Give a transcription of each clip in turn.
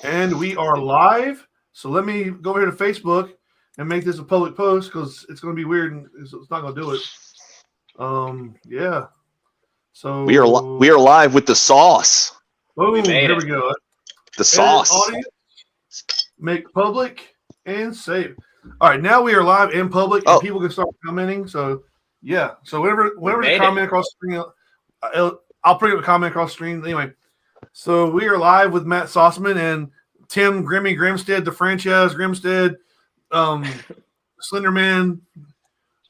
And we are live. So let me go over here to Facebook and make this a public post because it's going to be weird and it's not going to do it. Yeah. So we are live with the sauce. Boom! Here we go. The sauce. Audience, make public and save. All right, now we are live in public and people can start commenting. So yeah. So whenever the comment across the screen, I'll bring up a comment across the screen. Anyway, so we are live with Matt Sossoman and Tim Grimmy Grimstead, the franchise Grimstead, Slenderman,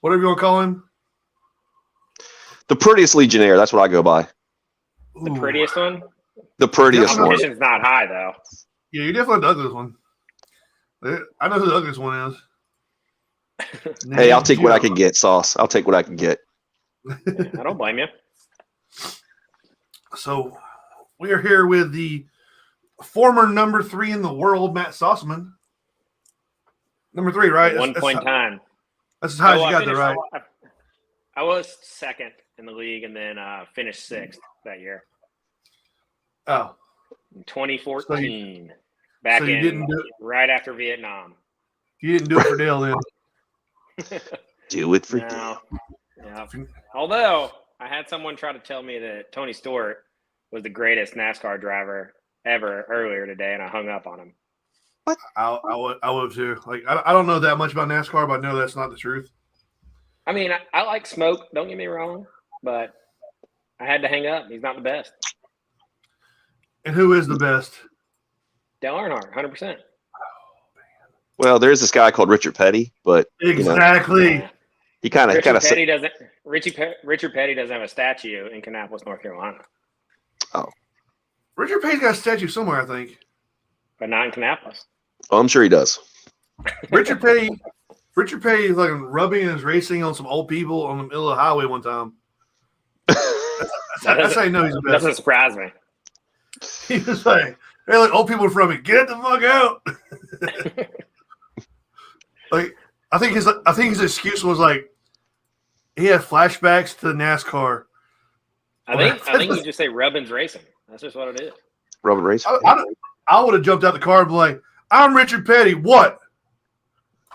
whatever you want to call him. The prettiest Legionnaire. That's what I go by. The prettiest one? The prettiest one. Competition's not high, though. Yeah, you're definitely the ugliest one. I know who the ugliest one is. Hey, I'll take what I can get, Sauce. I'll take what I can get. I don't blame you. So we are here with the former number 3 in the world, Matt Sossoman. Number 3, right? At one point in time. That's as high as you got there, right? I was second in the league and then finished 6th that year. Oh. In 2014. So you didn't do it right after Vietnam. You didn't do it for Dale then. Do it for Dale. Yeah. Although I had someone try to tell me that Tony Stewart was the greatest NASCAR driver ever earlier today, and I hung up on him. What? I would too. Like I don't know that much about NASCAR, but I know that's not the truth. I mean, I like Smoke. Don't get me wrong, but I had to hang up. He's not the best. And who is the best? Dale Earnhardt, 100%. Well, there's this guy called Richard Petty, but exactly. He kind of Richard Petty doesn't have a statue in Kannapolis, North Carolina. Oh, Richard Petty's got a statue somewhere, I think, but not in Kannapolis. Oh, I'm sure he does. Richard Petty is like rubbing his racing on some old people on the middle of the highway one time. That's how you know he's the best. Doesn't surprise me. He was like, "Hey, look, old people in front of me, get the fuck out!" Like, I think his excuse was like he had flashbacks to NASCAR. I think you just say Rubbin's Racing. That's just what it is. Rubbin Racing. I would have jumped out the car and been like, "I'm Richard Petty. What?"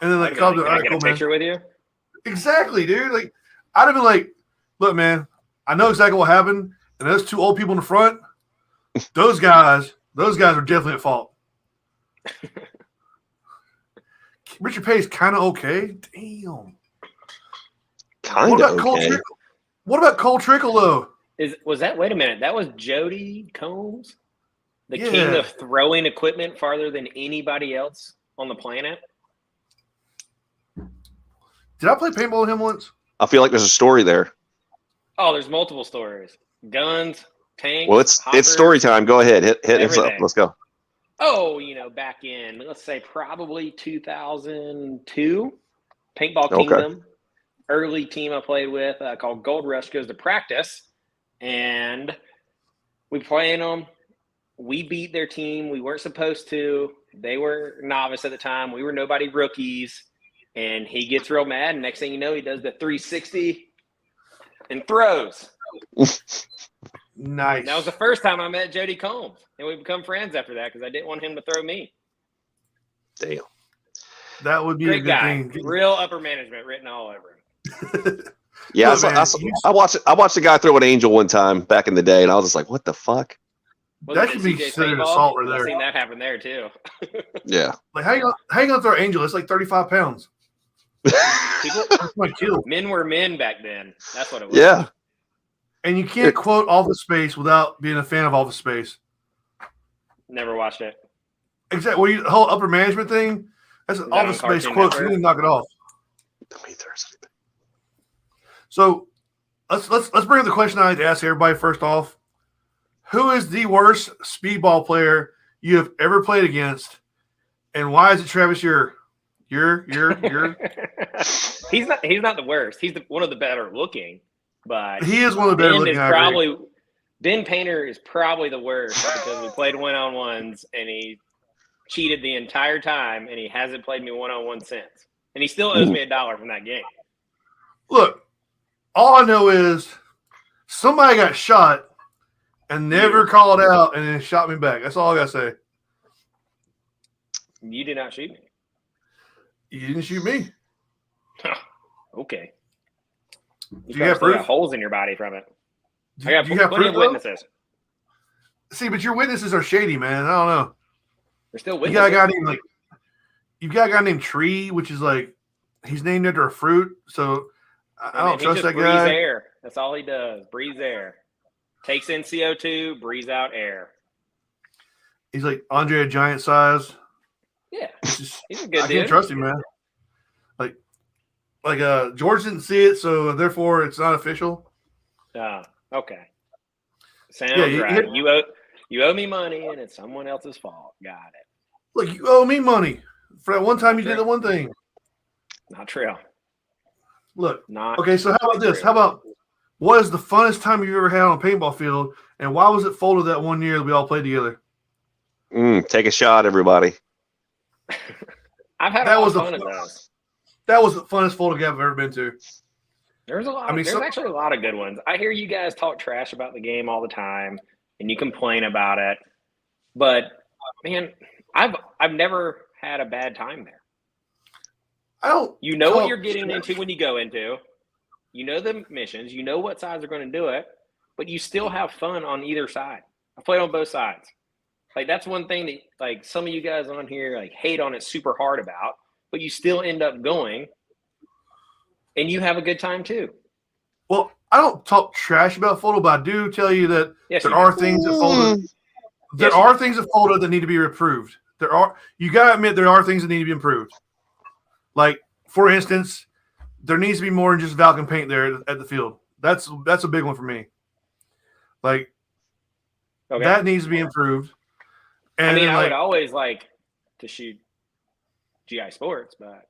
And then like, can I get a picture with you? Exactly, dude. Like, I'd have been like, "Look, man, I know exactly what happened, and those 2 old people in the front, those guys are definitely at fault." Richard Petty's kind of okay. Damn. Kind of okay. What about Cole Trickle though? Wait a minute, that was Jody Combs, the king of throwing equipment farther than anybody else on the planet? Did I play paintball with him once? I feel like there's a story there. Oh, there's multiple stories. Guns, tanks. Well, it's story time. Go ahead. Hit us up. Let's go. Oh, back in, let's say probably 2002, Paintball Kingdom. Early team I played with called Gold Rush goes to practice, and we playing them. We beat their team. We weren't supposed to. They were novice at the time. We were nobody rookies, and he gets real mad, and next thing you know, he does the 360 and throws. Nice. And that was the first time I met Jody Combs, and we become friends after that because I didn't want him to throw me. Damn. That would be Great a good guy. thing. Real upper management written all over him. Yeah, I watched a guy throw an angel one time back in the day, and I was just like, "What the fuck?" That could be considered assault right there. I've seen that happen there too. Yeah. Like, how you gonna throw angel? It's like 35 pounds. Men were men back then. That's what it was. Yeah. And you can't quote Office Space without being a fan of Office Space. Never watched it. Exactly. Well, the whole upper management thing, that's an Office Space quote. So you need to knock it off. So let's bring up the question I like to ask everybody first off. Who is the worst speedball player you have ever played against, and why is it Travis? You're. He's not the worst. He's one of the better looking, but he is one of the better looking. Ben Painter is probably the worst because we played one-on-ones and he cheated the entire time, and he hasn't played me one-on-one since, and he still owes me $1 from that game. Look, all I know is somebody got shot and never called out and then shot me back. That's all I gotta say. You did not shoot me. You didn't shoot me. Okay. You have proof? Got holes in your body from it. I got plenty of witnesses. See, but your witnesses are shady, man. I don't know. They're still witnesses. You've got a guy named Tree, which is like he's named after a fruit. So I don't trust that guy. Breathes air. That's all he does. Breathes air. Takes in CO2. Breathes out air. He's like Andre a Giant size. Yeah, he's a good dude. I can't trust him, man. Like George didn't see it, so therefore it's not official. Okay. Sounds right. You owe me money, and it's someone else's fault. Got it. Look, you owe me money for that one time you did the one thing. Not true. Look. Not okay. So how about this? How about what is the funnest time you've ever had on a paintball field, and why was it folded that one year that we all played together? Take a shot, everybody. I've had a lot of fun at those. That was the funnest folding game I've ever been to. There's a lot. There's actually a lot of good ones. I hear you guys talk trash about the game all the time, and you complain about it. But man, I've never had a bad time there. You know what you're getting into when you go into. You know the missions. You know what sides are going to do it, but you still have fun on either side. I played on both sides. Like that's one thing that like some of you guys on here like hate on it super hard about, but you still end up going, and you have a good time too. Well, I don't talk trash about photo, but I do tell you that there are things that folded. There are things that folded that need to be improved. You gotta admit there are things that need to be improved. Like for instance, there needs to be more than just Valken paint there at the field. That's a big one for me. Like that needs to be improved. And I mean, I would always like to shoot GI Sportz, but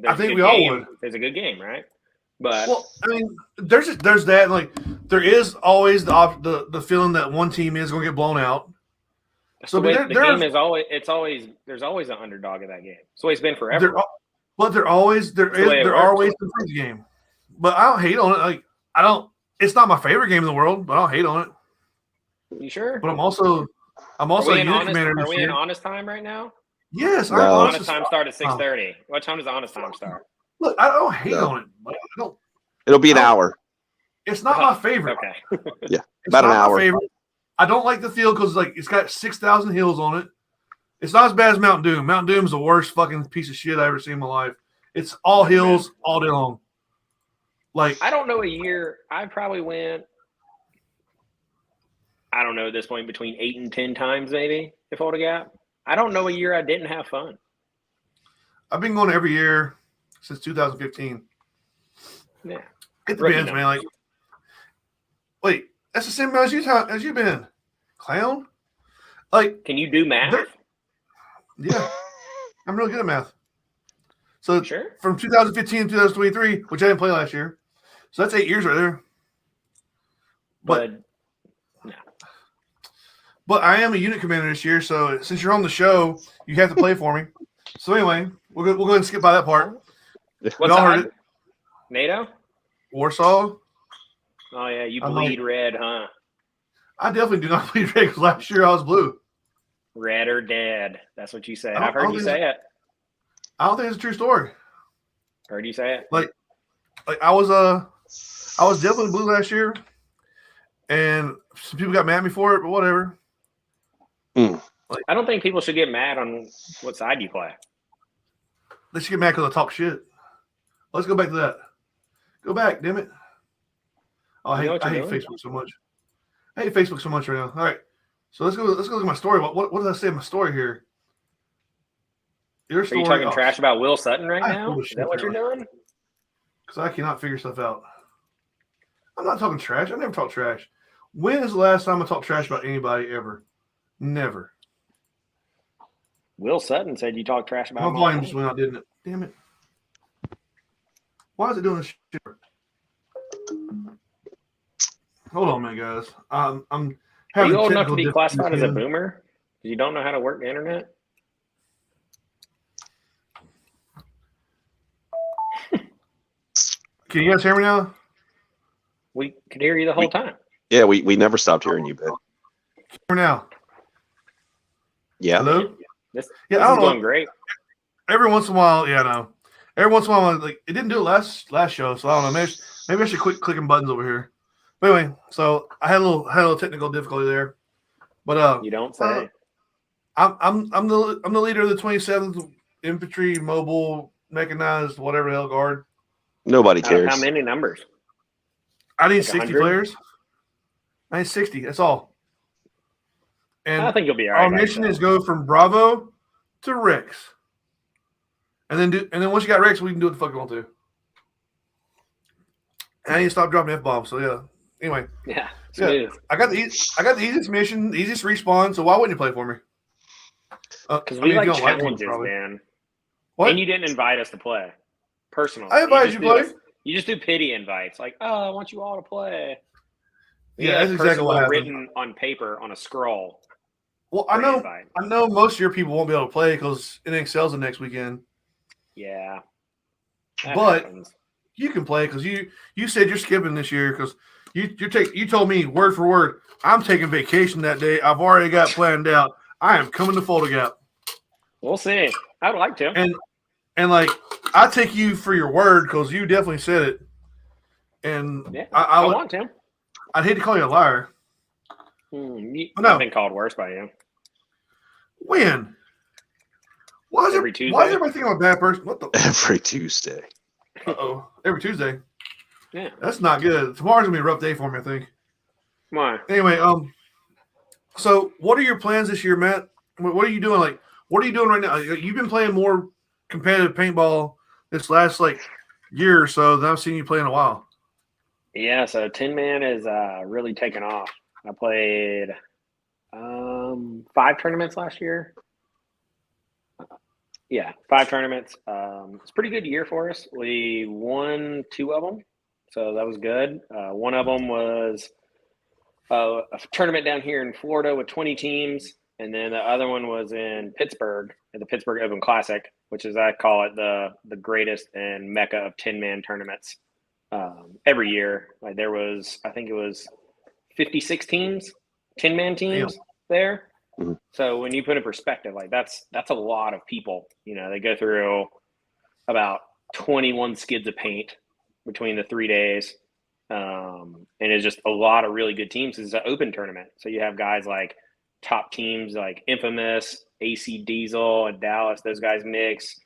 I think we all would. There's a good game, right? But I mean, there's that. Like, there is always the feeling that one team is going to get blown out. So the game is always there's always an underdog in that game. It's always been forever. But there are ways to improve the game. But I don't hate on it. Like It's not my favorite game in the world, but I don't hate on it. You sure? But I'm also a unit commander. Are we in honest time right now? Yes. Honest time start at 6:30. What time does honest time start? Look, I don't hate on it. Like, It'll be an hour. It's not my favorite. Okay. Yeah, about an hour. I don't like the field because it's got 6,000 hills on it. It's not as bad as Mount Doom. Mount Doom's the worst fucking piece of shit I've ever seen in my life. It's all hills all day long. Like I don't know a year. I probably went. I don't know at this point between 8 and 10 times maybe if I would have got. I don't know a year I didn't have fun. I've been going every year since 2015. Yeah, it depends, man. Like, wait, that's the same amount as you've been, clown. Like, can you do math? Yeah, I'm really good at math. So sure. From 2015 to 2023, which I didn't play last year, so that's 8 years right there. But I am a unit commander this year, so since you're on the show, you have to play for me. So anyway, we'll go ahead and skip by that part. What's heard it. NATO? Warsaw. Oh yeah, you bleed red, huh? I definitely do not bleed red because last year I was blue. Red or dead. That's what you say. I've heard you say it. I don't think it's a true story. Heard you say it. Like I was definitely blue last year, and some people got mad at me for it, but whatever. Like, I don't think people should get mad on what side you play. They should get mad because I talk shit. Let's go back to that. Go back, damn it. Oh, I hate Facebook so much. I hate Facebook so much right now. All right. So let's go look at my story. What did I say in my story here? Your story. Are you talking trash about Will Sutton right now? Is that what you're doing? Because I cannot figure stuff out. I'm not talking trash. I never talk trash. When is the last time I talked trash about anybody ever? Never. Will Sutton said you talked trash about him. My volume just went out, didn't it? Damn it. Why is it doing this shit? Hold on a minute, guys. I'm Are you old enough to be classified as a boomer? You don't know how to work the internet? Can you guys hear me now? We could hear you the whole time. Yeah, we never stopped hearing you, Ben. Hear me now? Yeah. Hello? This is going great. Every once in a while, no. Every once in a while, like it didn't do it last show, so I don't know. Maybe I should quit clicking buttons over here. But anyway, so I had a little technical difficulty there. But you don't say. I'm the leader of the 27th Infantry Mobile Mechanized whatever the hell guard. Nobody cares. How many numbers? I need 60 players. I need 60. That's all. And I think you'll be all right. Our mission is go from Bravo to Rex, and then once you got Rex, we can do what the fuck we want to. And I need to stop dropping F-bombs. So yeah. Anyway. Yeah. Smooth. I got the easiest mission, easiest respawn. So why wouldn't you play for me? Because we like challenges, man. What? And you didn't invite us to play. Personally. I invited you to play. You just do pity invites. Like, I want you all to play. That's exactly what happened. Written on paper on a scroll. Well, I know most of your people won't be able to play because NXL's the next weekend. Yeah. But happens. You can play because you said you're skipping this year because you told me word for word, I'm taking vacation that day. I've already got planned out. I am coming to Folder Gap. We'll see. I'd like to. And like I take you for your word because you definitely said it. And yeah, I want to. I'd hate to call you a liar. I've been called worse by you. When? Why is everybody thinking I'm a bad person? What the? Every Tuesday. Uh-oh. Every Tuesday. Yeah. That's not good. Tomorrow's gonna be a rough day for me, I think. Why? Anyway, so what are your plans this year, Matt? What are you doing? Like, what are you doing right now? You've been playing more competitive paintball this last year or so than I've seen you play in a while. Yeah, so 10-man is really taken off. I played 5 tournaments last year. 5 tournaments. It's a pretty good year for us. We won 2 of them, so that was good. One of them was a tournament down here in Florida with 20 teams, and then the other one was in Pittsburgh at the Pittsburgh Open Classic, which is, I call it the greatest and mecca of 10-man tournaments. Every year, there was, I think it was 56 teams, 10-man teams there. Mm-hmm. So when you put in perspective, that's a lot of people. They go through about 21 skids of paint between the 3 days. And it's just a lot of really good teams. It's an open tournament. So you have guys like top teams like Infamous, AC Diesel, and Dallas. Those guys mix.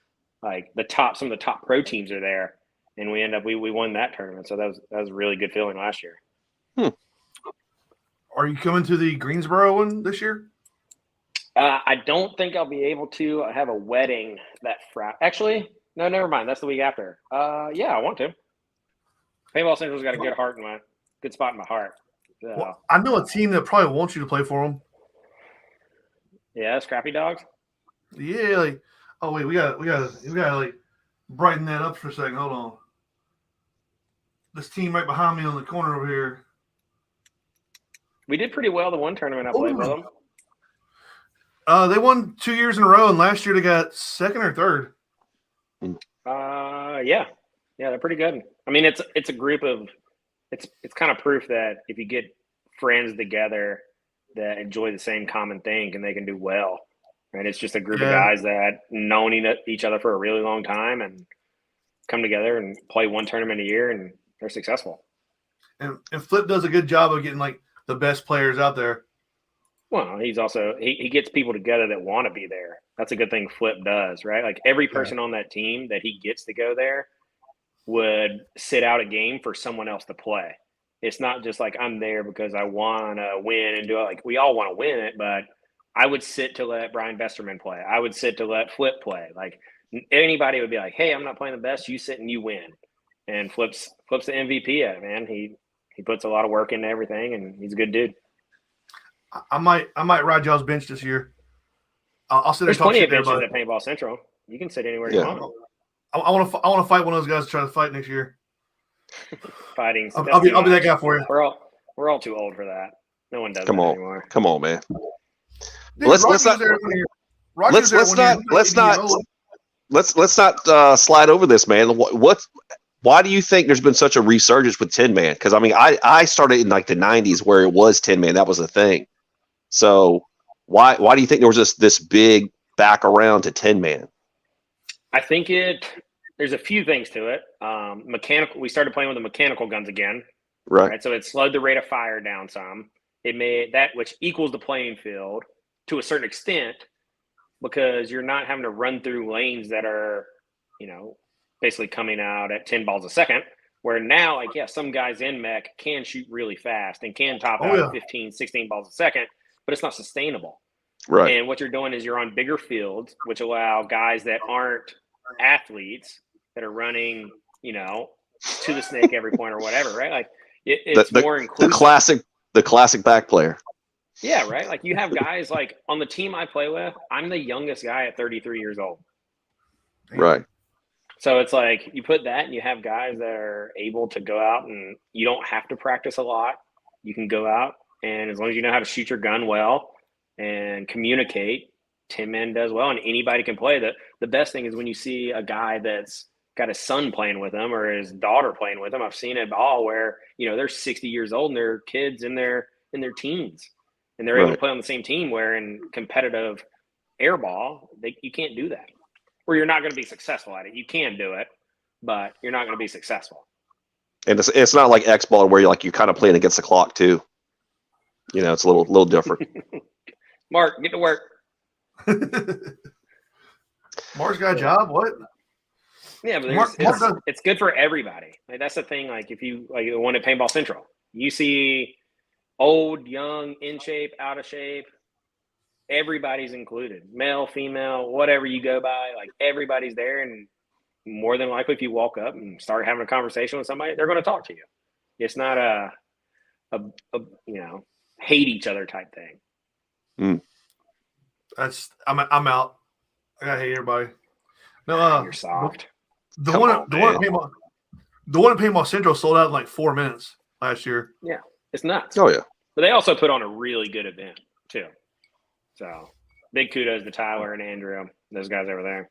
Some of the top pro teams are there. And we won that tournament. So that was a really good feeling last year. Are you coming to the Greensboro one this year? I don't think I'll be able to. I have a wedding that Friday. Actually, no, never mind. That's the week after. Yeah, I want to. Paintball Central's got a good spot in my heart. Well, I know a team that probably wants you to play for them. Yeah, Scrappy Dogs. Yeah, wait, we gotta brighten that up for a second. Hold on. This team right behind me on the corner over here. We did pretty well the one tournament I played with them. They won 2 years in a row, and last year they got 2nd or 3rd. Yeah, they're pretty good. I mean, it's a group of it's kind of proof that if you get friends together that enjoy the same common thing, and they can do well. Right? It's just a group of guys that known each other for a really long time and come together and play one tournament a year, and they're successful. And Flip does a good job of getting the best players out there. Well, he's also he gets people together that want to be there. That's a good thing Flip does, right? Every person on that team that he gets to go there would sit out a game for someone else to play. It's not just I'm there because I want to win and do it. We all want to win it, but I would sit to let Brian Vesterman play. I would sit to let Flip play. Anybody would be like, hey, I'm not playing the best. You sit and you win. And Flip's the MVP at it, man. He puts a lot of work into everything, and he's a good dude. I might ride y'all's bench this year. I'll sit there. There's plenty of benches at Paintball Central. You can sit anywhere you want. I want to fight one of those guys to try to fight next year. Fighting. I'll be that guy for you. We're all too old for that. No one does that anymore. Come on, man. Dude, let's not slide over this, man. Why do you think there's been such a resurgence with 10-man? Because I started in the 90s where it was 10-man. That was a thing. So why do you think there was this big back around to 10-man? I think there's a few things to it. Mechanical. We started playing with the mechanical guns again. Right. So it slowed the rate of fire down some. It made that, which equals the playing field to a certain extent, because you're not having to run through lanes that are, basically coming out at 10 balls a second. Where now, some guys in mech can shoot really fast and can top out at 15, 16 balls a second, but it's not sustainable. Right. And what you're doing is you're on bigger fields, which allow guys that aren't athletes that are running, to the snake every point or whatever, right? Like it's more inclusive. The classic back player. Yeah, right. Like you have guys like on the team I play with, I'm the youngest guy at 33 years old. Right. So it's like you put that and you have guys that are able to go out and you don't have to practice a lot. You can go out and as long as you know how to shoot your gun well and communicate, 10-man does well and anybody can play. The best thing is when you see a guy that's got his son playing with him or his daughter playing with him. I've seen it all where, they're 60 years old and they're kids in their teens and they're able to play on the same team where in competitive airball, you can't do that. Or you're not going to be successful at it. You can do it, but you're not going to be successful. And it's not like X-ball where you're kind of playing against the clock too. It's a little different. Mark, get to work. Mark's got a job. What? Yeah, but it's good for everybody. Like that's the thing. Like if you the one at Paintball Central, you see old, young, in shape, out of shape. Everybody's included, male, female, whatever you go by, like everybody's there. And more than likely, if you walk up and start having a conversation with somebody, they're going to talk to you. It's not a hate each other type thing. I'm out. I gotta hate everybody. No, you're soft. The one at Paintball Central sold out in like 4 minutes last year. Yeah, it's nuts. Oh yeah, but they also put on a really good event too. So big kudos to Tyler and Andrew, those guys over there.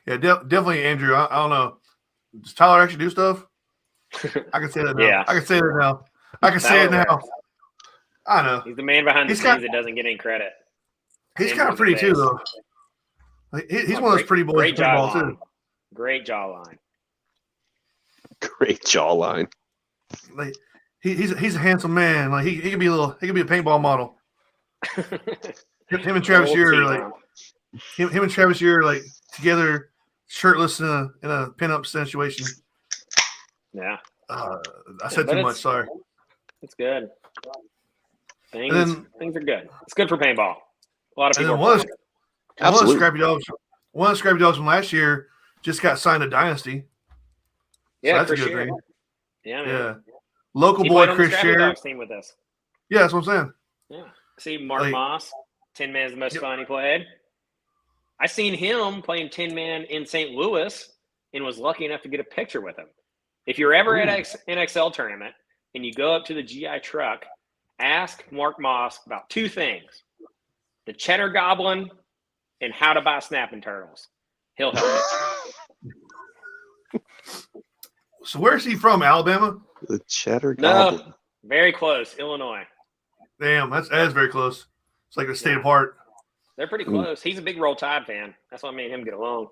Yeah, definitely Andrew. I don't know. Does Tyler actually do stuff? I can say that now. Yeah. I can say it now. I can say it now. I know. He's the man behind the scenes that doesn't get any credit. He's kind of pretty too, though. He's one of those pretty boys. Great jawline. Too. Great jawline. Great jawline. Like he's a handsome man. Like he could be a paintball model. him and Travis Shearer, him and Travis Shearer, together, shirtless in a pinup situation. Yeah. I said too much. Sorry. It's good. Things are good. It's good for paintball. A lot of people. One of the scrappy dogs from last year just got signed to Dynasty. Yeah, so that's for a good sure. thing. Yeah, man. Yeah. Local boy Chris Shearer. Team with us. Yeah, that's what I'm saying. Yeah. See, Mark Moss, 10-man is the most fun he played. I seen him playing 10-man in St. Louis and was lucky enough to get a picture with him. If you're ever at an NXL tournament and you go up to the GI truck, ask Mark Moss about two things: the cheddar goblin and how to buy snapping turtles. He'll help you. So where's he from? Alabama? The cheddar goblin. No, very close. Illinois. Damn, that is very close. It's like a state apart. They're pretty close. He's a big Roll Tide fan. That's why me and him get along.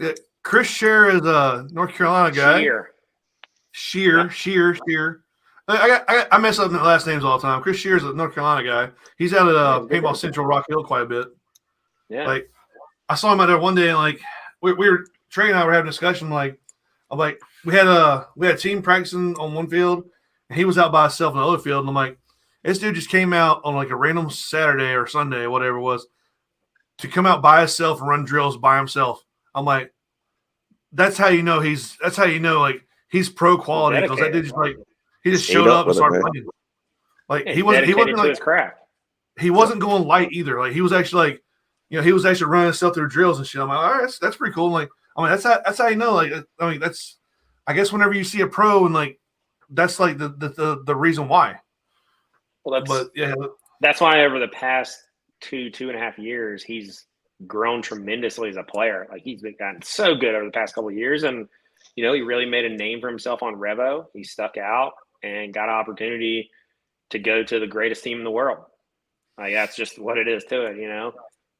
Yeah, Chris Shearer is a North Carolina guy. Shear. I mess up the last names all the time. Chris Shearer is a North Carolina guy. He's out at Paintball Central Rock Hill quite a bit. Yeah. I saw him out there one day, and we were Trey and I were having a discussion. We had a team practicing on one field, and he was out by himself on the other field. And I'm like, this dude just came out on a random Saturday or Sunday, whatever it was, to come out by himself and run drills by himself. I'm like, that's how you know he's pro quality, because that dude he just showed up and started playing. He wasn't to his craft. He wasn't going light either. He was actually he was actually running himself through drills and shit. I'm like, all right, that's pretty cool. That's how you know. That's I guess whenever you see a pro and that's the reason why. Well, that's why over the past 2.5 years, he's grown tremendously as a player. He's gotten so good over the past couple of years, and he really made a name for himself on Revo. He stuck out and got an opportunity to go to the greatest team in the world. That's just what it is to it,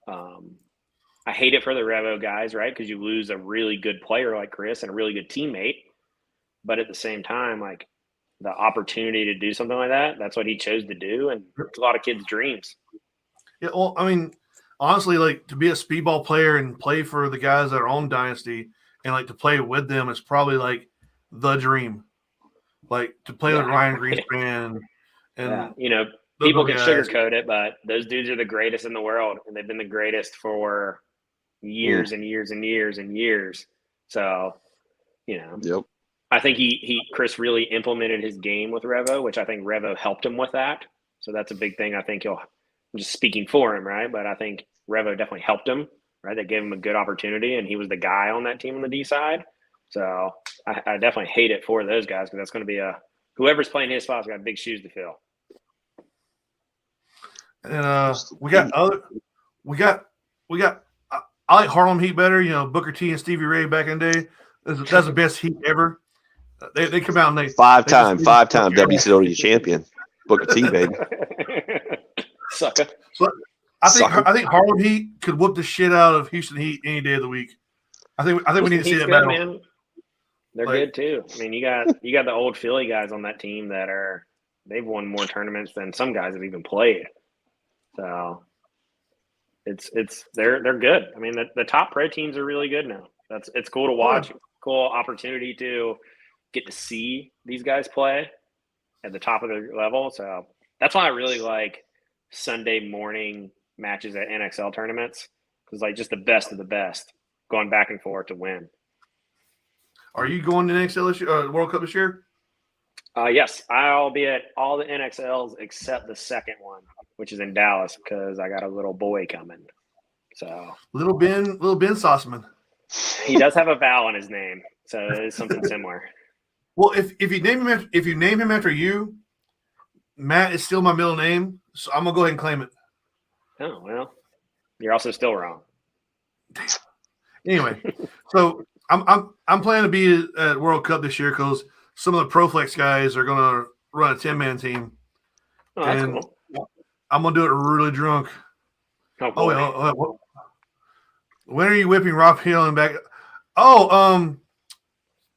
I hate it for the Revo guys, right? Because you lose a really good player like Chris and a really good teammate. But at the same time, like the opportunity to do something like that, that's what he chose to do. And it's a lot of kids' dreams. Yeah, well, I mean, honestly, like to be a speedball player and play for the guys that are on Dynasty and like to play with them is probably like the dream. Like to play with Ryan Greenspan and people can sugarcoat it, but those dudes are the greatest in the world, and they've been the greatest for years and years and years and years. So, I think Chris really implemented his game with Revo, which I think Revo helped him with that. So that's a big thing. I think I'm just speaking for him, right? But I think Revo definitely helped him, right? They gave him a good opportunity, and he was the guy on that team on the D side. So I definitely hate it for those guys because that's going to be whoever's playing his spot's got big shoes to fill. And I like Harlem Heat better. Booker T and Stevie Ray back in the day. That's the best Heat ever. They come out and they five-time WCW champion, Booker T, baby. Sucker. So I think Harlem Heat could whoop the shit out of Houston Heat any day of the week. I think we need to see that battle. Man. They're good too. I mean, you got the old Philly guys on that team that they've won more tournaments than some guys have even played. So they're good. I mean, the top pro teams are really good now. It's cool to watch. Cool opportunity to get to see these guys play at the top of their level. So that's why I really like Sunday morning matches at NXL tournaments, because like just the best of the best going back and forth to win. Are you going to NXL this year, World Cup this year? Yes, I'll be at all the NXLs except the second one, which is in Dallas, because I got a little boy coming. So little Ben Sossoman. He does have a vowel in his name, so it is something similar. Well, if you name him after you, Matt is still my middle name, so I'm gonna go ahead and claim it. Oh well, you're also still wrong. Damn. Anyway, so I'm planning to be at World Cup this year because some of the ProFlex guys are gonna run a 10-man team. Oh, that's cool. I'm gonna do it really drunk. Oh, when are you whipping Rob Hill and back? Oh,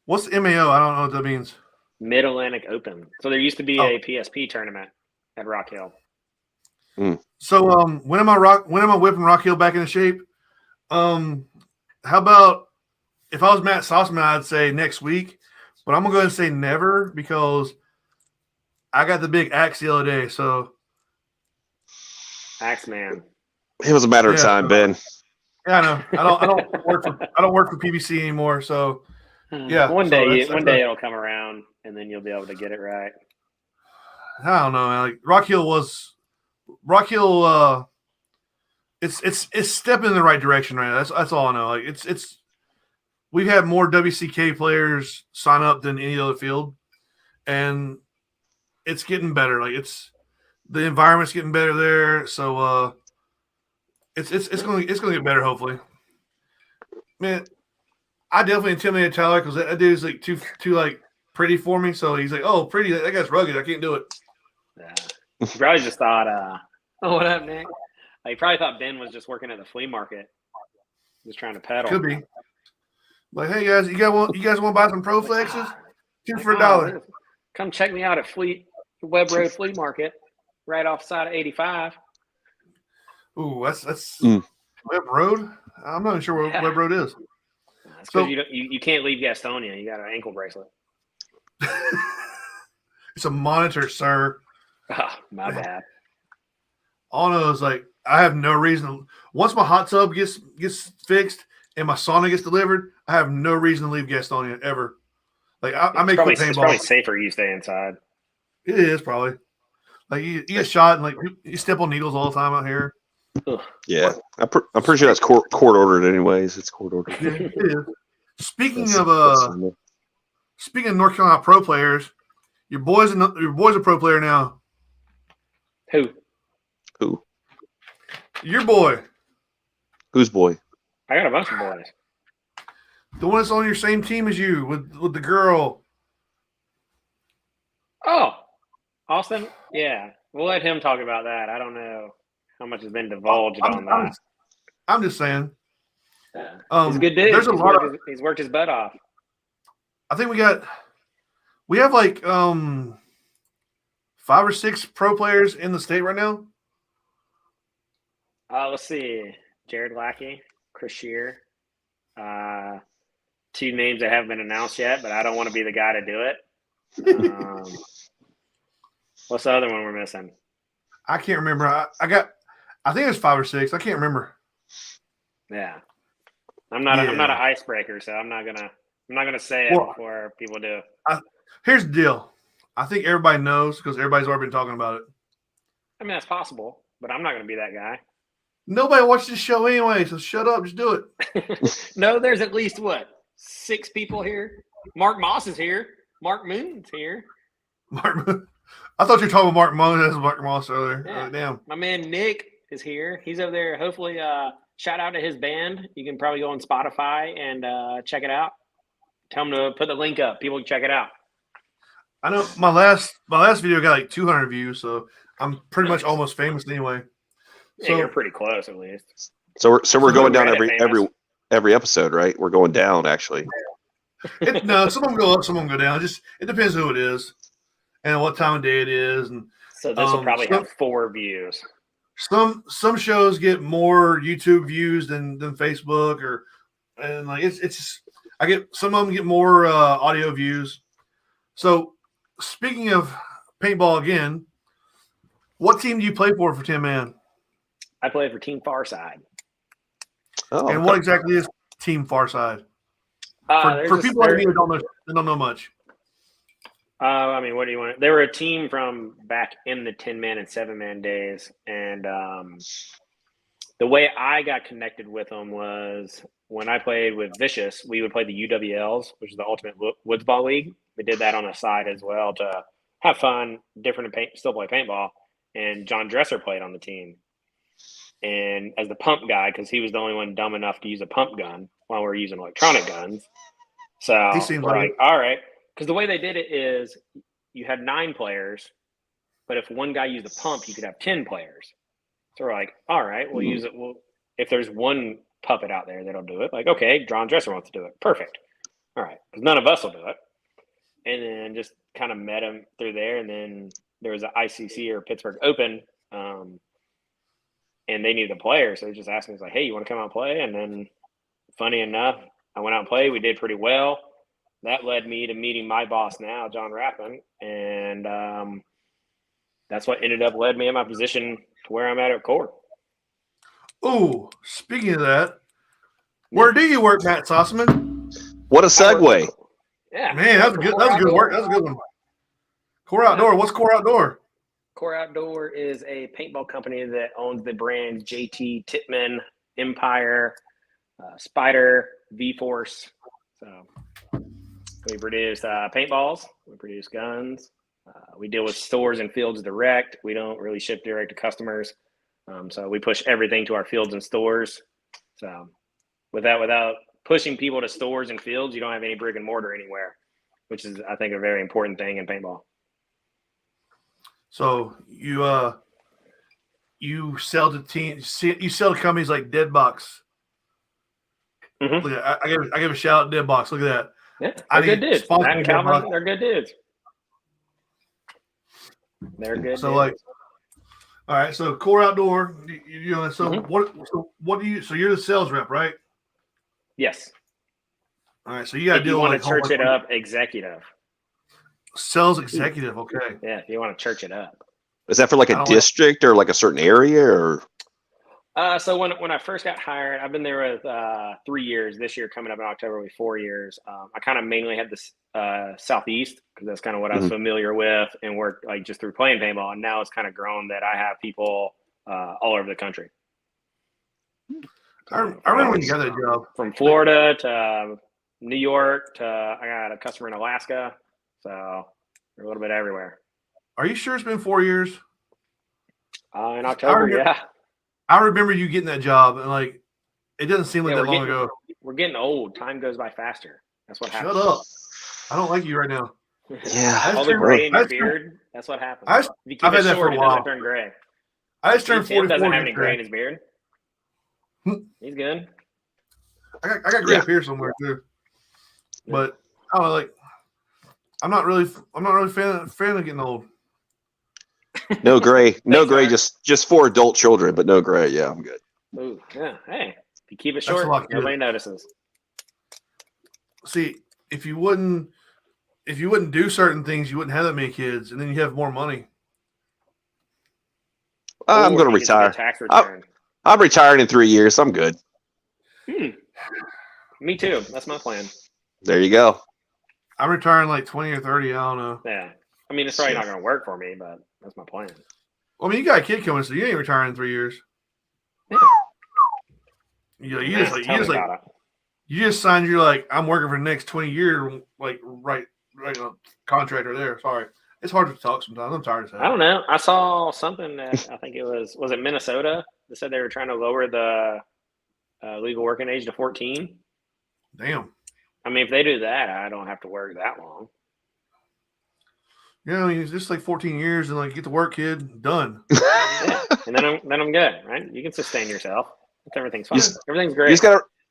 what's the MAO? I don't know what that means. Mid Atlantic Open. So there used to be a PSP tournament at Rock Hill. So when am I whipping Rock Hill back into shape? How about if I was Matt Sossoman, I'd say next week, but I'm gonna go ahead and say never because I got the big axe the other day. So Axe man. It was a matter of time, Ben. Yeah, I know. I don't work for PBC anymore. So yeah. One day it'll come around, and then you'll be able to get it right. I don't know, man. Like Rock Hill. It's stepping in the right direction right now. That's all I know. Like it's we've had more WCK players sign up than any other field, and it's getting better. Like the environment's getting better there. So it's gonna get better hopefully. Man, I definitely intimidated Tyler because that dude's like too like pretty for me. So he's like, oh, pretty. That guy's rugged. I can't do it. Yeah. He probably just thought, oh, what up, Nick? He probably thought Ben was just working at the flea market, just trying to pedal. Could be. Like, hey guys, you guys want to buy some ProFlexes? 2 for $1. Come check me out at Webb Road Flea Market, right off the side of 85. Ooh, that's Webb Road. I'm not even sure where Webb Road is. That's because you can't leave Gastonia. You got an ankle bracelet. It's a monitor, sir. Oh, my bad. All I know is like I have no reason. Once my hot tub gets fixed and my sauna gets delivered, I have no reason to leave Gastonia ever. Like I make paintball. It's probably safer you stay inside. It is probably. Like you get shot and like you step on needles all the time out here. Yeah, I'm pretty sure that's court ordered. Anyways, it's court ordered. Yeah, it is. Speaking of North Carolina pro players, your boy's a pro player now. Who? Your boy. Whose boy? I got a bunch of boys. The one that's on your same team as you with the girl. Oh, Austin? Yeah. We'll let him talk about that. I don't know how much has been divulged on that. I'm just saying. He's a good dude. There's He's worked his butt off. I think we have like 5 or 6 pro players in the state right now. Let's see. Jared Lackey, Chris Shear. 2 names that haven't been announced yet, but I don't want to be the guy to do it. What's the other one we're missing? I can't remember. I think it's 5 or 6. I can't remember. Yeah. I'm not an icebreaker, so I'm not gonna say it before people do. Here's the deal. I think everybody knows because everybody's already been talking about it. I mean, that's possible, but I'm not gonna be that guy. Nobody watches this show anyway, so shut up. Just do it. No, there's at least 6 people here. Mark Moss is here. Mark Moon's here. Mark Moon. I thought you were talking about Mark Moon as Mark Moss earlier. Yeah. Damn. My man Nick is here. He's over there. Hopefully, shout out to his band. You can probably go on Spotify and check it out. Tell them to put the link up. People can check it out. I know my last video got like 200 views, so I'm pretty much almost famous anyway. Yeah, you're pretty close at least. So we're going down every episode, right? We're going down actually. No, some of them go up, some of them go down. It depends who it is and what time of day it is. And so this will probably have 4 views. Some shows get more YouTube views than Facebook and like it's just I get some of them get more audio views. So speaking of paintball again, what team do you play for 10 man? I play for Team Farside. Oh, and what exactly is Team Farside? For people like me who don't know much. I mean, what do you want? They were a team from back in the 10-man and 7-man days. And the way I got connected with them was when I played with Vicious, we would play the UWLs, which is the Ultimate Woods Ball League. We did that on the side as well to have fun, different still play paintball. And John Dresser played on the team. And as the pump guy, because he was the only one dumb enough to use a pump gun while we were using electronic guns. So we're like, all right. Because the way they did it is you had 9 players, but if one guy used a pump, you could have 10 players. So we're like, all right, we'll use it. Well, if there's one puppet out there that'll do it, like, okay, John Dresser wants to do it. Perfect. All right. Because none of us will do it. And then just kind of met him through there. And then there was an ICC or Pittsburgh Open. And they needed a player. So they just asked me, like, hey, you want to come out and play? And then funny enough, I went out and played. We did pretty well. That led me to meeting my boss now, John Rappin. And that's what ended up led me in my position to where I'm at Core. Oh, speaking of that, where do you work, Matt Sossoman? What a segue. Yeah. Man, that's good. That's good work. That's a good one. Core Outdoor. What's Core Outdoor? Core Outdoor is a paintball company that owns the brands JT, Titman, Empire, Spider, V-Force. So we produce paintballs. We produce guns. We deal with stores and fields direct. We don't really ship direct to customers. So we push everything to our fields and stores. So without pushing people to stores and fields, you don't have any brick and mortar anywhere, which is, I think, a very important thing in paintball. So you sell to teams. You sell to companies like Deadbox. Mm-hmm. Look at, I give a shout out to Deadbox. Look at that. Yeah, they're good dudes. Matt and Calvin, they're good dudes. They're good. So dudes. All right. So Core Outdoor. You know. So Mm-hmm. what do you? So you're the sales rep, right? Yes. All right. So you got to if deal you want with to church it up, executive. Sales executive. Okay. Yeah, if you want to church it up. Is that for like a district or like a certain area or? So when I first got hired, I've been there with 3 years. This year coming up in October will be 4 years. I kind of mainly had this Southeast because that's kind of what I was familiar with and worked like just through playing paintball. And now it's kind of grown that I have people all over the country. I remember when you got that job. From Florida to New York to I got a customer in Alaska. So we're a little bit everywhere. Are you sure it's been 4 years? In October, yeah. I remember you getting that job, and like, it doesn't seem like that long ago. We're getting old. Time goes by faster. That's what happens. Shut up! I don't like you right now. Yeah, all the gray in your beard. That's what happens. If you keep it short, it doesn't turn gray. I just turned 44. Doesn't have any gray in his beard. He's good. I got gray up here somewhere too, but I don't know, like I'm not really fan of getting old. No gray, no Thanks, gray, Art. just for adult children, but no gray. Yeah, I'm good. Ooh, yeah. Hey, if you keep it short, nobody notices. See, if you wouldn't do certain things, you wouldn't have that many kids, and then you have more money. I'm going to retire. Tax return. I'm retiring in 3 years. I'm good. Me too. That's my plan. There you go. I'm retiring like 20 or 30. I don't know. Yeah. I mean, it's probably not going to work for me, but that's my plan. Well, I mean, you got a kid coming, so you ain't retiring in 3 years. Yeah. You just signed. You're like, I'm working for the next 20 years. Like, right contractor there. Sorry, it's hard to talk sometimes. I'm tired of that. I don't know. I saw something that I think it was it Minnesota that said they were trying to lower the legal working age to 14. Damn. I mean, if they do that, I don't have to work that long. Yeah, I mean, it's just like 14 years and like get to work, kid. Done. Yeah. And then I'm good, right? You can sustain yourself. Everything's fine. Everything's great.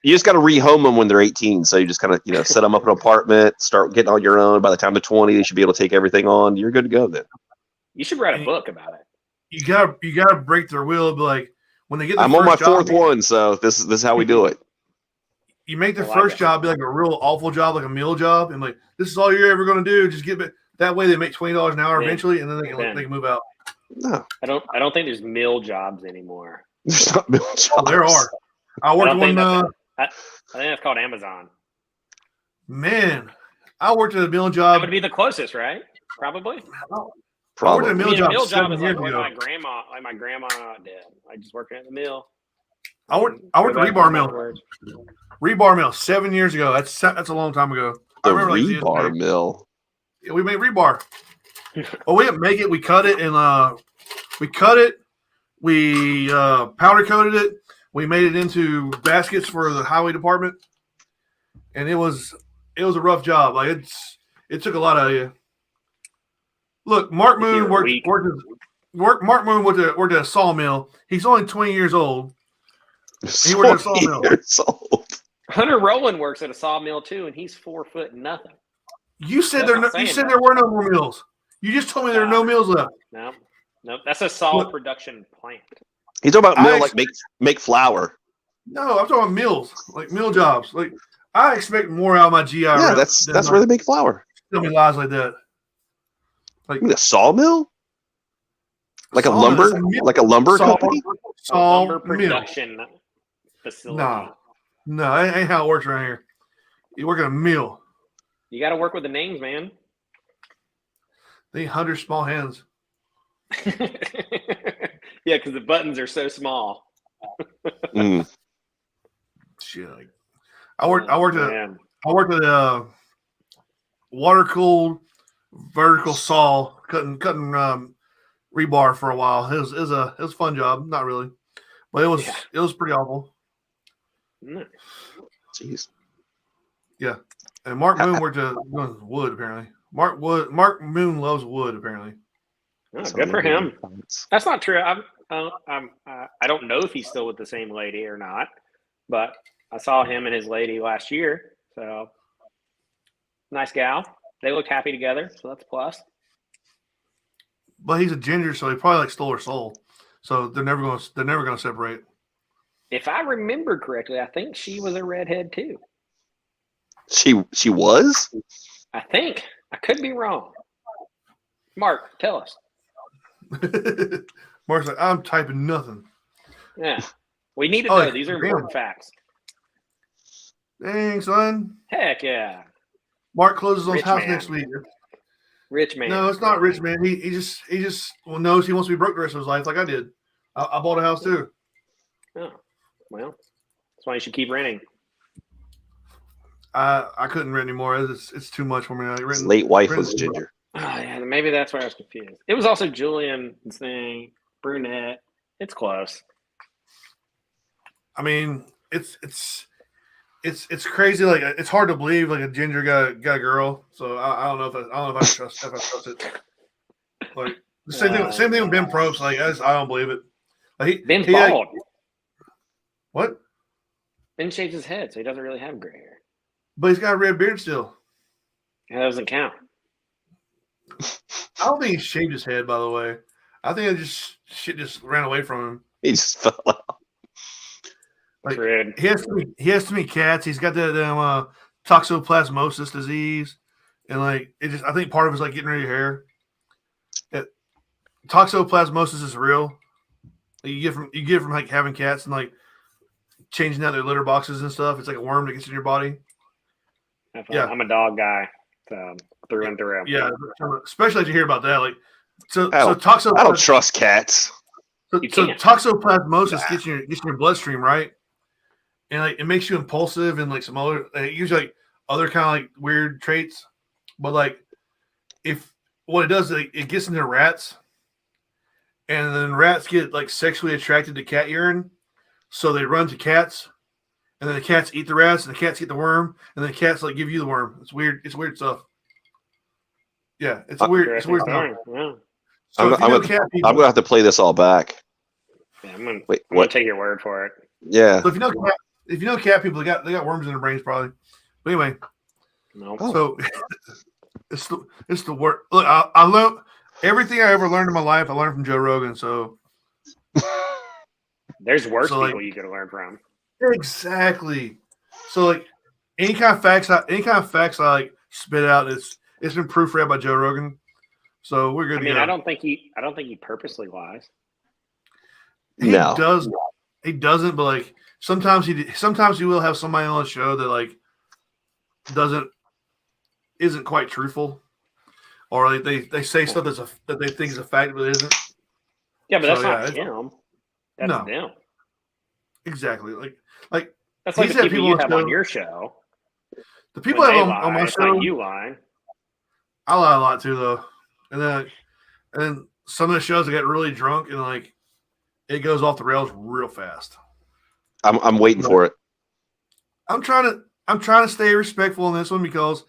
You just got to rehome them when they're 18. So you just kind of, set them up in an apartment, start getting on your own. By the time they're 20, they should be able to take everything on. You're good to go then. You should write a book about it. You gotta break their will. Be like, when they get I'm on my fourth one, so this is how we do it. You make the first job be like a real awful job, like a meal job, and like this is all you're ever going to do. Just get that way. They make $20 an hour eventually, and then they can move out. No, I don't think there's mill jobs anymore. There's not mill jobs. Oh, there are. I worked one. I think that's called Amazon. Man, I worked at a mill job. That would be the closest, right? Probably. I worked at a mill job. A mill job is like what my grandma did. I just worked at the mill. I worked at rebar mill. Rebar mill 7 years ago. That's a long time ago. The rebar mill. Yeah, we made rebar. Well, we didn't make it. We cut it and we powder coated it. We made it into baskets for the highway department, and it was a rough job. Like it took a lot out of you. Look, Mark Moon worked at a sawmill. He's only 20 years old. He worked at a sawmill. Hunter Rowland works at a sawmill too, and he's 4 foot nothing. You said there were no more mills. You just told me there are no mills left. No, that's a saw production plant. He's talking about mill, like make flour. No, I'm talking about mills, like mill jobs. Like I expect more out of my GI. Yeah, that's where they make flour. Tell me lies like that. Like a sawmill, like a lumber company, lumber production facility. No, that ain't how it works around here. You work at a mill. You got to work with the names, man. They need 100 small hands. Yeah, because the buttons are so small. Shit, I worked at a water cooled vertical saw cutting rebar for a while. It was a fun job, not really, but it was pretty awful. Jeez. Yeah, and Mark Moon worked at wood apparently. Mark Moon loves wood apparently. Oh, good for him. That's not true. I don't know if he's still with the same lady or not, but I saw him and his lady last year. So nice gal. They look happy together, so that's a plus. But he's a ginger, so he probably stole her soul. So they're never gonna separate. If I remember correctly, I think she was a redhead too. She was? I think. I could be wrong. Mark, tell us. Mark's like, I'm typing nothing. Yeah. We need to know. These are important facts. Dang, son. Heck yeah. Mark closes on his house next week. Rich man. No, it's not rich man. He just knows he wants to be broke the rest of his life like I did. I bought a house too. Oh, well, that's why you should keep renting. I couldn't rent anymore. It's too much for me. His late wife was ginger. Oh yeah, maybe that's where I was confused. It was also Julian thing, brunette. It's close. I mean, it's crazy. Like it's hard to believe like a ginger got a girl. So I don't know if I trust it. Like the same thing with Ben Probst. Like I don't believe it. Like Ben's bald. What? Ben shaves his head, so he doesn't really have gray hair. But he's got a red beard still. That doesn't count. I don't think he shaved his head, by the way. I think shit just ran away from him. He just fell out. Like, he has too many cats. He's got the toxoplasmosis disease, and like I think part of it's like getting rid of your hair. Toxoplasmosis is real. You get from like having cats and like changing out their litter boxes and stuff. It's like a worm that gets in your body. Yeah, I'm a dog guy, through and through. Yeah, especially as you hear about that. Like, I don't trust cats. So toxoplasmosis gets in your bloodstream, right? And like it makes you impulsive and like some other usually like other kind of like weird traits. But like if what it does, it gets into rats, and then rats get like sexually attracted to cat urine, so they run to cats, and then the cats eat the rats, and the cats eat the worm, and then the cats like give you the worm. It's weird. It's weird stuff. Yeah, it's weird. It's weird stuff. Yeah. So I'm gonna have to play this all back. Yeah, I'm gonna take your word for it. Yeah. So if you know cat people, they got worms in their brains probably. But anyway, no. So it's the word. Look, I learned everything I ever learned in my life. I learned from Joe Rogan. So there's worse people you could learn from. Exactly. So like any kind of facts I like spit out, it's been proofread by Joe Rogan. So we're good. I mean, I don't think he purposely lies. He doesn't, but like sometimes he will have somebody on the show that like isn't quite truthful, or like they say stuff that they think is a fact but it isn't. Yeah, but that's not him. That's them. Exactly. Like that's like the people you have on your show. The people I have on my show, like you lie. I lie a lot too, though, and then some of the shows I get really drunk and like it goes off the rails real fast. I'm waiting for it. I'm trying to stay respectful in this one because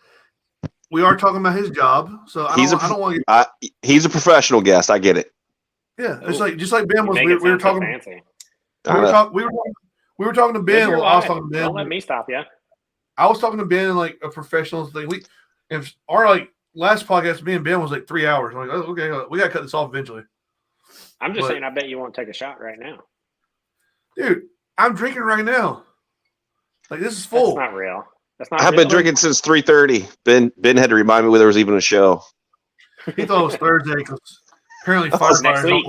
we are talking about his job. So I don't want to. He's a professional guest. I get it. Yeah, it's like just like Ben was. We were talking. Fancy. We were talking to Ben. Well, I was talking to Ben. Don't let me stop you. I was talking to Ben and like a professional thing. Our like last podcast, me and Ben was like 3 hours. I'm like, oh, okay, we gotta cut this off eventually. I'm just saying, I bet you won't take a shot right now, dude. I'm drinking right now. Like this is full. That's not real. That's not. I've been drinking since 3:30. Ben had to remind me where there was even a show. He thought it was Thursday because apparently next week.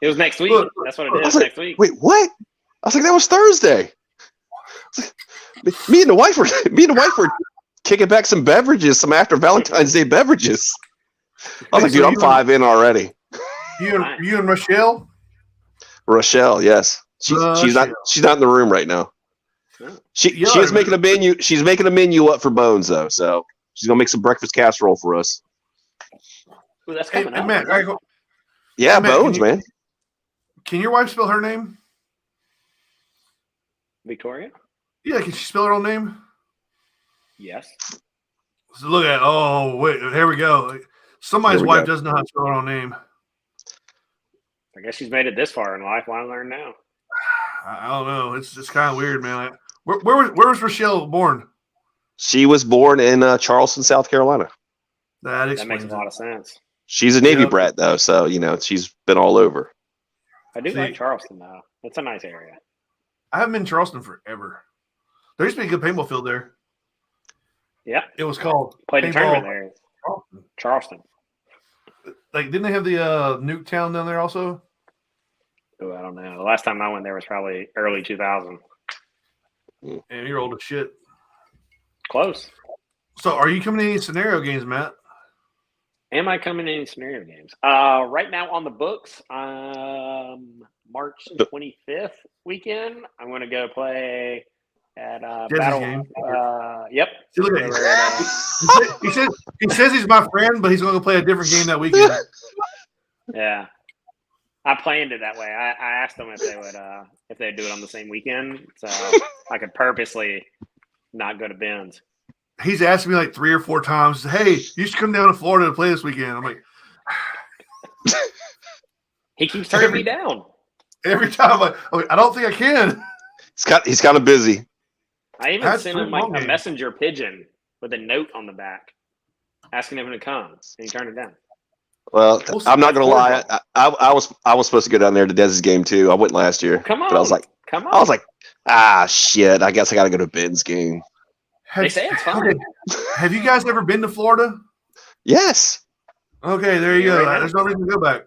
It was next week. Look, that's what it is. Next week. Wait, what? I was like, that was Thursday. Me and the wife were kicking back some beverages, some after Valentine's Day beverages. I was like, dude, I'm 5 in already. You and Rochelle? Rochelle, yes. She's not in the room right now. She is making a menu. She's making a menu up for Bones though, so she's gonna make some breakfast casserole for us. Ooh, that's coming up. Matt, yeah, Matt, Bones, man. Can your wife spell her name? Victoria? Yeah, can she spell her own name? Yes. So look at wait, here we go. Somebody's wife doesn't know how to spell her own name. I guess she's made it this far in life. Why learn now? I don't know. It's just kind of weird, man. Where was Rochelle born? She was born in Charleston, South Carolina. That makes a lot of sense. She's a Navy brat, though, so she's been all over. I do like Charleston, though. It's a nice area. I haven't been in Charleston forever. There used to be a good paintball field there. Yeah, it was called. Played a tournament there. Charleston. Like, didn't they have the Nuke Town down there also? Oh, I don't know. The last time I went there was probably early 2000. And you're old as shit. Close. So, are you coming to any scenario games, Matt? Am I coming to any scenario games? Right now on the books, March 25th weekend, I'm going to go play at Battle. Game. Yep. See, look at he says he's my friend, but he's going to play a different game that weekend. Yeah. I planned it that way. I asked them if they'd do it on the same weekend, so I could purposely not go to Ben's. He's asked me like 3 or 4 times, hey, you should come down to Florida to play this weekend. I'm like, he keeps turning me down. Every time I don't think I can. He's kind of busy. I even sent him like a messenger pigeon with a note on the back asking him to come, and he turned it down. Well, I'm not gonna lie. I was supposed to go down there to Dez's game too. I went last year. Come on, but I was like, shit. I guess I got to go to Ben's game. They say it's fun. Okay. Have you guys ever been to Florida? Yes. Okay, there you go. Right, there's no reason to go back.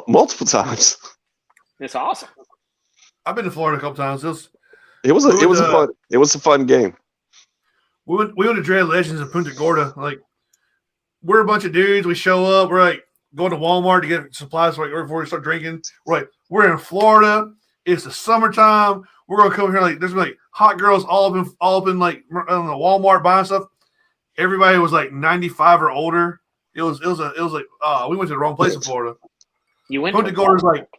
Multiple times. It's awesome. I've been to Florida a couple times. It was a fun game. We went to Dread Legends in Punta Gorda. Like, we're a bunch of dudes. We show up. We're like going to Walmart to get supplies right before we start drinking. We're in Florida. It's the summertime. We're gonna come here like there's like hot girls all up in like on the Walmart buying stuff. Everybody was like 95 or older. It was like we went to the wrong place in Florida. You went Punta Gorda's like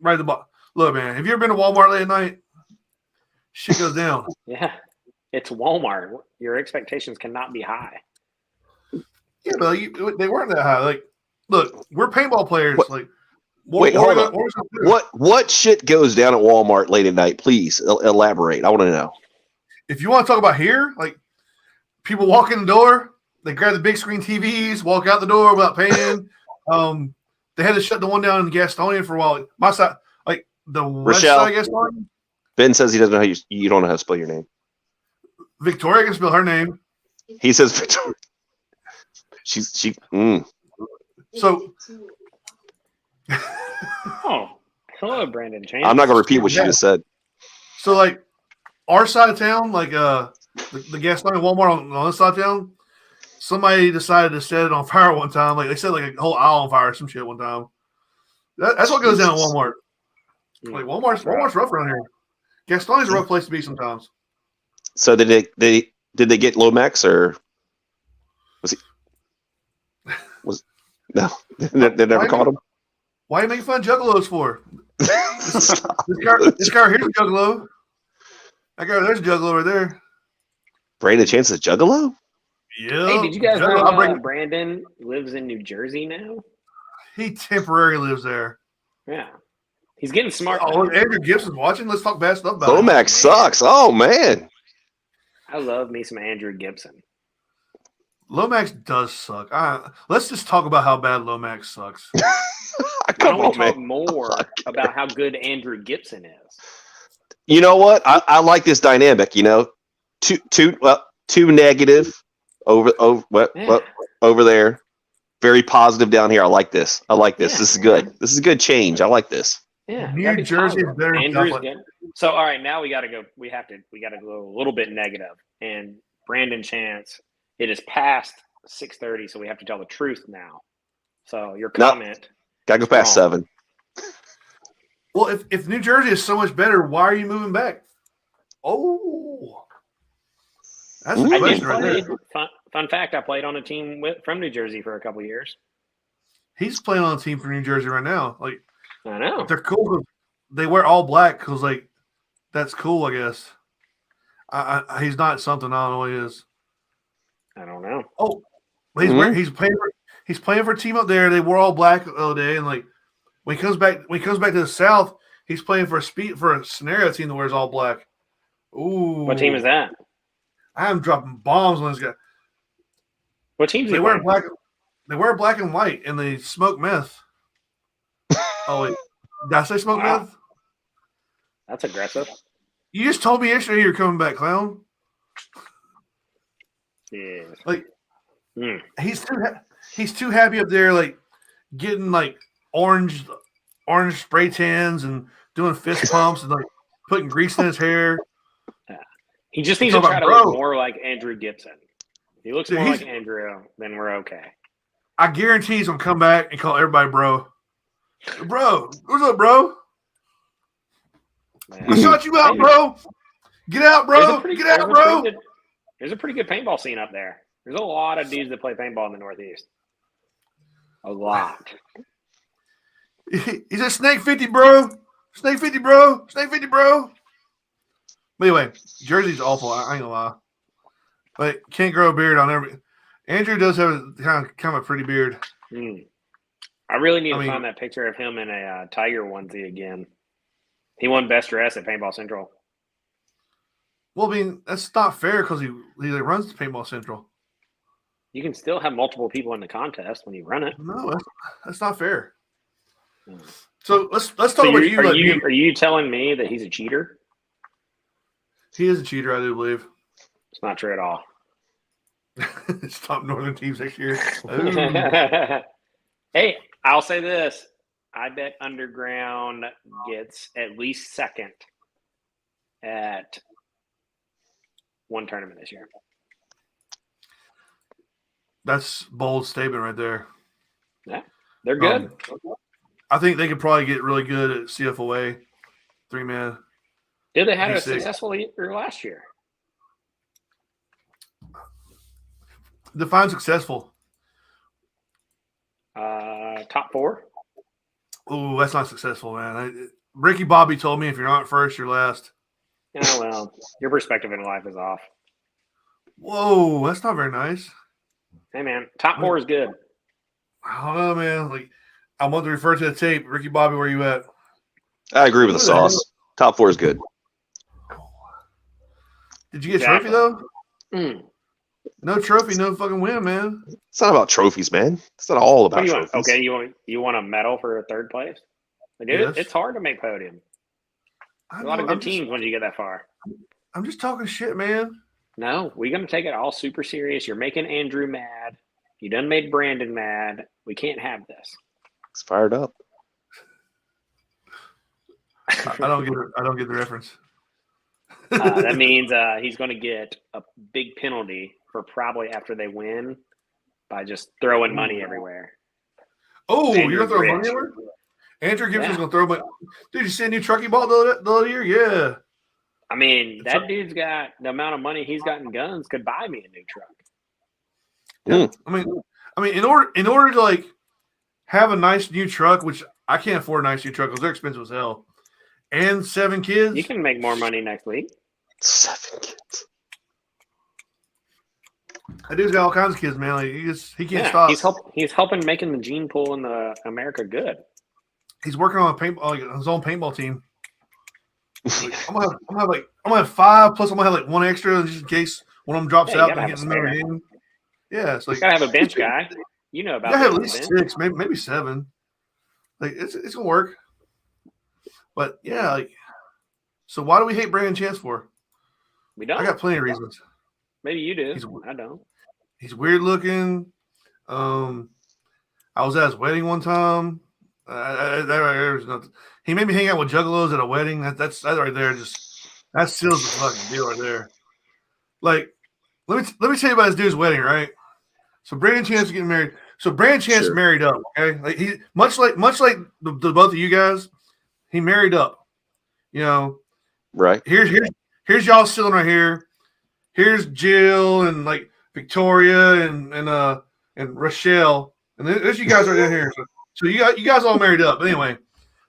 right at the bottom. Look, man, have you ever been to Walmart late at night? Shit goes down. Yeah, it's Walmart. Your expectations cannot be high. Yeah, but they weren't that high. Like, look, we're paintball players. Like, wait, hold on. What shit goes down at Walmart late at night? Please elaborate. I want to know. If you want to talk about here, like, people walk in the door, they grab the big screen TVs, walk out the door without paying. They had to shut the one down in Gastonia for a while. My side, like the west side of Gastonia. Ben says he doesn't know how you don't know how to spell your name. Victoria can spell her name. He says Victoria. She. So. Oh, hello, Brandon Chance. I'm not gonna repeat what she just said. So, like, our side of town, like the Gastonia Walmart on this side of town, somebody decided to set it on fire one time. Like, they set like a whole aisle on fire or some shit one time. That's what goes down at Walmart. Like, Walmart's rough around here. Gastonia's a rough place to be sometimes. So did they get Lomax or no? They never caught him. Why are you making fun of juggalos for? this guy here's a juggalo. That guy there's a juggalo right there. Brandon Chance is a juggalo? Yeah. Hey, did you guys know Brandon lives in New Jersey now? He temporarily lives there. Yeah. He's getting smart. Oh, Andrew Gibson's watching. Let's talk bad stuff about Lomax sucks. Oh, man. I love me some Andrew Gibson. Lomax does suck. Let's just talk about how bad Lomax sucks. Come on, talk more about how good Andrew Gibson is. You know what? I like this dynamic. You know, too negative over there. Very positive down here. I like this. Yeah. This is good. This is a good change. I like this. Yeah, New Jersey is better. So all right, now we got to go. We got to go a little bit negative. And Brandon Chance, it is past 6:30, so we have to tell the truth now. So your comment. Gotta go past 7. Well, if New Jersey is so much better, why are you moving back? Oh, that's a question right there. Fun fact: I played on a team from New Jersey for a couple of years. He's playing on a team from New Jersey right now. Like, I know they're cool. They wear all black because like that's cool, I guess. He's not something I don't know what he is. I don't know. Oh, he's playing for a team up there. They wore all black the other day, and like when he comes back to the South, he's playing for a scenario team that wears all black. Ooh, what team is that? I'm dropping bombs on this guy. What teams? They wear black. They wear black and white, and they smoke meth. Oh wait, did I say smoke meth? That's aggressive. You just told me yesterday you're coming back, clown. Yeah. Like he's too happy up there, like getting like orange spray tans and doing fist pumps and like putting grease in his hair. Yeah. He just needs to try to look more like Andrew Gibson. If he looks more like Andrew, then we're okay. I guarantee he's gonna come back and call everybody bro. Bro, what's up, bro? Man. I shot you out, bro. Get out, bro. Get out, bro. There's a pretty good paintball scene up there. There's a lot of dudes that play paintball in the Northeast. A lot. He's a Snake 50, bro. Snake 50, bro. Snake 50, bro. But anyway, Jersey's awful. I ain't gonna lie. But can't grow a beard on every. Andrew does have kind of a pretty beard. I really need to find that picture of him in a Tiger onesie again. He won Best Dress at Paintball Central. Well, I mean, that's not fair because he runs the Paintball Central. You can still have multiple people in the contest when you run it. No, that's not fair. So let's talk about you. Are you telling me that he's a cheater? He is a cheater, I do believe. It's not true at all. Stop Northern teams next year. Hey, I'll say this. I bet Underground gets at least second at one tournament this year. That's a bold statement right there. Yeah, they're good. I think they could probably get really good at CFOA, 3-man. Did they have a successful year last year? Define successful. Top 4. Oh, that's not successful, man. Ricky Bobby told me if you're not first, you're last. Yeah, well, your perspective in life is off. Whoa, that's not very nice. Hey, man, top 4 is good. I don't know, man. Like, I want to refer to the tape. Ricky Bobby, where you at? I agree with the sauce. Top 4 is good. Did you get a trophy, though? Mm. No trophy, no fucking win, man. It's not about trophies, man. It's not all about trophies. Okay, you want a medal for a 3rd place? Dude, it's hard to make podium. A lot of good teams when you get that far. I'm just talking shit, man. No, we're going to take it all super serious. You're making Andrew mad. You done made Brandon mad. We can't have this. It's fired up. I don't get the reference. That means he's going to get a big penalty for probably after they win by just throwing money everywhere. Oh, you're going to throw money everywhere? Andrew Gibson's going to throw money. Dude, you see a new truck he bought the other year? Yeah. I mean, that dude's got the amount of money he's got in guns could buy me a new truck. Yeah. I mean, in order to like have a nice new truck, which I can't afford a nice new truck because they're expensive as hell, and 7 kids, you can make more money next week. 7 kids. That dude's got all kinds of kids, man. Like, he can't stop. He's helping making the gene pool in the America good. He's working on his own paintball team. Like, I'm gonna have 5 plus I'm gonna have like 1 extra just in case one of them drops out and gets in the middle of the game. Yeah, it's like you gotta have a bench guy. You know about. You gotta have at least 6, maybe 7. Like it's gonna work. But yeah, like so why do we hate Brandon Chance for? We don't. I got plenty of reasons. Maybe you do. I don't. He's weird looking. I was at his wedding one time. There's nothing. He made me hang out with juggalos at a wedding. That's right there. That seals the fucking deal right there. Like, let me tell you about this dude's wedding, right? So Brandon Chance is getting married. So Brandon Chance married up. Okay, like he much like the both of you guys, he married up. You know, right? Here's y'all sitting right here. Here's Jill and like Victoria and Rochelle, and there's you guys right down here. So you guys all married up. But anyway,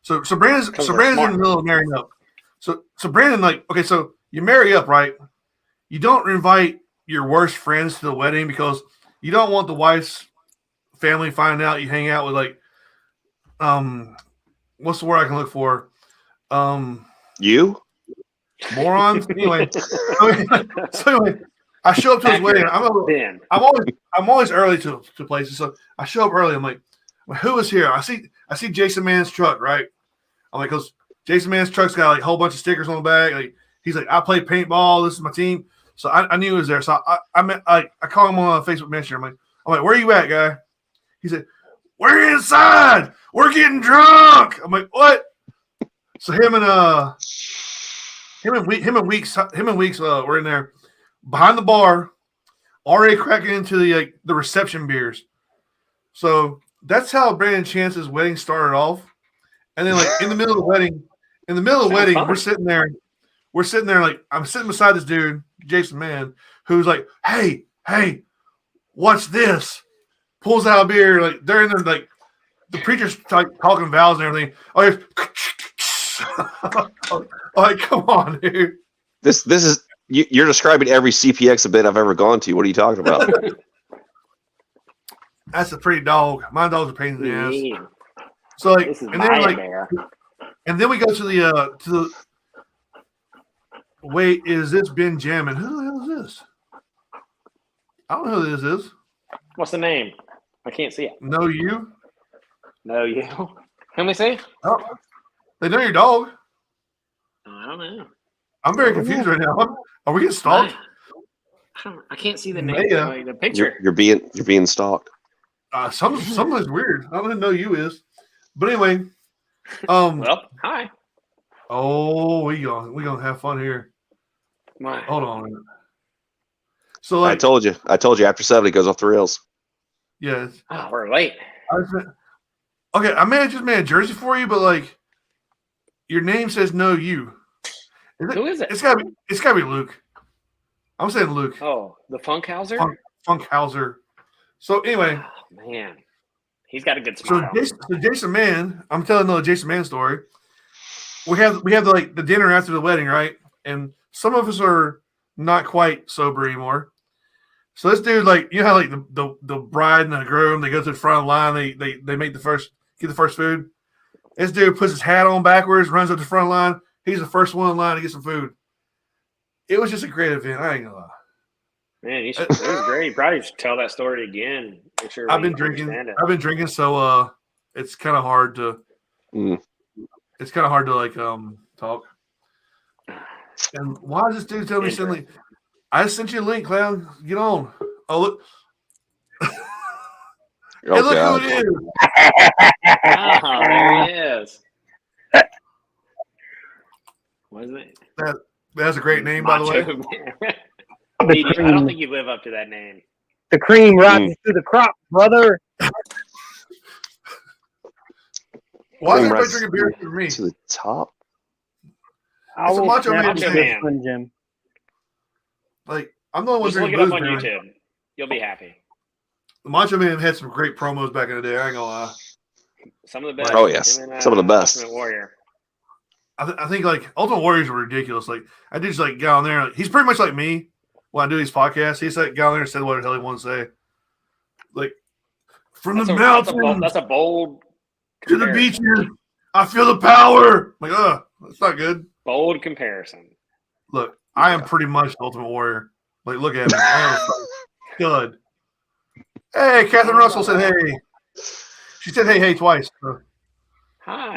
so Brandon's in the middle of marrying up. So Brandon, like, okay, so you marry up, right? You don't invite your worst friends to the wedding because you don't want the wife's family finding out you hang out with like what's the word I can look for? You? Morons. Anyway, I show up to his wedding. I'm always early to places, so I show up early. I'm like, well, who is here? I see Jason Mann's truck, right? I'm like, because Jason Mann's truck's got like a whole bunch of stickers on the back. Like he's like, I play paintball. This is my team. So I knew he was there. So I call him on Facebook Messenger. I'm like, where you at, guy? He said, we're inside. We're getting drunk. I'm like, what? So him and Weeks were in there behind the bar, already cracking into the reception beers. So that's how Brandon Chance's wedding started off. And then like in the middle of the wedding, we're sitting there like I'm sitting beside this dude, Jason Mann, who's like, hey, watch this. Pulls out a beer, like they're in there, like the preacher's talking vows and everything. Oh, like, come on, dude. This is you're describing every CPX event I've ever gone to. What are you talking about? That's a pretty dog. My dog's a pain in the ass. So like, and then we go to the Wait, is this Benjamin? Who the hell is this? I don't know who this is. What's the name? I can't see it. Know you? No, you. Can we see? Oh, they know your dog. I don't know. I'm very confused right now. Are we getting stalked? I can't see the name. Like the picture. You're being stalked. Something's weird. I don't even know you is. But anyway, well, hi. Oh, we gonna have fun here. Hold on a minute. So I told you after 7 it goes off the rails. Yes. Oh, we're late. Okay, I just made a jersey for you, but like your name says no you. Who is it? It's gotta be Luke. I'm saying Luke. Oh, the Funkhauser? Funkhauser. So anyway. Oh, man. He's got a good smile. So Jason Mann, I'm telling another Jason Mann story. We have the dinner after the wedding, right? And some of us are not quite sober anymore. So this dude, like, you know how like the bride and the groom, they go to the front of the line, they make get the first food. This dude puts his hat on backwards, runs up the front line. He's the first one in line to get some food. It was just a great event. I ain't gonna lie. Man, it was great. You probably should tell that story again. Make sure I've been drinking, so it's kind of hard to. It's kind of hard to like talk. And why does this dude tell me suddenly? I sent you a link, clown. Get on. Oh look. Hey, look who it is. Oh, there he is. What is it? That's a great name, by the way. I don't think you live up to that name. The cream rises to the crop, brother. Why is everybody drinking beer for me? To the top? It's a Macho Man. Jim. Like, I'm the one just look it up on YouTube. You'll be happy. The Macho Man had some great promos back in the day. I ain't gonna lie. Some of the best. Oh, yes. Some of the best. Ultimate Warrior. I think, like, Ultimate Warriors were ridiculous. Like, I just, like, got on there. Like, he's pretty much like me when I do these podcasts. He's like, got on there and said what the hell he wanted to say. Like, from the mountains. That's a bold to the beaches. I feel the power. Like, that's not good. Bold comparison. Look, I am pretty much the Ultimate Warrior. Like, look at me. I am good. Hey, Catherine Russell said hey. She said hey twice. So. Hi.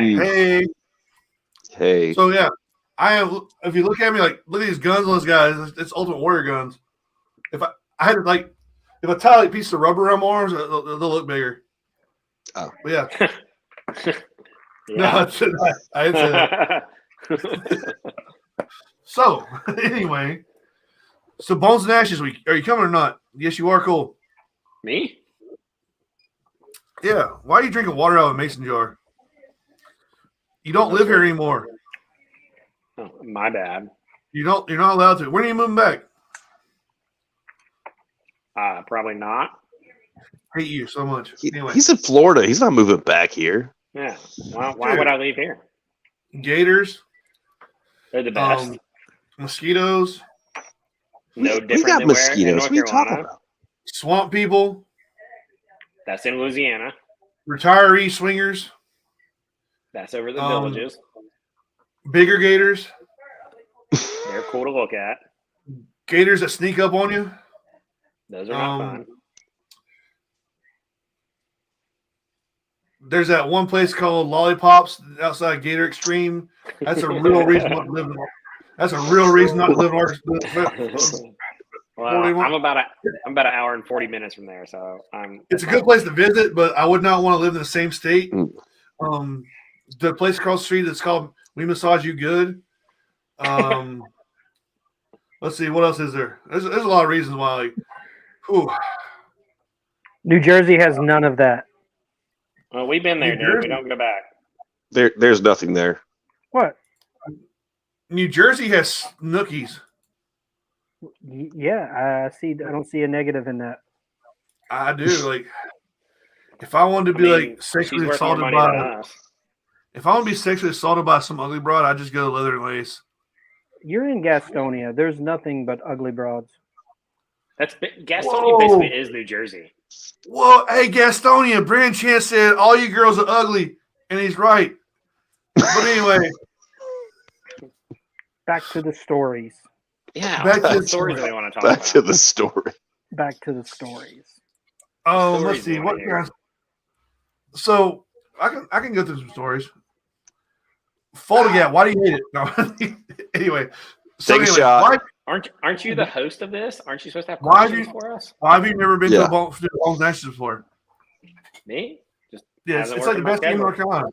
Hey. So, yeah, I am. If you look at me, like, look at these guns on those guys. It's Ultimate Warrior guns. If I had, like, if I tie, like, a piece of rubber around my arms, they'll look bigger. Oh. But, yeah. Yeah. No, I didn't say that. So, anyway, so Bones and Ashes week. Are you coming or not? Yes, you are. Cool. Me? Yeah. Why are you drinking water out of a mason jar? You don't live here anymore. Oh, my bad. You're not allowed to. When are you moving back? Probably not. Hate you so much. Anyway. He's in Florida. He's not moving back here. Yeah. Why would I leave here? Gators. They're the best. Mosquitoes. No different we got than mosquitoes. What are you talking about? Swamp people. That's in Louisiana. Retiree swingers. That's over the villages. Bigger gators. They're cool to look at. Gators that sneak up on you. Those are not fun. There's that one place called Lollipops outside Gator Extreme. That's a real reason not to live in. That's a real reason not to live in Arkansas. Well, I'm about an hour and 40 minutes from there, so It's a good place to visit, but I would not want to live in the same state. The place across the street that's called We Massage You Good. Let's see, what else is there? There's a lot of reasons why. Like, whew. New Jersey has none of that. Well, we've been there, dude. We don't go back. There's nothing there. What? New Jersey has Snookies. Yeah, I don't see a negative in that. I do. Like, if I wanted to be like sexually assaulted by some ugly broad, I'd just go to Leather and Lace. You're in Gastonia. There's nothing but ugly broads. Gastonia basically is New Jersey. Whoa, hey, Gastonia. Brandon Chance said all you girls are ugly, and he's right. But anyway, Back to the stories. Yeah, Back to the the stories story. that we want to talk Back about. to the story. Back to the stories. Oh, Stories let's see. we wanna What hear. So I can go through some stories. Fold again. Why do you hate it? No. Anyway. So Take a shot. Aren't you the host of this? Aren't you supposed to have Why questions for us? Why have you never been Yeah. to a Bones National before? Me? Just Yeah, hasn't it's worked like the in my best game in schedule. North Carolina.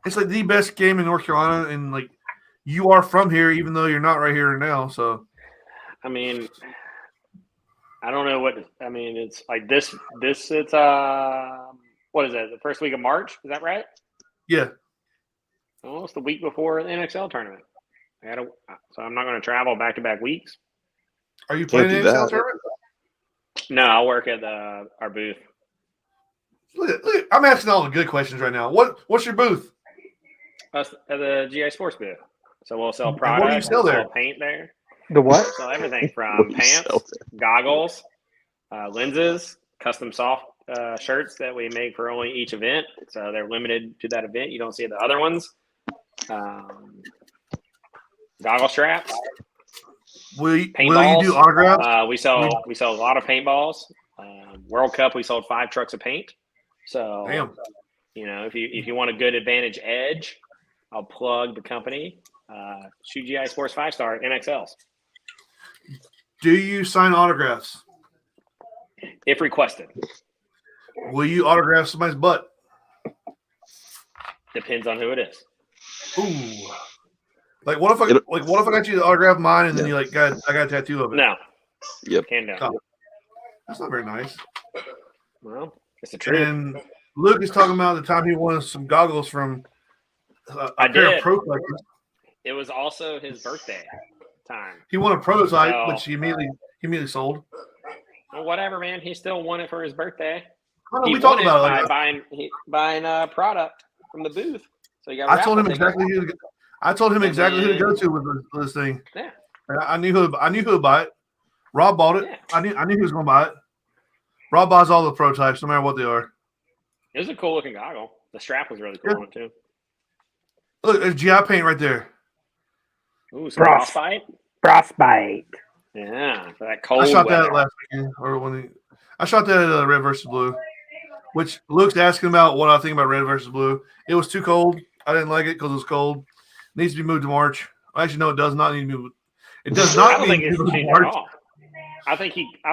It's like the best game in North Carolina, and like you are from here, even though you're not right here now. So, I mean, I don't know what. I mean, it's like this. It's what is that? The first week of March? Is that right? yeah. Almost the week before the NXL tournament. So I'm not going to travel back-to-back weeks. Are you Can't playing do the NXL that. tournament? No, I'll work at our booth. Look, I'm asking all the good questions right now. What's your booth? Us at the GI Sports booth. So we'll sell And what do you products. sell We'll there? sell paint there. The what? We'll sell everything What from do you pants, sell goggles, lenses, custom soft shirts that we make for only each event. So they're limited to that event. You don't see the other ones. Goggle straps. Will you Paintballs. do autographs? We sell a lot of paintballs. World Cup, we sold 5 trucks of paint. So, Damn. you know, if you want a good advantage edge, I'll plug the company. Shoot GI Sports 5-star NXLs. Do you sign autographs? If requested. Will you autograph somebody's butt? Depends on who it is. Ooh. Like what if I got you to autograph mine and then you I got a tattoo of it? No. Yep. Can't do. Oh. That's not very nice. Well, it's the truth. And Luke is talking about the time he wanted some goggles from a pair of prototypes. It was also his birthday time. He won a prototype, So- which he immediately sold. Well, whatever, man. He still won it for his birthday. Oh, no, He we talked won it about it. by Like, buying product from the booth. So you got. I told him exactly who. I told him exactly who to go to with this thing. Yeah. I knew who to buy it. Rob bought it. Yeah. I knew who was going to buy it. Rob buys all the prototypes, no matter what they are. It was a cool looking goggle. The strap was really cool on it too. Look, there's GI paint right there. Ooh, some frostbite. Frostbite. Yeah, for that cold. I shot weather. that last weekend, I shot that at Red versus Blue, which Luke's asking about what I think about Red versus Blue. It was too cold. I didn't like it because it was cold. It needs to be moved to March. Actually, no, it does not need to move. It does I not don't need think to it's move to changed at March. all. I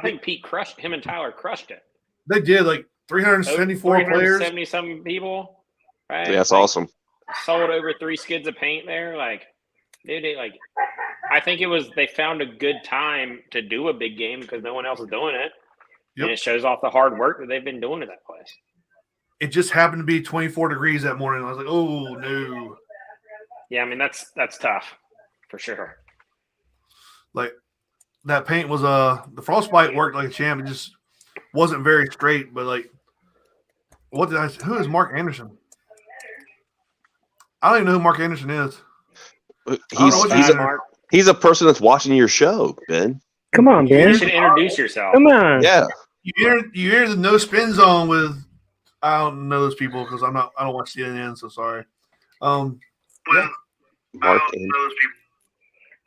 think Pete crushed him and Tyler crushed it. They did like 374 players. 70 some people. Right? Yeah, that's awesome. Sold over 3 skids of paint there. Like, dude, I think they found a good time to do a big game because no one else is doing it. Yep. And it shows off the hard work that they've been doing at that place. It just happened to be 24 degrees that morning. I was like, oh no. Yeah, I mean that's tough for sure. Like that paint was the frostbite worked like a champ. It just wasn't very straight, but like who is Mark Anderson? I don't even know who Mark Anderson is. He's a person that's watching your show, Ben. Come on, Ben. You should introduce yourself. Come on. Yeah. You hear the no spin zone with I don't know those people because I don't watch CNN, so sorry. Yeah. Mark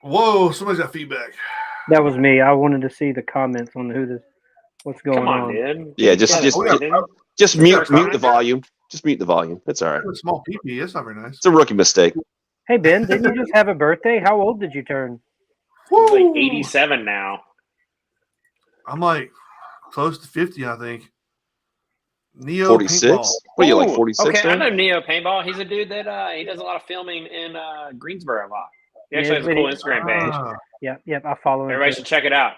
Whoa, somebody's got feedback. That was me. I wanted to see the comments on what's going Come on, on. dude. Yeah, just mute the volume. Just mute the volume. It's all right. A small PP. That's not very nice. It's a rookie mistake. Hey, Ben, didn't you just have a birthday? How old did you turn? He's like 87 now. I'm like close to 50, I think. Neo 46? Paintball. What are you, like 46? Okay, I now? know Neo Paintball. He's a dude that he does a lot of filming in Greensboro a lot. He actually has a cool Instagram page. Yep, I follow him. Everybody should check it out.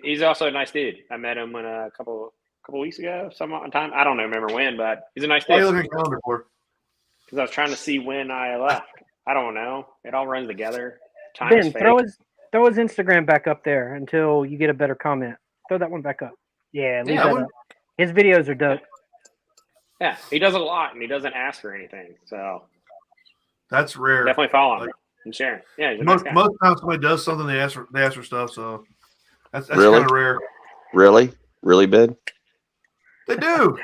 He's also a nice dude. I met him a couple weeks ago, some time. I don't remember when, but he's a nice dude. What are you looking at calendar for? Because I was trying to see when I left. I don't know. It all runs together. Time Ben, is fake. throw his Instagram back up there until you get a better comment. Throw that one back up. Yeah, leave that up. His videos are dope. Yeah, he does a lot, and he doesn't ask for anything. So that's rare. Definitely follow him and share. Yeah, he's a most nice guy. most times somebody does something, they ask for stuff. So that's Really? kind of rare. Really, Ben? They do.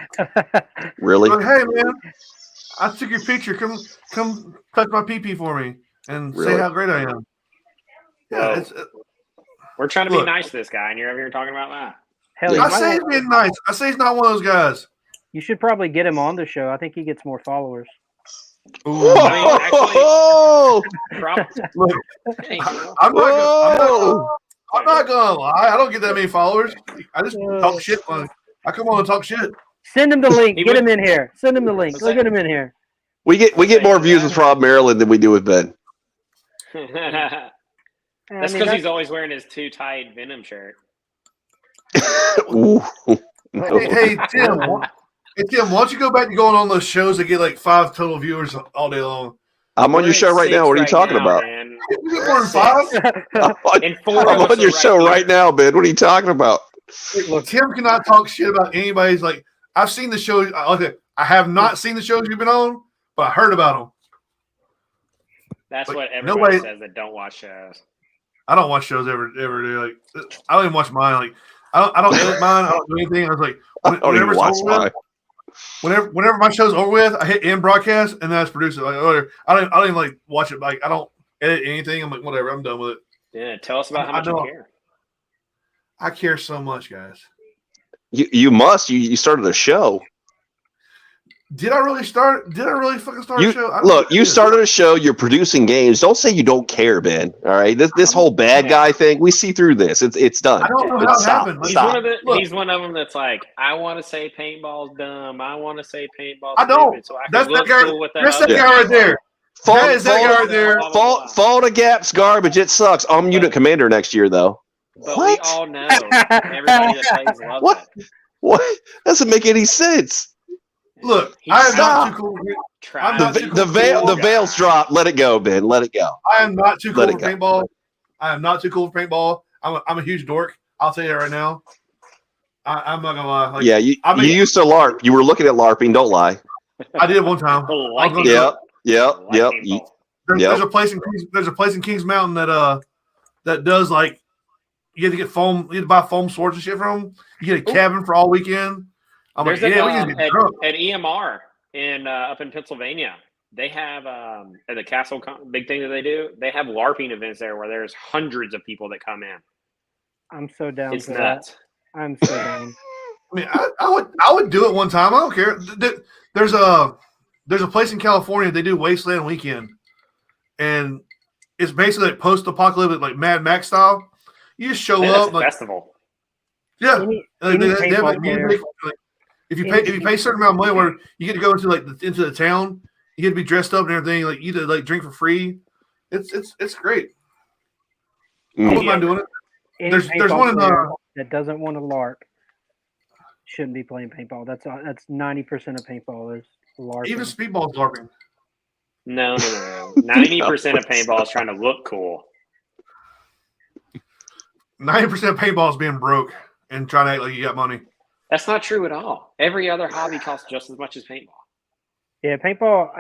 Really? Like, hey man, I took your picture. Come touch my PP for me. and say how great I am. Yeah, we're trying to be nice to this guy, and you're over here talking about that. Hell, I say he's being nice. I say he's not one of those guys. You should probably get him on the show. I think he gets more followers. Ooh. I mean, actually, look, I'm not gonna lie. I don't get that many followers. I just talk shit. I come on and talk shit. Send him the link. Get him in here. Send him the link. Go get him in here. We get more views with Rob Maryland than we do with Ben. That's because he's always wearing his too tight Venom shirt. Ooh. Hey, Tim. Hey, Tim, why don't you go back to going on those shows that get like 5 total viewers all day long? I'm on your show right now. What are you talking about? You get more than 5? I'm on your show right now, Ben. What are you talking about? Look, Tim cannot talk shit about anybody's. Like, I've seen the shows. Okay, I have not seen the shows you've been on, but I heard about them. That's what everybody says that don't watch shows. I don't watch shows ever. Like, I don't even watch mine. Like, I don't edit mine. I don't do anything. I was like, whenever it's over with, whenever my show's over with, I hit end broadcast and then I just produce it. Like, I don't even like watch it. Like, I don't edit anything. I'm like, whatever. I'm done with it. Yeah, tell us about how much you care. I care so much, guys. You must. You started a show. Did I really fucking start a show? Look, you started a show. You're producing games. Don't say you don't care, Ben. All right, this whole bad guy thing. We see through this. It's done. I don't know how it happened. He's one of them that's like, I want to say paintball's dumb. I want to say paintball's I don't. Stupid, so I that's that guy. cool with that That's that guy right there. That guy right there. Fall to Gap's garbage. It sucks. I'm unit commander next year, though. But we all know everybody that plays loves what? it. What? Doesn't make any sense. Look, I am not too cool. The veil's dropped. Let it go, Ben. Let it go. I am not too cool for paintball. I am not too cool for paintball. I'm a huge dork. I'll tell you that right now. I'm not gonna lie. Like, yeah, you used to LARP. You were looking at LARPing. Don't lie. I did one time. Yep. There's a place in Kings Mountain that does like you have to get foam. You have to buy foam swords and shit from them. You get a cabin for all weekend. There's at EMR up in Pennsylvania. They have at the castle big thing that they do. They have LARPing events there where there's hundreds of people that come in. I'm so down. It's nuts. I'm so down. I mean, I would do it one time. I don't care. There's a place in California. They do Wasteland Weekend, and it's basically like post-apocalyptic, like Mad Max style. You just show up, like festival. Yeah, they have like music. If you pay a certain amount of money, where you get to go into the town, you get to be dressed up and everything. Like you get to like drink for free. It's great. I wouldn't mind doing it. There's one in that doesn't want to LARP. Shouldn't be playing paintball. That's 90% of paintball is LARPing. Even speedball's LARPing. No. 90% of paintball is trying to look cool. 90% of paintball is being broke and trying to act like you got money. That's not true at all. Every other hobby costs just as much as paintball. Yeah, paintball,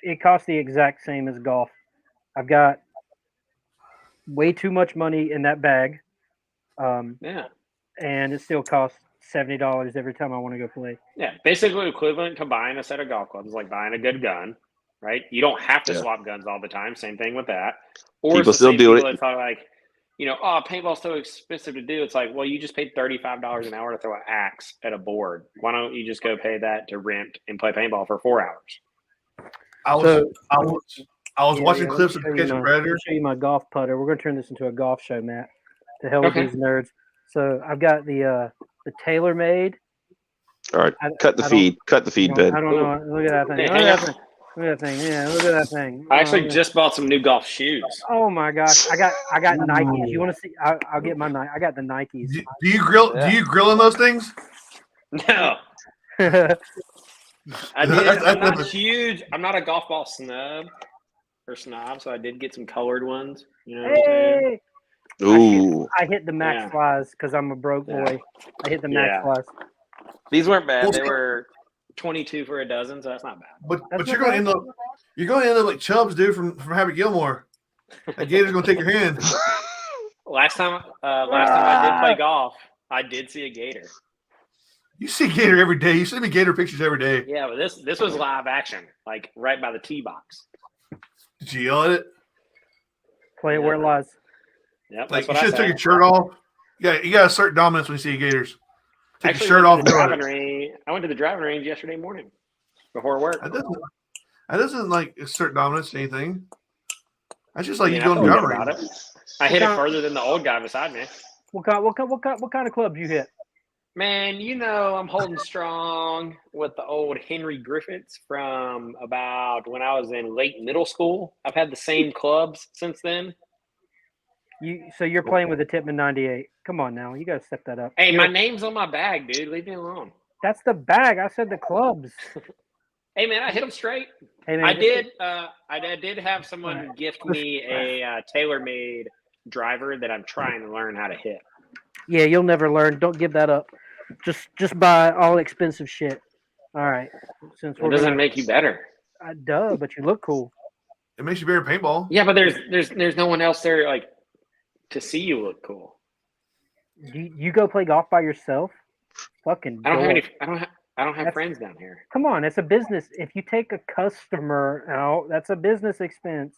it costs the exact same as golf. I've got way too much money in that bag. And it still costs $70 every time I want to go play. Yeah, basically equivalent to buying a set of golf clubs, like buying a good gun, right? You don't have to swap guns all the time. Same thing with that. Or people still do it. Like, paintball's so expensive to do. It's like, well, you just paid $35 an hour to throw an axe at a board. Why don't you just go pay that to rent and play paintball for 4 hours? I was watching clips of Catching Predator. I'll show you my golf putter. We're going to turn this into a golf show, Matt. To hell with these nerds. So I've got the TaylorMade. All right, cut the feed, Ben. I don't know. Look at that thing. Look at that thing. Yeah, look at that thing. I actually just bought some new golf shoes. Oh my gosh, I got Nikes. You want to see? I'll get my Nike. I got the Nikes. Do you grill? Yeah. Do you grill in those things? No. I'm not huge. I'm not a golf ball snob, so I did get some colored ones. You know what I'm saying? Ooh. I hit the max flies because I'm a broke boy. I hit the max flies. These weren't bad. They were 22 for a dozen, so that's not bad. But you're going to end up like Chubbs, dude, from Happy Gilmore. That gator's going to take your hand. Last time I did play golf, I did see a gator. You see gator every day. You send me gator pictures every day. Yeah, but this was live action, like right by the tee box. Did you yell at it? Play it where it lies. Yep, like you should have took your shirt off. Yeah, you got to assert dominance when you see Gators. Take your shirt off. I went to the driving range yesterday morning before work. That doesn't like assert dominance or anything. That's just like you go in the driving range. I hit it further than the old guy beside me. What kind of clubs you hit? Man, I'm holding strong with the old Henry Griffiths from about when I was in late middle school. I've had the same clubs since then. So you're playing with the Tipman 98. Come on now. You got to step that up. Hey, my name's on my bag, dude. Leave me alone. That's the bag. I said the clubs. Hey, man, I hit them straight. Hey, man, I did have someone gift me a tailor-made driver that I'm trying to learn how to hit. Yeah, you'll never learn. Don't give that up. Just buy all expensive shit. All right. It doesn't make you better. Duh, but you look cool. It makes you better at paintball. Yeah, but there's no one else there like to see you look cool. You go play golf by yourself? Fucking. I don't have friends down here. Come on, it's a business. If you take a customer out, that's a business expense.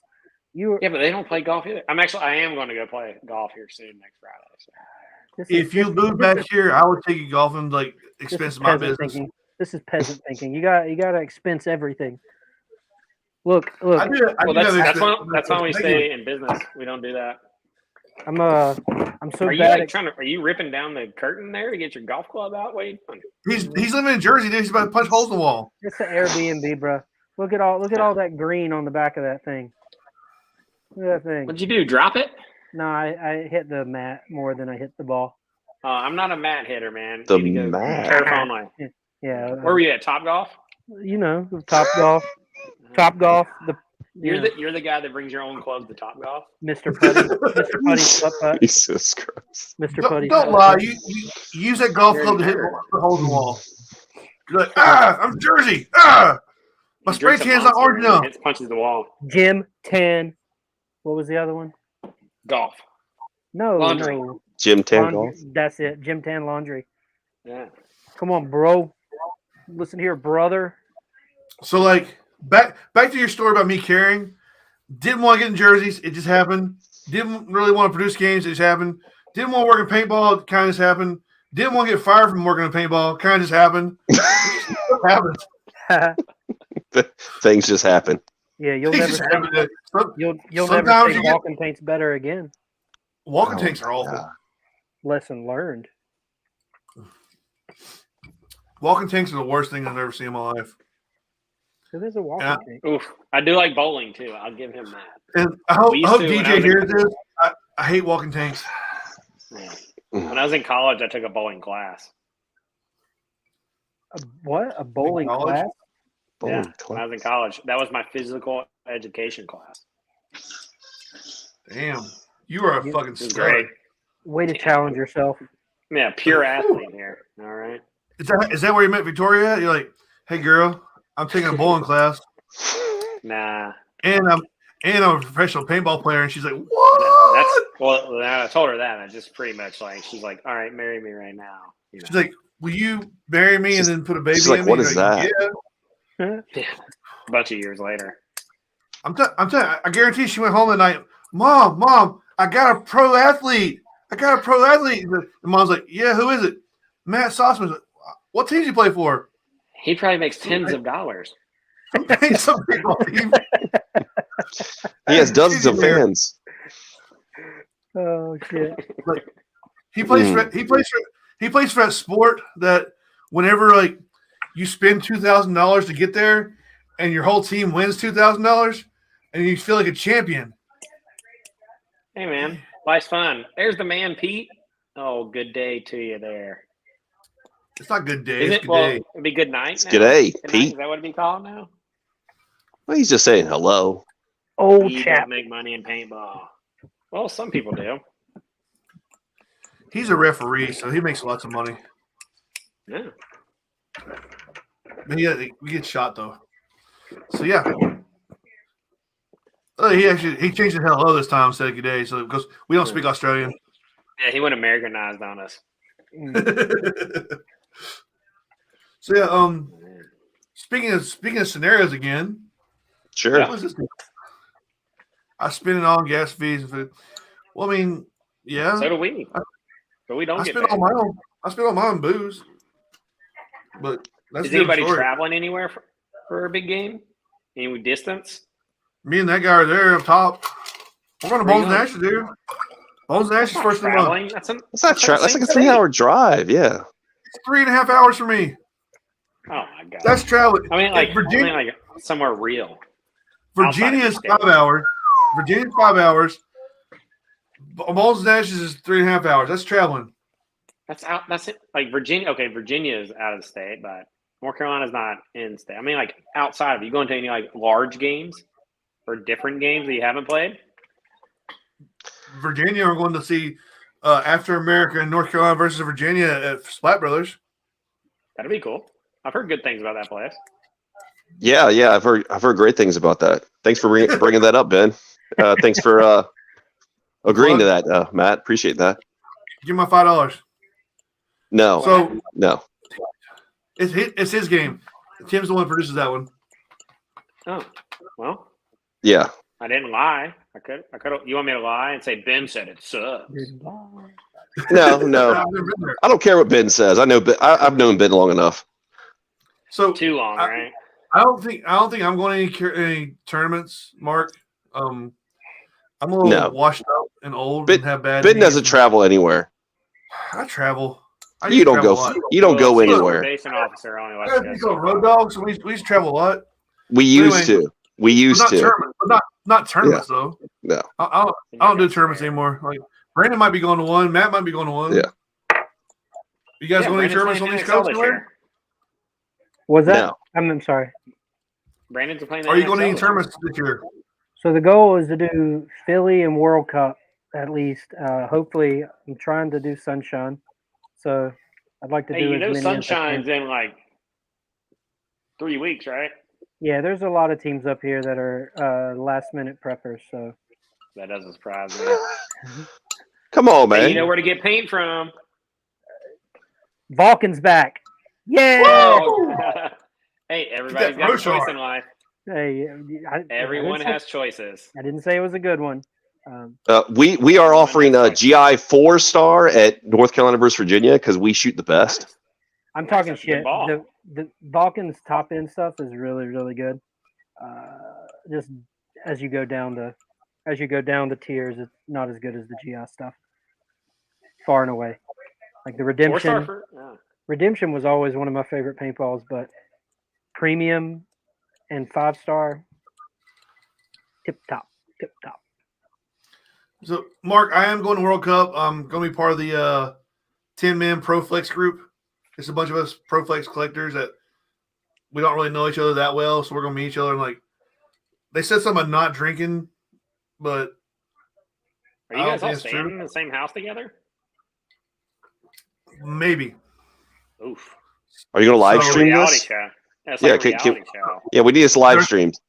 Yeah, but they don't play golf either. I am going to go play golf here soon next Friday. So. If you move back here, I would take you golfing. Like expense my business. Thinking. This is peasant thinking. You got to expense everything. Look. That's why we stay in business. We don't do that. I'm so bad. Are you ripping down the curtain there to get your golf club out? What are you doing? He's living in Jersey, dude. He's about to punch holes in the wall. It's an Airbnb, bro. Look at all that green on the back of that thing. Look at that thing. What'd you do? Drop it? No, I hit the mat more than I hit the ball. I'm not a mat hitter, man. The mat. Turf only. Yeah. Where were you at? Top Golf? Top Golf. Top Golf. You're the guy that brings your own clubs to Top Golf? Mr. Putty. Mr. Putty putt. Jesus Christ. Mr. Putty. Don't lie. You use that golf club to hit the holes in the wall. You're like, I'm Jersey. My spray tan's not orange enough. It punches the wall. Gym, tan. What was the other one? Golf. No. Gym tan golf. That's it. Gym tan laundry. Yeah. Come on, bro. Listen here, brother. So like back to your story about me carrying. Didn't want to get in jerseys. It just happened. Didn't really want to produce games. It just happened. Didn't want to work in paintball. It kind of just happened. Didn't want to get fired from working in paintball. Kind of just happened. It happened. Things just happen. Yeah, you'll never say walking paint's better again. Walking tanks are awful. Lesson learned. Walking tanks are the worst thing I've ever seen in my life. So there's a walking tank. Oof. I do like bowling too. I'll give him that. And I hope DJ hears this. I hate walking tanks. Yeah. When I was in college, I took a bowling class. A bowling class? When I was in college. That was my physical education class. Damn. You are a fucking stud. Way to challenge yourself. Yeah, pure athlete here. All right. Is that where you met Victoria at? You're like, hey girl, I'm taking a bowling class. Nah. And I'm a professional paintball player, and she's like, what? I told her that. I just pretty much she's like, all right, marry me right now. She's like, will you marry me and then put a baby in me? What is that? Yeah. A bunch of years later. I'm telling you, I guarantee she went home that night. Mom, I got a pro athlete. And Mom's like, yeah, who is it? Matt Sossoman. Like, what team do you play for? He probably makes tens of dollars. Some people team. He has dozens of fans. Oh shit! Like, he plays for that sport that whenever you spend $2,000 to get there, and your whole team wins $2,000, and you feel like a champion. Hey man, life's fun. There's the man, Pete. Oh, good day to you there. It's not good day. It's good day. It'd be good night. It's good day, Pete. Is that what it'd be called now? Well, he's just saying hello. Old You chap. don't make money in paintball. Well, some people do. He's a referee, so he makes lots of money. Yeah. But yeah, we get shot though. So yeah. He changed it hello this time instead of good day, so because we don't speak Australian. Yeah, he went Americanized on us. So yeah, speaking of scenarios again. Sure. I spend it on gas fees and food. Well, I mean, yeah. So do we. But we don't get paid. I spend all my own booze. But that's is anybody traveling anywhere for a big game? Any distance? Me and that guy are there up top. We're going to Bones and Ashes, dude. Bones and Ashes first of the month. That's like a 3-hour drive. Yeah. It's 3.5 hours for me. Oh my god. That's traveling. I mean, like Virginia, like somewhere real. Virginia is 5 hours. Virginia's 5 hours. Bones and Ashes is 3.5 hours. That's traveling. That's out. That's it. Like Virginia. Okay, Virginia is out of the state, but North Carolina's not in state. I mean, like outside of you going to any like large games or different games that you haven't played. Virginia, we're going to see After America and North Carolina versus Virginia at Splat Brothers. That'd be cool. I've heard good things about that place. Yeah, I've heard great things about that. Thanks for bringing that up, Ben. Thanks for agreeing to that, Matt. Appreciate that. Give me my $5. No. So no. It's his game. Tim's the one who produces that one. Oh, well. Yeah. I didn't lie. I could. You want me to lie and say Ben said it sucks? No. I don't care what Ben says. I know. I've known Ben long enough. So too long, right? I don't think I'm going to any tournaments, Mark. I'm a little washed up and old and have bad. Ben doesn't travel anywhere. I travel. You don't go. You don't go anywhere. Station officer only. We go road dogs. So we used to travel a lot. We used to. We used to. Not tournaments though. No. I don't do tournaments anymore. Like Brandon might be going to one. Matt might be going to one. Yeah. You guys going to any tournaments on these coasts? Was that? No. I'm sorry. Brandon's playing. Are you going to any tournaments this year? So the goal is to do Philly and World Cup at least. Hopefully, I'm trying to do Sunshine. So I'd like to do. You know, Sunshine's in like 3 weeks, right? Yeah, there's a lot of teams up here that are last-minute preppers. So that doesn't surprise me. Come on, man! Hey, you know where to get paint from? Vulcan's back. Yeah. Hey, everybody's got a choice in life. Hey, everyone has choices. I didn't say it was a good one. We are offering a GI 4-star at North Carolina versus Virginia because we shoot the best. I'm talking shit. The Vulcan's top end stuff is really, really good. Just as you go down the tiers, it's not as good as the GI stuff. Far and away. Like the Redemption. Redemption was always one of my favorite paintballs, but premium and 5-star, tip top. So, Mark, I am going to World Cup. I'm going to be part of the 10-man ProFlex group. It's a bunch of us ProFlex collectors that we don't really know each other that well, so we're going to meet each other. And like, they said something about not drinking, but are you guys all staying in the same house together? Maybe. Oof. Are you going to live stream this? Show. Yeah, show. Yeah, we need this live streamed.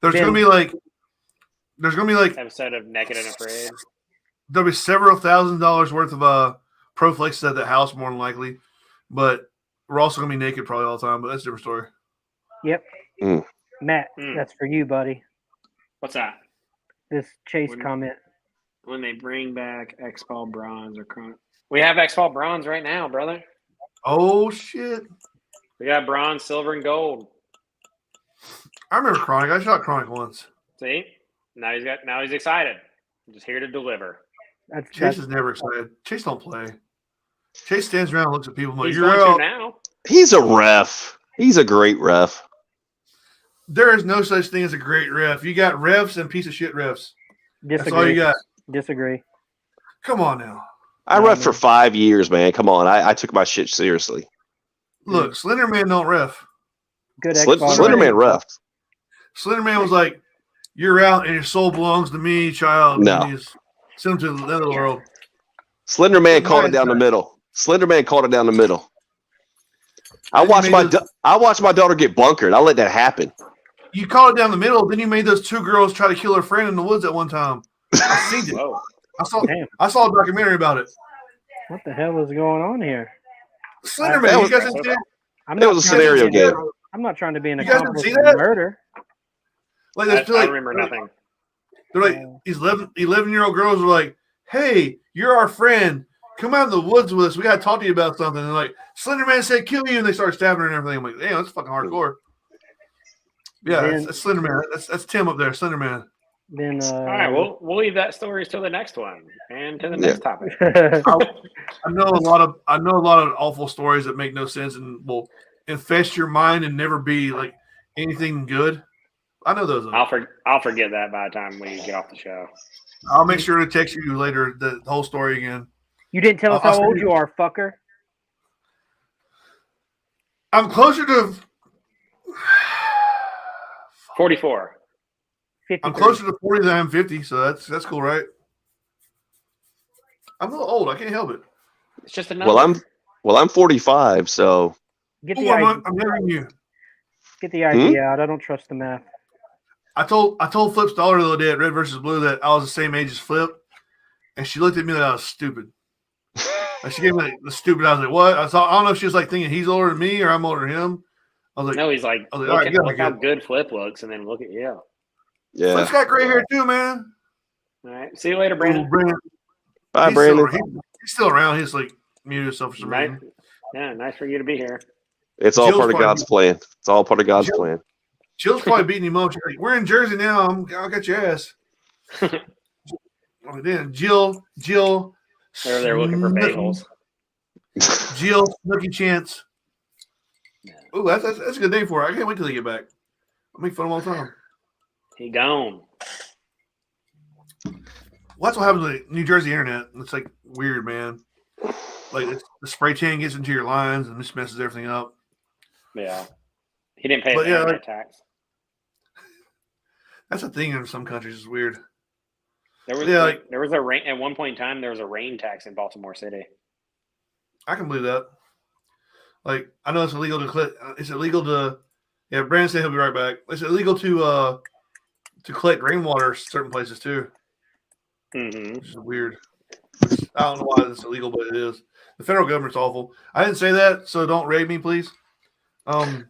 There's going to be like episode of Naked and Afraid. There'll be several $1,000s worth of ProFlexes at the house, more than likely. But we're also going to be naked probably all the time, but that's a different story. Yep. Matt, that's for you, buddy. What's that? This Chase comment. When they bring back X-Ball Bronze or Chronic. We have X-Ball Bronze right now, brother. Oh, shit. We got bronze, silver, and gold. I remember Chronic. I shot Chronic once. See? Now he's excited. I'm just here to deliver. Chase is never excited. Chase don't play. Chase stands around and looks at people like, he's you're out. Now. He's a ref. He's a great ref. There is no such thing as a great ref. You got refs and piece of shit refs. Disagree. That's all you got. Disagree. Come on now. I ref for 5 years, man. Come on. I took my shit seriously. Look, Slenderman don't ref. Good Slenderman refed. Slenderman was like, you're out and your soul belongs to me, child. No. And send him to the end of the world. Slenderman called it down the middle. Slenderman called it down the middle. I watched my daughter get bunkered. I let that happen. You called it down the middle, then you made those 2 girls try to kill her friend in the woods at one time. I seen it. I saw a documentary about it. What the hell is going on here? Slenderman, you guys didn't see it? It was a scenario game. I'm not trying to be an accomplice in murder. Like, I remember nothing. They're like, these 11-year-old girls are like, hey, you're our friend. Come out in the woods with us. We got to talk to you about something. And like, Slender Man said kill you. And they start stabbing her and everything. I'm like, damn, that's fucking hardcore. Yeah, that's Slender Man. That's Tim up there, Slender Man. Then, all right, we'll leave that stories till the next one and to the next topic. I know a lot of awful stories that make no sense and will infest your mind and never be like anything good. I know those. I'll forget that by the time we get off the show. I'll make sure to text you later the whole story again. You didn't tell us how old you are, fucker. I'm closer to 44. 53. I'm closer to 40 than I'm 50, so that's cool, right? I'm a little old. I can't help it. It's just a number. Well, I'm 45, so Get the idea. I'm hearing you. Get the idea out. I don't trust the math. I told Flip's daughter the other day at Red versus Blue that I was the same age as Flip, and she looked at me like I was stupid. Like she gave me like the stupid. I was like, "What?" I don't know if she was like thinking he's older than me or I'm older than him. I was like, "No, he's like, look how good Flip looks, and then look at you." Yeah, Flip's got gray hair too, man. All right, see you later, Brandon. Bye, Brandon. He's still around. He's like muted himself for some reason. Yeah, nice for you to be here. It's all part of God's plan. It's all part of God's plan. Jill's probably beating him up. She's like, we're in Jersey now. I'll get your ass. Then Jill. They're looking for bagels. Jill, Snooky Chance. Oh, that's a good name for her. I can't wait till they get back. I'll make fun of them all the time. He gone. Well, that's what happens with the New Jersey internet. It's like weird, man. Like the spray tan gets into your lines and just messes everything up. Yeah. He didn't pay the internet tax. That's a thing in some countries. It's weird. There was a rain at one point in time. There was a rain tax in Baltimore City. I can believe that. Like I know it's illegal to. It's illegal to. Yeah, Brandon said he'll be right back. It's illegal to collect rainwater certain places too. Mm-hmm. Which is weird. I don't know why it's illegal, but it is. The federal government's awful. I didn't say that, so don't raid me, please. And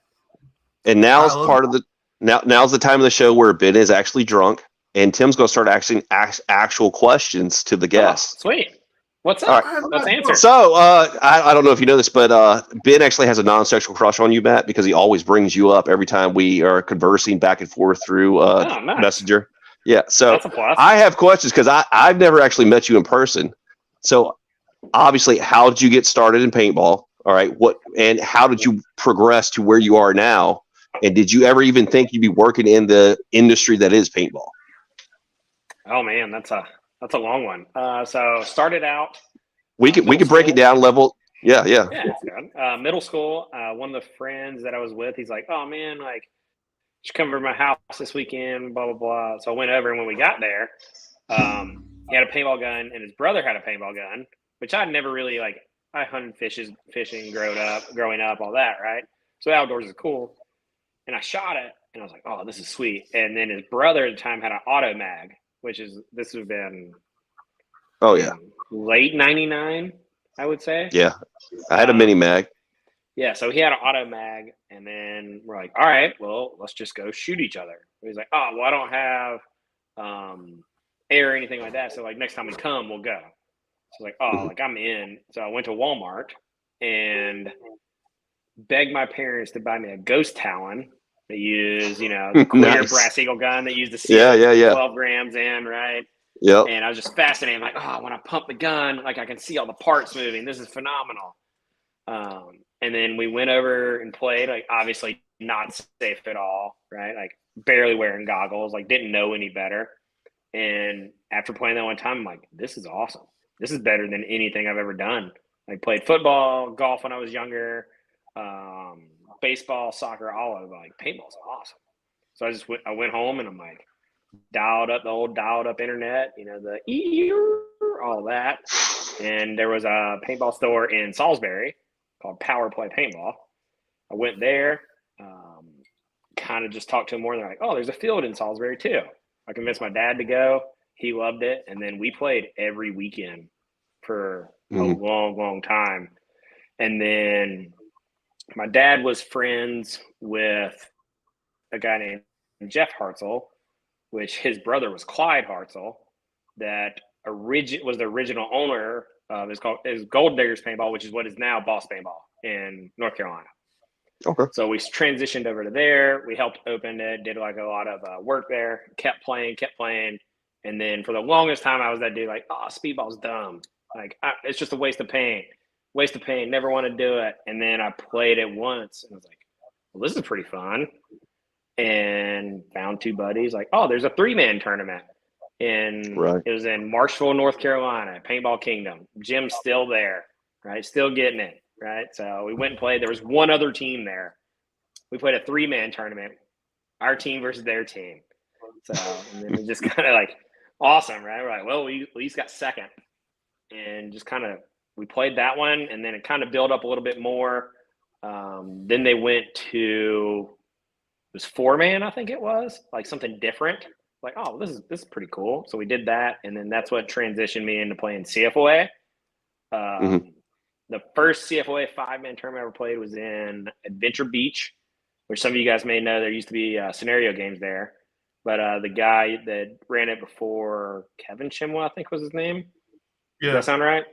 now's part of the now's the time of the show where Ben is actually drunk, and Tim's going to start asking actual questions to the guests. Oh, sweet. What's up? Right. Let's answer. So I don't know if you know this, but Ben actually has a non-sexual crush on you, Matt, because he always brings you up every time we are conversing back and forth through nice. Messenger. Yeah, so I have questions because I've never actually met you in person. So obviously, how did you get started in paintball? All right, and how did you progress to where you are now? And did you ever even think you'd be working in the industry that is paintball? Oh man, that's a long one. So started out. We could break it down level. Yeah. Yeah, that's good. Middle school. One of the friends that I was with, he's like, "Oh man, like, you should come over to my house this weekend." Blah blah blah. So I went over, and when we got there, he had a paintball gun, and his brother had a paintball gun, which I'd never really like. I hunted fishing growing up, all that, right? So outdoors is cool. And I shot it, and I was like, "Oh, this is sweet." And then his brother at the time had an auto mag, this would have been, late '99, I would say. Yeah, I had a mini mag. Yeah, so he had an auto mag, and then we're like, "All right, well, let's just go shoot each other." He's like, "Oh, well, I don't have air or anything like that, so like next time we come, we'll go." So like, "Oh, like I'm in." So I went to Walmart and begged my parents to buy me a Ghost Talon that used, the clear brass eagle gun that used the 12 grams in, right? Yep. And I was just fascinated, like, oh, when I pump the gun, like I can see all the parts moving. This is phenomenal. And then we went over and played, like obviously not safe at all, right? Like barely wearing goggles, like didn't know any better. And after playing that one time, I'm like, this is awesome. This is better than anything I've ever done. I played football, golf when I was younger, baseball, soccer, all of it. Like paintball's awesome. So I went home and I'm like dialed up internet, all that. And there was a paintball store in Salisbury called Power Play Paintball. I went there, kind of just talked to them more. And they're like, "Oh, there's a field in Salisbury too." I convinced my dad to go. He loved it. And then we played every weekend for a long, long time. And then my dad was friends with a guy named Jeff Hartzell, which his brother was Clyde Hartzell, that was the original owner of is Gold Diggers Paintball, which is what is now Boss Paintball in North Carolina. Okay. So we transitioned over to there. We helped open it, did like a lot of work there, kept playing. And then for the longest time, I was that dude like, oh, speedball's dumb. Like, it's just a waste of paint, never want to do it. And then I played it once and I was like, well, this is pretty fun. And found two buddies like, oh, there's a 3-man tournament. And It was in Marshville, North Carolina, Paintball Kingdom. Jim's still there, right? Still getting it, right? So we went and played. There was one other team there. We played a 3-man tournament, our team versus their team. So, and then it just kind of like, awesome, right? We're like, well, we at least got second. And just kind of, we played that one, and then it kind of built up a little bit more. Then they went to, it was 4-man, I think it was, like something different. Like, oh, this is pretty cool. So we did that, and then that's what transitioned me into playing CFOA. The first CFOA 5-man tournament I ever played was in Adventure Beach, which some of you guys may know there used to be scenario games there. But the guy that ran it before, Kevin Chimwell, I think was his name. Yeah. Does that sound right?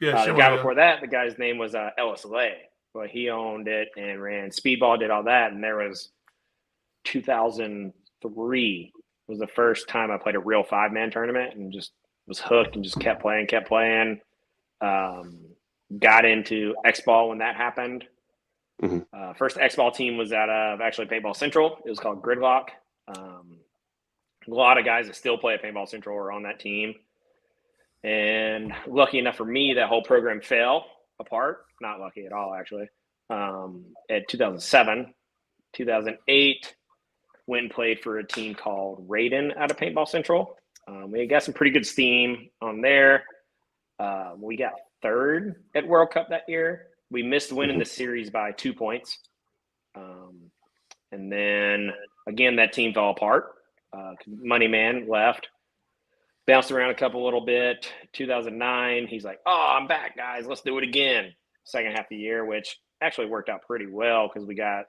Yeah. The guy before that, the guy's name was Ellis Lay. Well, he owned it and ran Speedball, did all that. And there was 2003 was the first time I played a real 5-man tournament and just was hooked and just kept playing. Got into X-Ball when that happened. First X-Ball team was out of actually Paintball Central. It was called Gridlock. A lot of guys that still play at Paintball Central are on that team. And lucky enough for me, that whole program fell apart. Not lucky at all, actually. At 2007, 2008, went and played for a team called Raiden out of Paintball Central. We got some pretty good steam on there. We got third at World Cup that year. We missed winning the series by 2 points. And then, again, that team fell apart. Money Man left. Bounced around a little bit. 2009, he's like, oh, I'm back, guys. Let's do it again. Second half of the year, which actually worked out pretty well because we got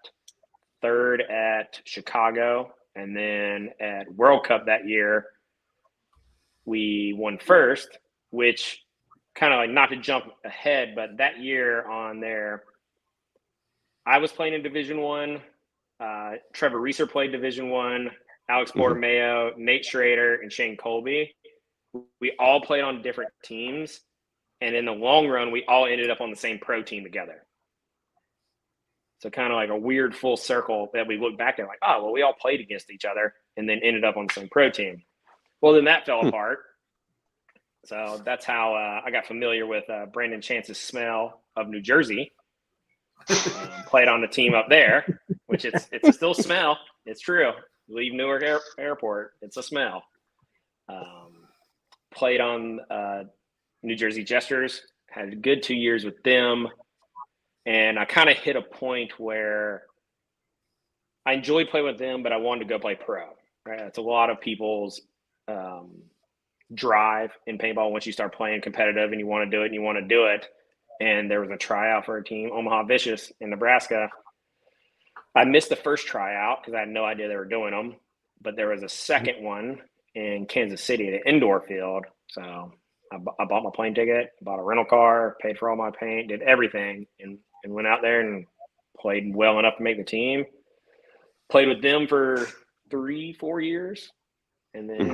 third at Chicago. And then at World Cup that year, we won first, which kind of like, not to jump ahead, but that year on there, I was playing in Division One. Trevor Reeser played Division One. Alex Borromeo, Nate Schrader, and Shane Colby. We all played on different teams. And in the long run, we all ended up on the same pro team together. So kind of like a weird full circle that we look back at like, oh, well, we all played against each other and then ended up on the same pro team. Well, then that fell apart. So that's how I got familiar with Brandon Chance's Smell of New Jersey. Played on the team up there, which it's a still smell. It's true. Leave Newark Airport, it's a smell. Played on New Jersey Jesters, had a good 2 years with them. And I kind of hit a point where I enjoyed playing with them, but I wanted to go play pro. Right? It's a lot of people's drive in paintball once you start playing competitive and you want to do it and you want to do it. And there was a tryout for a team, Omaha Vicious in Nebraska. I missed the first tryout because I had no idea they were doing them. But there was a second one in Kansas City at an indoor field. So I bought my plane ticket, bought a rental car, paid for all my paint, did everything, and went out there and played well enough to make the team. Played with them for 3-4 years. And then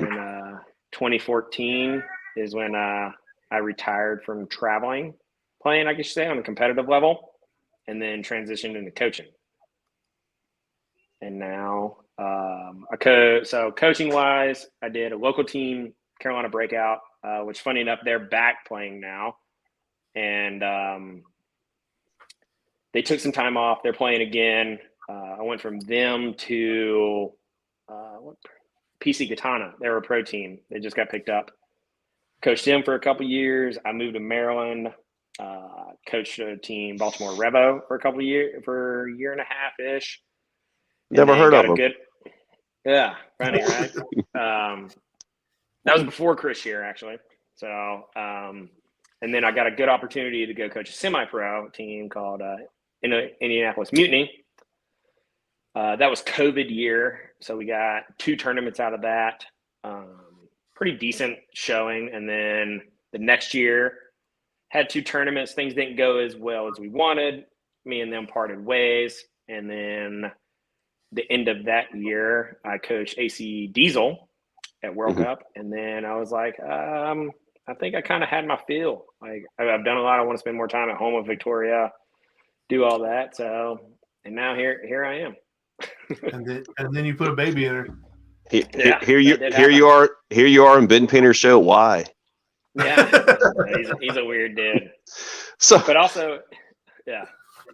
2014 is when I retired from traveling, playing, I guess you say, on a competitive level, and then transitioned into coaching. And now, so coaching-wise, I did a local team, Carolina Breakout, which, funny enough, they're back playing now. And they took some time off. They're playing again. I went from them to PC Katana. They were a pro team. They just got picked up. Coached them for a couple years. I moved to Maryland. Coached a team, Baltimore Revo, for a year and a half-ish. Never heard of them. Yeah, funny, right? That was before Chris Shear, actually. So, and then I got a good opportunity to go coach a semi-pro team called Indianapolis Mutiny. That was COVID year, so we got 2 tournaments out of that. Pretty decent showing, and then the next year had 2 tournaments. Things didn't go as well as we wanted. Me and them parted ways, and then the end of that year, I coached AC Diesel at World Cup, and then I was like, I think I kind of had my feel. Like I've done a lot. I want to spend more time at home with Victoria, do all that. So, and now here I am. and then you put a baby in her. Here you are in Ben Pinner's show. Why? Yeah, he's a weird dude. So, but also, yeah.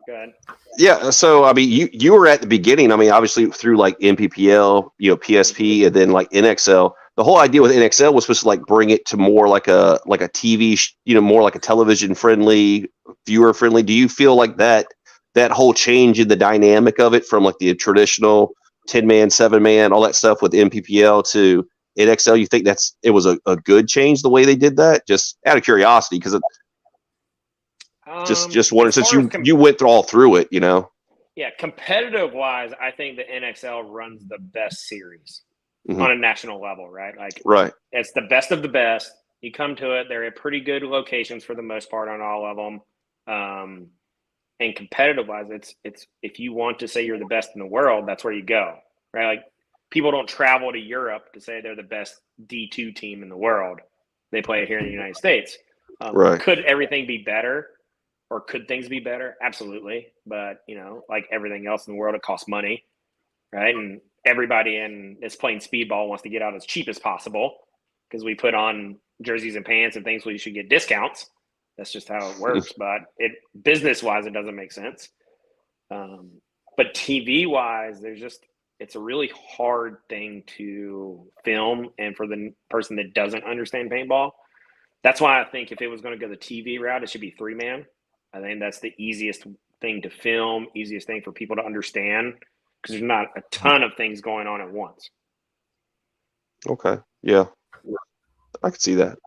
Go ahead. Yeah, so I mean, you were at the beginning. I mean, obviously through like MPPL, PSP, and then like NXL. The whole idea with NXL was supposed to like bring it to more like a TV, more like a television friendly, viewer friendly. Do you feel like that whole change in the dynamic of it from like the traditional 10-man, 7-man, all that stuff with MPPL to NXL? You think it was a good change the way they did that? Just out of curiosity, because just wondering, since you went all through it, Yeah, competitive wise, I think the NXL runs the best series on a national level, right? Like, right, it's the best of the best. You come to it; they're at pretty good locations for the most part on all of them. And competitive wise, it's if you want to say you're the best in the world, that's where you go, right? Like, people don't travel to Europe to say they're the best D2 team in the world. They play it here in the United States. Right. Could everything be better? Or could things be better? Absolutely. But, like everything else in the world, it costs money, right? And everybody that's playing speedball wants to get out as cheap as possible because we put on jerseys and pants and things where you should get discounts. That's just how it works. But business-wise, it doesn't make sense. But TV-wise, it's a really hard thing to film. And for the person that doesn't understand paintball, that's why I think if it was going to go the TV route, it should be 3-man. I think that's the easiest thing to film, easiest thing for people to understand, because there's not a ton of things going on at once. Okay. Yeah. I could see that.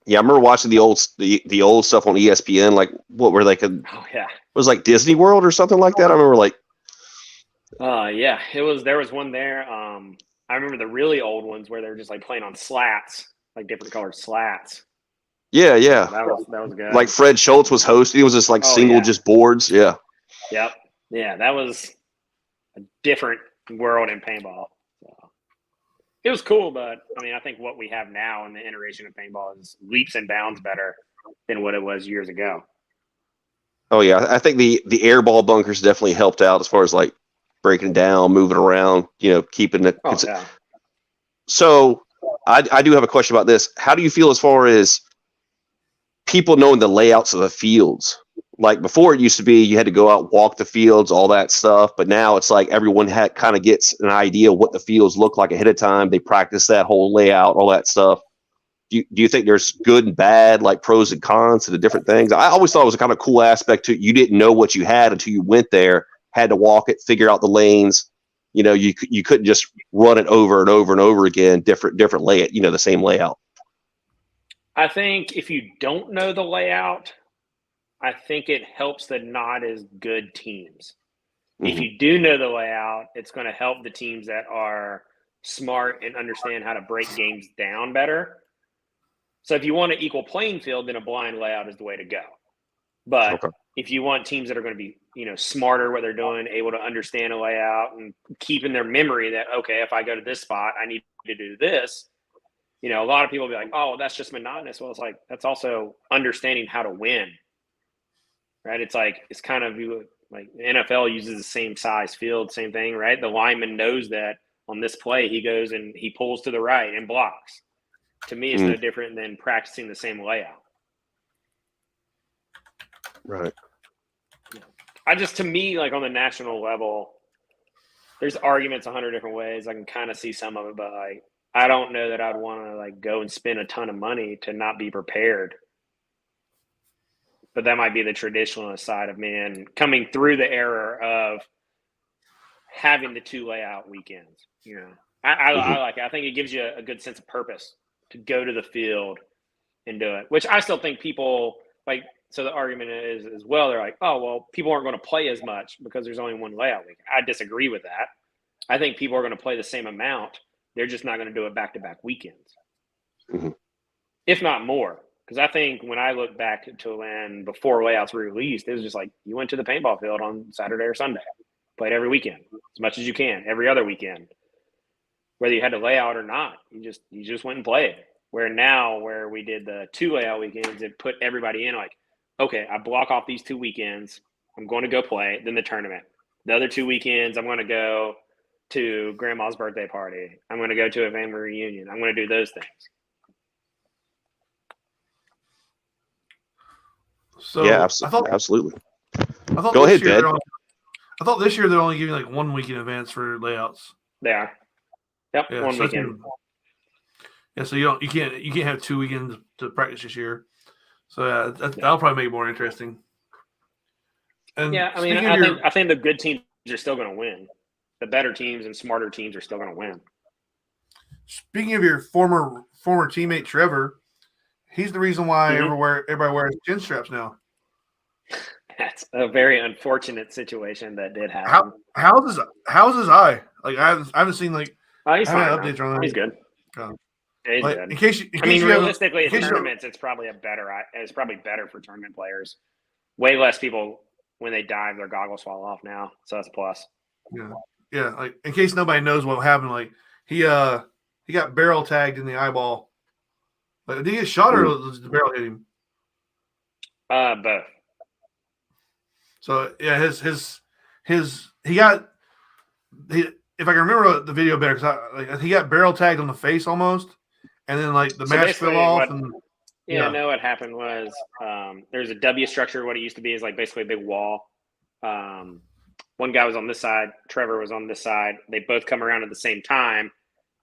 Yeah, I remember watching the old stuff on ESPN, like what were they could it was like Disney World or something like that. I remember like yeah, there was one there. I remember the really old ones where they were just like playing on slats, like different colored slats. Yeah. That was good. Like Fred Schultz was hosting. It was just like just boards. Yeah. Yep. Yeah, that was a different world in paintball. So it was cool, but I mean, I think what we have now in the iteration of paintball is leaps and bounds better than what it was years ago. Oh yeah, I think the airball bunkers definitely helped out as far as like breaking it down, moving around, keeping it. Yeah. So I do have a question about this. How do you feel as far as people knowing the layouts of the fields? Like before, it used to be you had to go out, walk the fields, all that stuff. But now it's like everyone kind of gets an idea of what the fields look like ahead of time. They practice that whole layout, all that stuff. Do you think there's good and bad, like pros and cons to the different things? I always thought it was a kind of cool aspect to it. You didn't know what you had until you went there, had to walk it, figure out the lanes. You couldn't just run it over and over and over again, different layout, the same layout. I think if you don't know the layout, I think it helps the not as good teams. If you do know the layout, it's going to help the teams that are smart and understand how to break games down better. So if you want an equal playing field, then a blind layout is the way to go. But if you want teams that are going to be, smarter what they're doing, able to understand a layout and keep in their memory that, okay, if I go to this spot, I need to do this. A lot of people will be like, oh, that's just monotonous. Well, it's like, that's also understanding how to win, right? It's like, it's kind of like the NFL uses the same size field, same thing, right? The lineman knows that on this play, he goes and he pulls to the right and blocks. To me, it's no different than practicing the same layout. Right. To me, like on the national level, there's arguments 100 different ways. I can kind of see some of it, but like, I don't know that I'd want to like go and spend a ton of money to not be prepared. But that might be the traditionalist side of me and coming through the era of having the 2 layout weekends. I like it. I think it gives you a good sense of purpose to go to the field and do it, which I still think people like So the argument is as well, they're like, oh, well, people aren't going to play as much because there's only one layout week. I disagree with that. I think people are going to play the same amount. They're just not going to do it back-to-back weekends, if not more. Because I think when I look back to when before layouts were released, it was just like you went to the paintball field on Saturday or Sunday, played every weekend as much as you can, every other weekend, whether you had to lay out or not. You just went and played. Where now, where we did the 2 layout weekends, it put everybody in like, okay, I block off these 2 weekends. I'm going to go play. Then the tournament. The other 2 weekends, I'm going to go to grandma's birthday party. I'm going to go to a family reunion. I'm going to do those things. So yeah, absolutely. Go ahead, Ben. I thought this year they're only giving like 1 week in advance for layouts. They are. Yep, yeah, 1 weekend. Yeah, so you can't have 2 weekends to practice this year. So yeah, that'll probably make it more interesting. And yeah, I mean, I think the good teams are still going to win. The better teams and smarter teams are still going to win. Speaking of your former teammate Trevor, he's the reason why everybody wears chin straps now. That's a very unfortunate situation that did happen. How's his eye? Like I haven't seen like he's fine, updates on that. He's good. Yeah, he's like, good. Realistically, in tournaments, it's probably it's probably better for tournament players. Way less people when they dive, their goggles fall off now, so that's a plus. Yeah. Like in case nobody knows what happened, like he got barrel tagged in the eyeball. Like, did he get shot or did the barrel hit him? Both. So yeah, he got if I can remember the video better, because he got barrel tagged on the face almost, and then like the mask fell off. No, what happened was there's a W structure. What it used to be is like basically a big wall. One guy was on this side, Trevor was on this side. They both come around at the same time,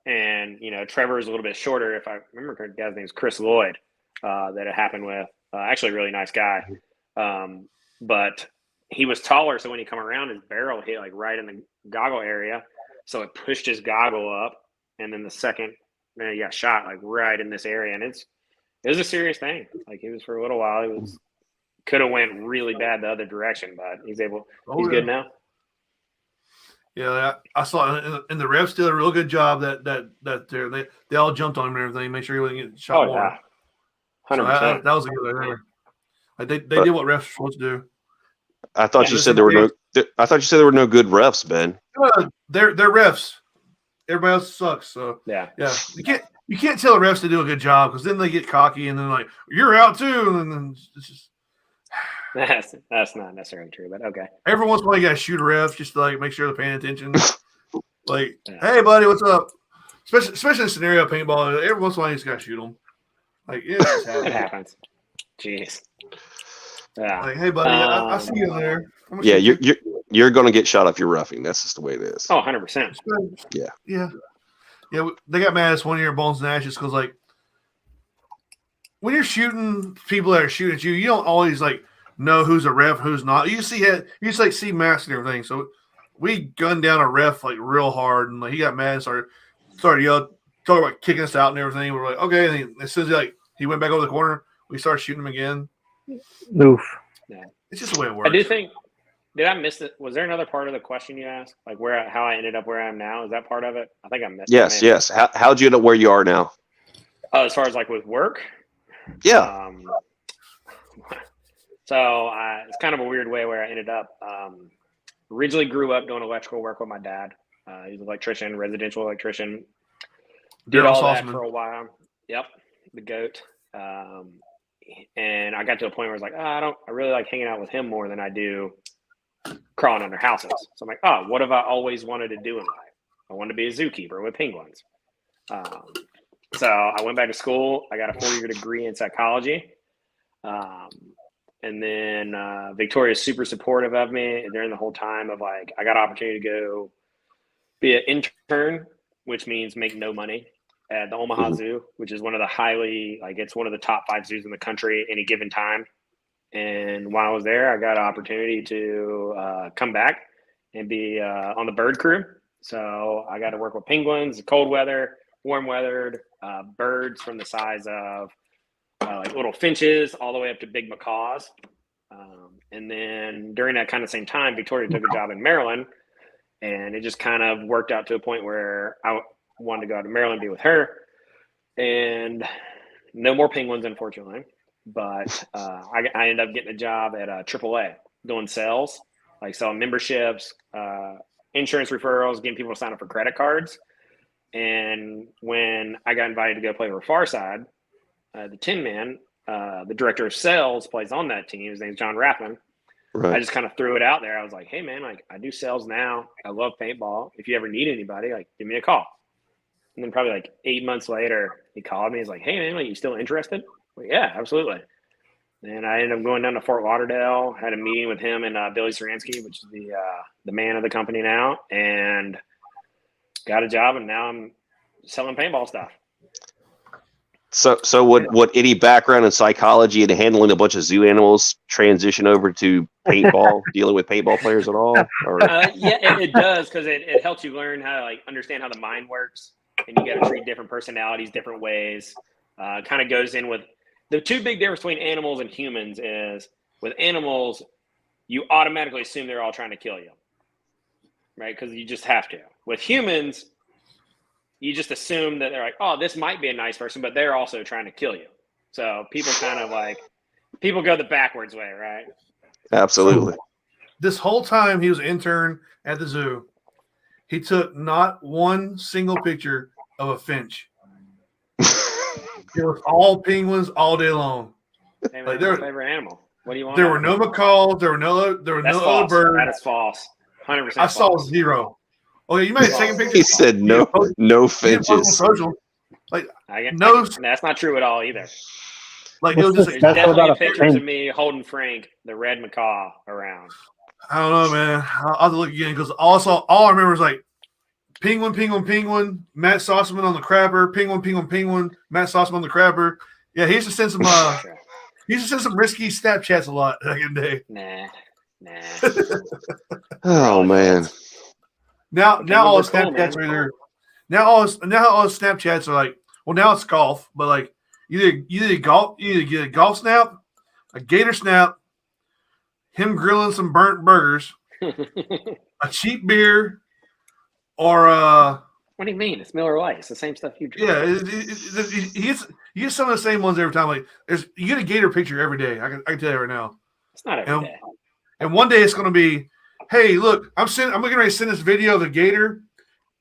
and Trevor is a little bit shorter. If I remember correctly, the guy's name is Chris Lloyd. That it happened with. Actually, a really nice guy, but he was taller, so when he come around, his barrel hit like right in the goggle area, so it pushed his goggle up, and then the second he got shot like right in this area, and it was a serious thing. Like it was for a little while. It could have went really bad the other direction, but he's good now. Yeah, I saw, and the refs did a real good job. That they all jumped on him and everything, make sure he wasn't getting shot more. Yeah. 100%. That was a good idea. Like they did what refs were supposed to do. I thought you said there were no. I thought you said there were no good refs, Ben. They're refs. Everybody else sucks. So yeah. You can't tell the refs to do a good job because then they get cocky and then like you're out too, and then it's just. That's not necessarily true, but okay. Every once in a while, you got to shoot a ref just to like make sure they're paying attention. Like, hey, buddy, what's up? Especially in scenario paintball, every once in a while, you just got to shoot them. Like, it happens. Jeez. Yeah. Like, hey, buddy, I see you there. Yeah, you're going to get shot if you're roughing. That's just the way it is. Oh, 100%. Yeah. They got mad at us one year at Bones and Ashes because, like, when you're shooting people that are shooting at you, you don't always like know who's a ref, who's not. You see masks and everything. So we gunned down a ref like real hard, and like he got mad and started yelling, talking about kicking us out and everything. We're like, okay. And as soon as he went back over the corner, we started shooting him again. Oof. Yeah. It's just the way it works. I do think. Did I miss it? Was there another part of the question you asked, like how I ended up where I am now? Is that part of it? I think I missed. Yes. How'd you end up where you are now? As far as like with work. Yeah. So it's kind of a weird way where I ended up. Originally grew up doing electrical work with my dad. He's an electrician, residential electrician. Did all that for a while. Yep, the goat. And I got to a point where I was like, I really like hanging out with him more than I do crawling under houses. So I'm like, what have I always wanted to do in life? I wanted to be a zookeeper with penguins. So I went back to school. I got a 4-year degree in psychology. And then Victoria's super supportive of me during the whole time of like, I got an opportunity to go be an intern, which means make no money at the Omaha Zoo, which is one of the it's one of the top 5 zoos in the country any given time. And while I was there, I got an opportunity to come back and be on the bird crew. So I got to work with penguins, cold weather, warm weathered birds from the size of like little finches all the way up to big macaws. And then during that kind of same time, Victoria took a job in Maryland, and it just kind of worked out to a point where I wanted to go out to Maryland and be with her. And no more penguins, unfortunately. But I ended up getting a job at AAA doing sales, like selling memberships, insurance referrals, getting people to sign up for credit cards. And when I got invited to go play for Farside, the Tin Man, the director of sales plays on that team. His name's John Rathman. Right. I just kind of threw it out there. I was like, hey, man, like I do sales now. I love paintball. If you ever need anybody, like give me a call. And then probably like 8 months later, he called me. He's like, hey, man, like, you still interested? Like, yeah, absolutely. And I ended up going down to Fort Lauderdale, had a meeting with him and Billy Saransky, which is the man of the company now, and got a job. And now I'm selling paintball stuff. So would any background in psychology and handling a bunch of zoo animals transition over to paintball, dealing with paintball players at all? Or? Yeah, it does, because it helps you learn how to like understand how the mind works, and you got to treat different personalities different ways. Kind of goes in with the two big difference between animals and humans is with animals, you automatically assume they're all trying to kill you, right? Because you just have to. With humans, you just assume that they're like, oh, this might be a nice person, but they're also trying to kill you. So people kind of like, people go the backwards way, right? Absolutely. So this whole time he was an intern at the zoo, he took not one single picture of a finch. It was all penguins all day long. Hey, man, my favorite animal. What do you want? There were no macaws. There were no other birds. That is false. 100%. I saw zero. Okay, you might take a picture. He said no finches. Like no, that's not true at all either. Like it was just definitely pictures of me holding Frank, the red macaw, around. I don't know, man. I'll have to look again because all I remember is like penguin, Matt Sossoman on the crabber, penguin, Matt Sossoman on the crabber. Yeah, he used to send some risky Snapchats a lot back in the day. Nah. Oh man. Now all the Snapchats are either now all the Snapchats are like, well, now it's golf, but like you either get a golf snap, a gator snap, him grilling some burnt burgers, a cheap beer, or what do you mean? It's Miller Lite. It's the same stuff you drink. Yeah, you get some of the same ones every time. Like you get a gator picture every day. I can tell you right now. It's not every day. And one day it's going to be, hey, look, I'm getting ready to send this video of the gator,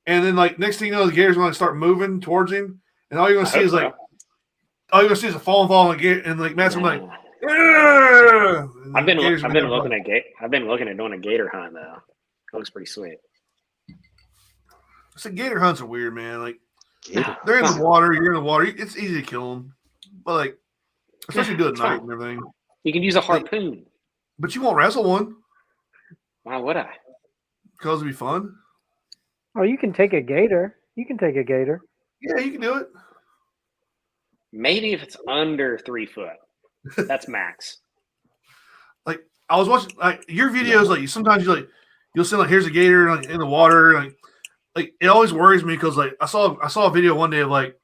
and then like next thing you know, the gator's going to start moving towards him, and all you're going to see is like, all you're going to see is a falling the gator, and like Matt's like, I've been looking at doing a gator hunt though. It looks pretty sweet. So gator hunts are weird, man. Like they're in the water, you're in the water. It's easy to kill them, but like especially do it at night and everything. You can use a harpoon, but you won't wrestle one. Why would I? Because it'd be fun. Oh, you can take a gator. Yeah, you can do it. Maybe if it's under 3 foot, that's max. Like I was watching like your videos. Like sometimes you'll say like here's a gator like, in the water. Like it always worries me because like I saw a video one day of like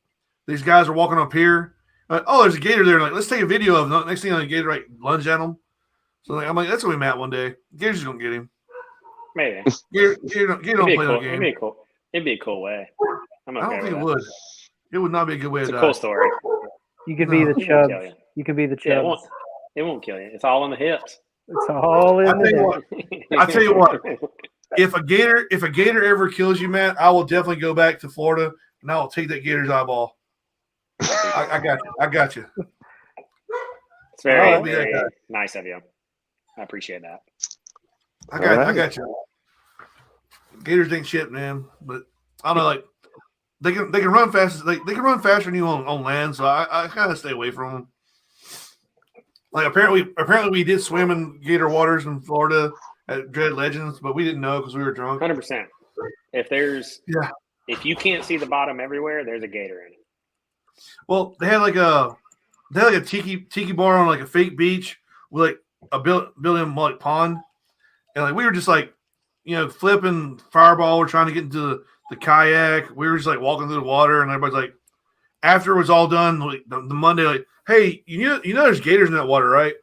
these guys are walking up here. Like, oh, there's a gator there. Like let's take a video of them. Next thing the gator like lunge at them. So like I'm like that's gonna be Matt one day. Gator's just gonna get him. Maybe. Gator don't play no game. It'd be a cool way. I don't think it would. It would not be a good way to die. It's a cool story. You could be the chubs. You could be the chubs. It won't kill you. It's all in the hips. It's all in the hips. I tell you what. If a gator ever kills you, Matt, I will definitely go back to Florida and I will take that gator's eyeball. I got you. It's very nice of you. I appreciate that. I got you. Gators ain't shit, man. But I don't know, like they can run fast. They can run faster than you on land, so I kind of stay away from them. Like apparently we did swim in gator waters in Florida at Dread Legends, but we didn't know because we were drunk. 100%. If you can't see the bottom everywhere, there's a gator in it. Well, they had like a tiki bar on like a fake beach with like a built-in like pond, and like we were just like flipping fireball. We're trying to get into the kayak. We were just like walking through the water, and everybody's like, after it was all done, like the Monday, like, hey, you know there's gators in that water, right?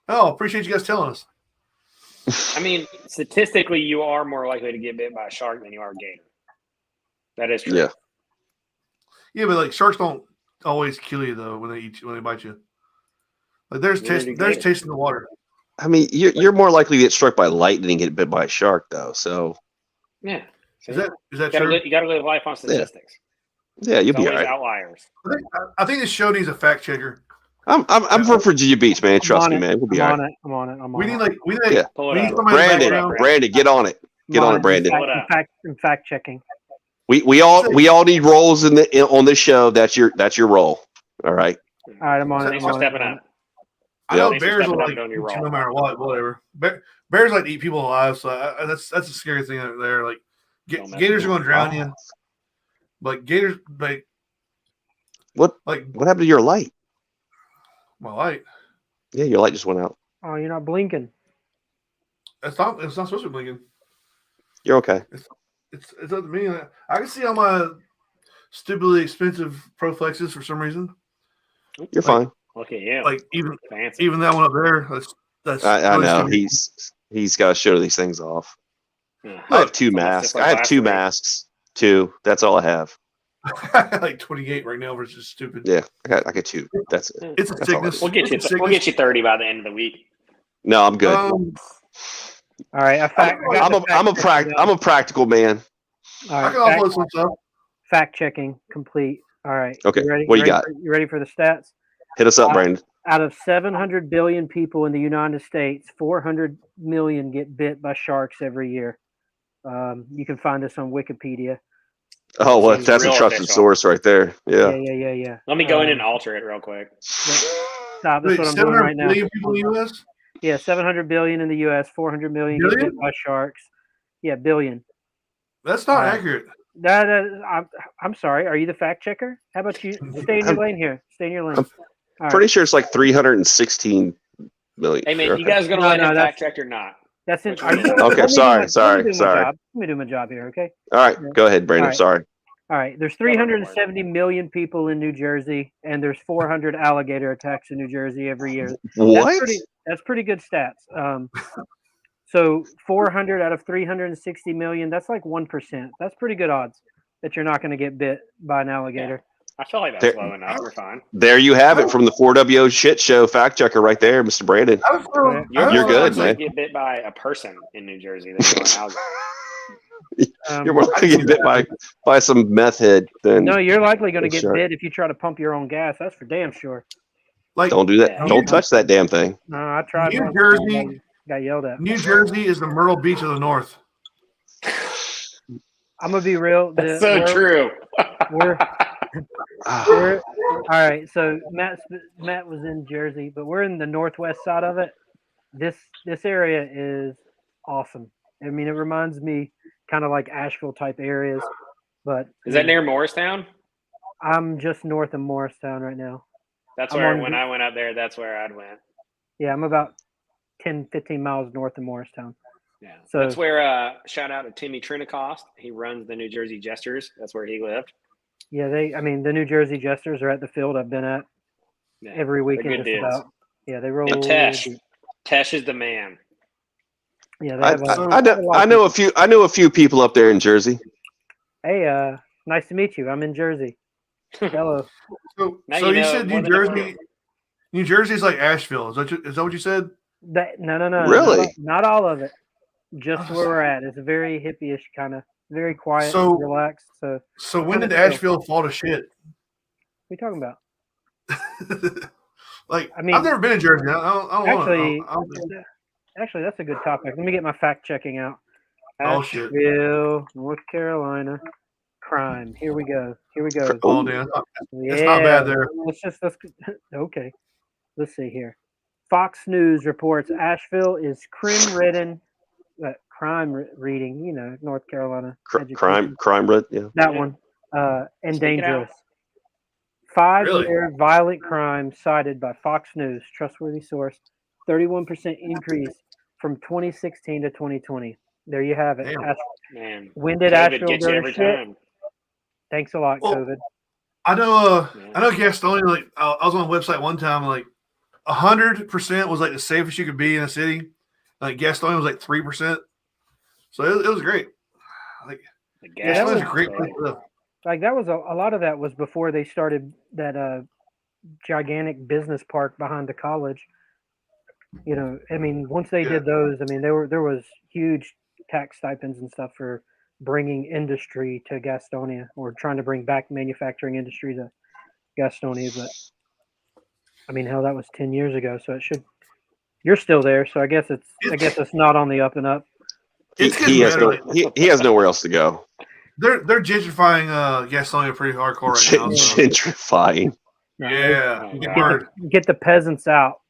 Oh, appreciate you guys telling us. I mean, statistically, you are more likely to get bit by a shark than you are a gator. That is true. Yeah. Yeah, but like sharks don't always kill you though when they bite you. Like there's taste in the water. I mean, you're more likely to get struck by lightning and get bit by a shark, though. So yeah, is that true? You got to live life on statistics. Yeah, you'll be all right. Outliers. I think this show needs a fact checker. I'm from Virginia Beach, man. Trust me, man. We'll be all right. I'm on it. We need Brandon, get on it. Get on it, Brandon. In fact checking. We all need roles on this show. That's your role. All right. All right, I'm on it. Thanks for stepping up. I know bears will like eat you no matter what, whatever. Bears like to eat people alive, so that's a scary thing out there. Like gators are going to drown you. Like gators, like what happened to your light? My light. Yeah, your light just went out. Oh, you're not blinking. It's not supposed to be blinking. You're okay. It's up to me. I can see all my stupidly expensive Proflexes for some reason. You're fine. Look at you. Like even that one up there. That's. I know he's got to show these things off. Yeah. I have 2 masks. I have 2 masks. 2. That's all I have. Like 28 right now, which is stupid. Yeah, I got 2. That's it. It's a sickness. We'll get you 30 by the end of the week. No, I'm good. All right, I'm a practical man. All right, I can upload some stuff. Fact checking complete. All right. Okay. You ready? What you got? You ready for the stats? Hit us up, Brandon. Out of 700 billion people in the United States, 400 million get bit by sharks every year. You can find this on Wikipedia. Oh, well, that's a trusted source right there. Yeah. Yeah. Let me go in and alter it real quick. Stop. That's what I'm doing right now. People in the US? Yeah, 700 billion in the U.S., 400 million get bit by sharks. Yeah, billion. That's not accurate. I'm sorry. Are you the fact checker? How about you stay in your lane here? Stay in your lane. I'm pretty sure it's like 316 million. Hey, man, you guys are going to let him fact check or not? That's it. Okay, sorry. Let me do my job here, okay? All right, go ahead, Brandon. Sorry. All right, there's 370 million people in New Jersey, and there's 400 alligator attacks in New Jersey every year. What? That's pretty good stats. So 400 out of 360 million, that's like 1%. That's pretty good odds that you're not going to get bit by an alligator. I feel like that's low enough. We're fine. There you have it from the 4W shit show fact checker right there, Mr. Brandon. You're good, man. Get bit by a person in New Jersey than an alligator. You're more likely to get bit by some meth head than. No, you're likely going to get bit if you try to pump your own gas. That's for damn sure. Like, don't do that. Yeah. Don't touch that damn thing. No, I tried. New Jersey got yelled at. New Jersey is the Myrtle Beach of the North. I'm gonna be real. That's so true. We're all right. So Matt was in Jersey, but we're in the northwest side of it. This area is awesome. I mean, it reminds me kind of like Asheville type areas. But is that near Morristown? I'm just north of Morristown right now. That's where when I went up there, that's where I'd went. Yeah, I'm about 10, 15 miles north of Morristown. Yeah. So that's where shout out to Timmy Trinacost. He runs the New Jersey Jesters. That's where he lived. Yeah, the New Jersey Jesters are at the field I've been at every weekend just about. Yeah, they roll. And Tesh is the man. Yeah, I know a few people up there in Jersey. Hey, nice to meet you. I'm in Jersey. Hello. So you said New Jersey. New Jersey's like Asheville. Is that what you said? No. Really? Not all of it. Just where we're at. It's a very hippie-ish kind of, very quiet, relaxed. So when did Asheville fall to shit? What are you talking about? I've never been in Jersey. Actually, that's a good topic. Let me get my fact checking out. Asheville, shit. North Carolina, crime. Here we go. Oh, damn. It's not bad there. Okay. Let's see here. Fox News reports Asheville is crime-ridden. Crime-reading, North Carolina. Crime-rid, yeah. That one. And dangerous. 5-year violent crime cited by Fox News, trustworthy source. 31% increase from 2016 to 2020. There you have it. Man, when did Asheville go to shit? Thanks a lot, COVID. I know Gastonia. Like I was on a website one time, like 100% was like the safest you could be in a city. Like Gastonia was like 3%, so it was great. Like Gastonia was a great place to live. Like that was a lot of that was before they started that gigantic business park behind the college. You know, I mean, once they did those, I mean, there was huge tax stipends and stuff for bringing industry to Gastonia or trying to bring back manufacturing industry to Gastonia. But I mean, hell, that was 10 years ago, so it should. You're still there, so I guess it's not on the up and up. He has nowhere else to go. They're gentrifying Gastonia pretty hardcore right now. Gentrifying. Yeah, get the peasants out.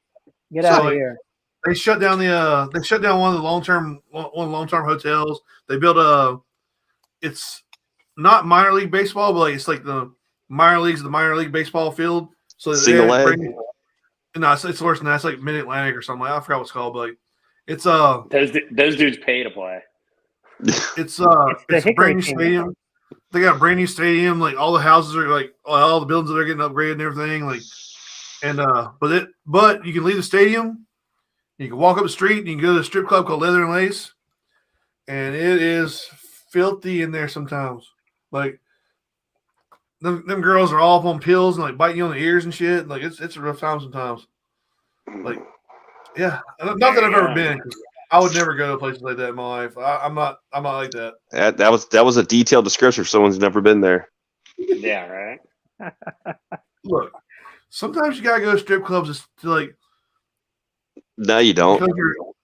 Get out of here. They shut down one of the long-term hotels. They built it's not minor league baseball, but it's like the minor league baseball field. So single leg. No, it's worse than that. It's like Mid Atlantic or something. I forgot what it's called, but it's those dudes pay to play. It's a brand new stadium. They got a brand new stadium. Like all the houses are like all the buildings are getting upgraded and everything. Like, and but you can leave the stadium. You can walk up the street and you can go to a strip club called Leather and Lace, and it is filthy in there sometimes. Like them girls are all up on pills and like biting you on the ears and shit. Like it's a rough time sometimes. Like, yeah, not that I've ever been. I would never go to places like that in my life. I'm not like that. That was a detailed description for someone who's never been there. Yeah, right. Look, sometimes you gotta go to strip clubs to like. No, you don't. Because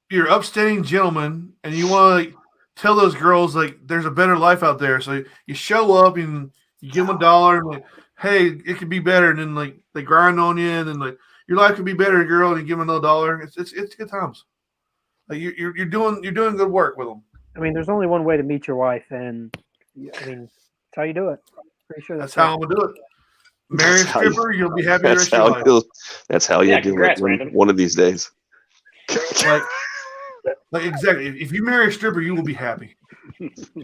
you're upstanding gentleman, and you want to like tell those girls like there's a better life out there. So you show up and you give them $1 and like, hey, it could be better. And then like they grind on you, and then like your life could be better, girl. And you give them another $1. It's good times. Like you're doing good work with them. I mean, there's only one way to meet your wife, and I mean, that's how you do it. Pretty sure that's how I'm gonna do it. Marry a stripper, you'll be happy the rest of your life. That's how you do it one of these days. Like exactly. If you marry a stripper, you will be happy.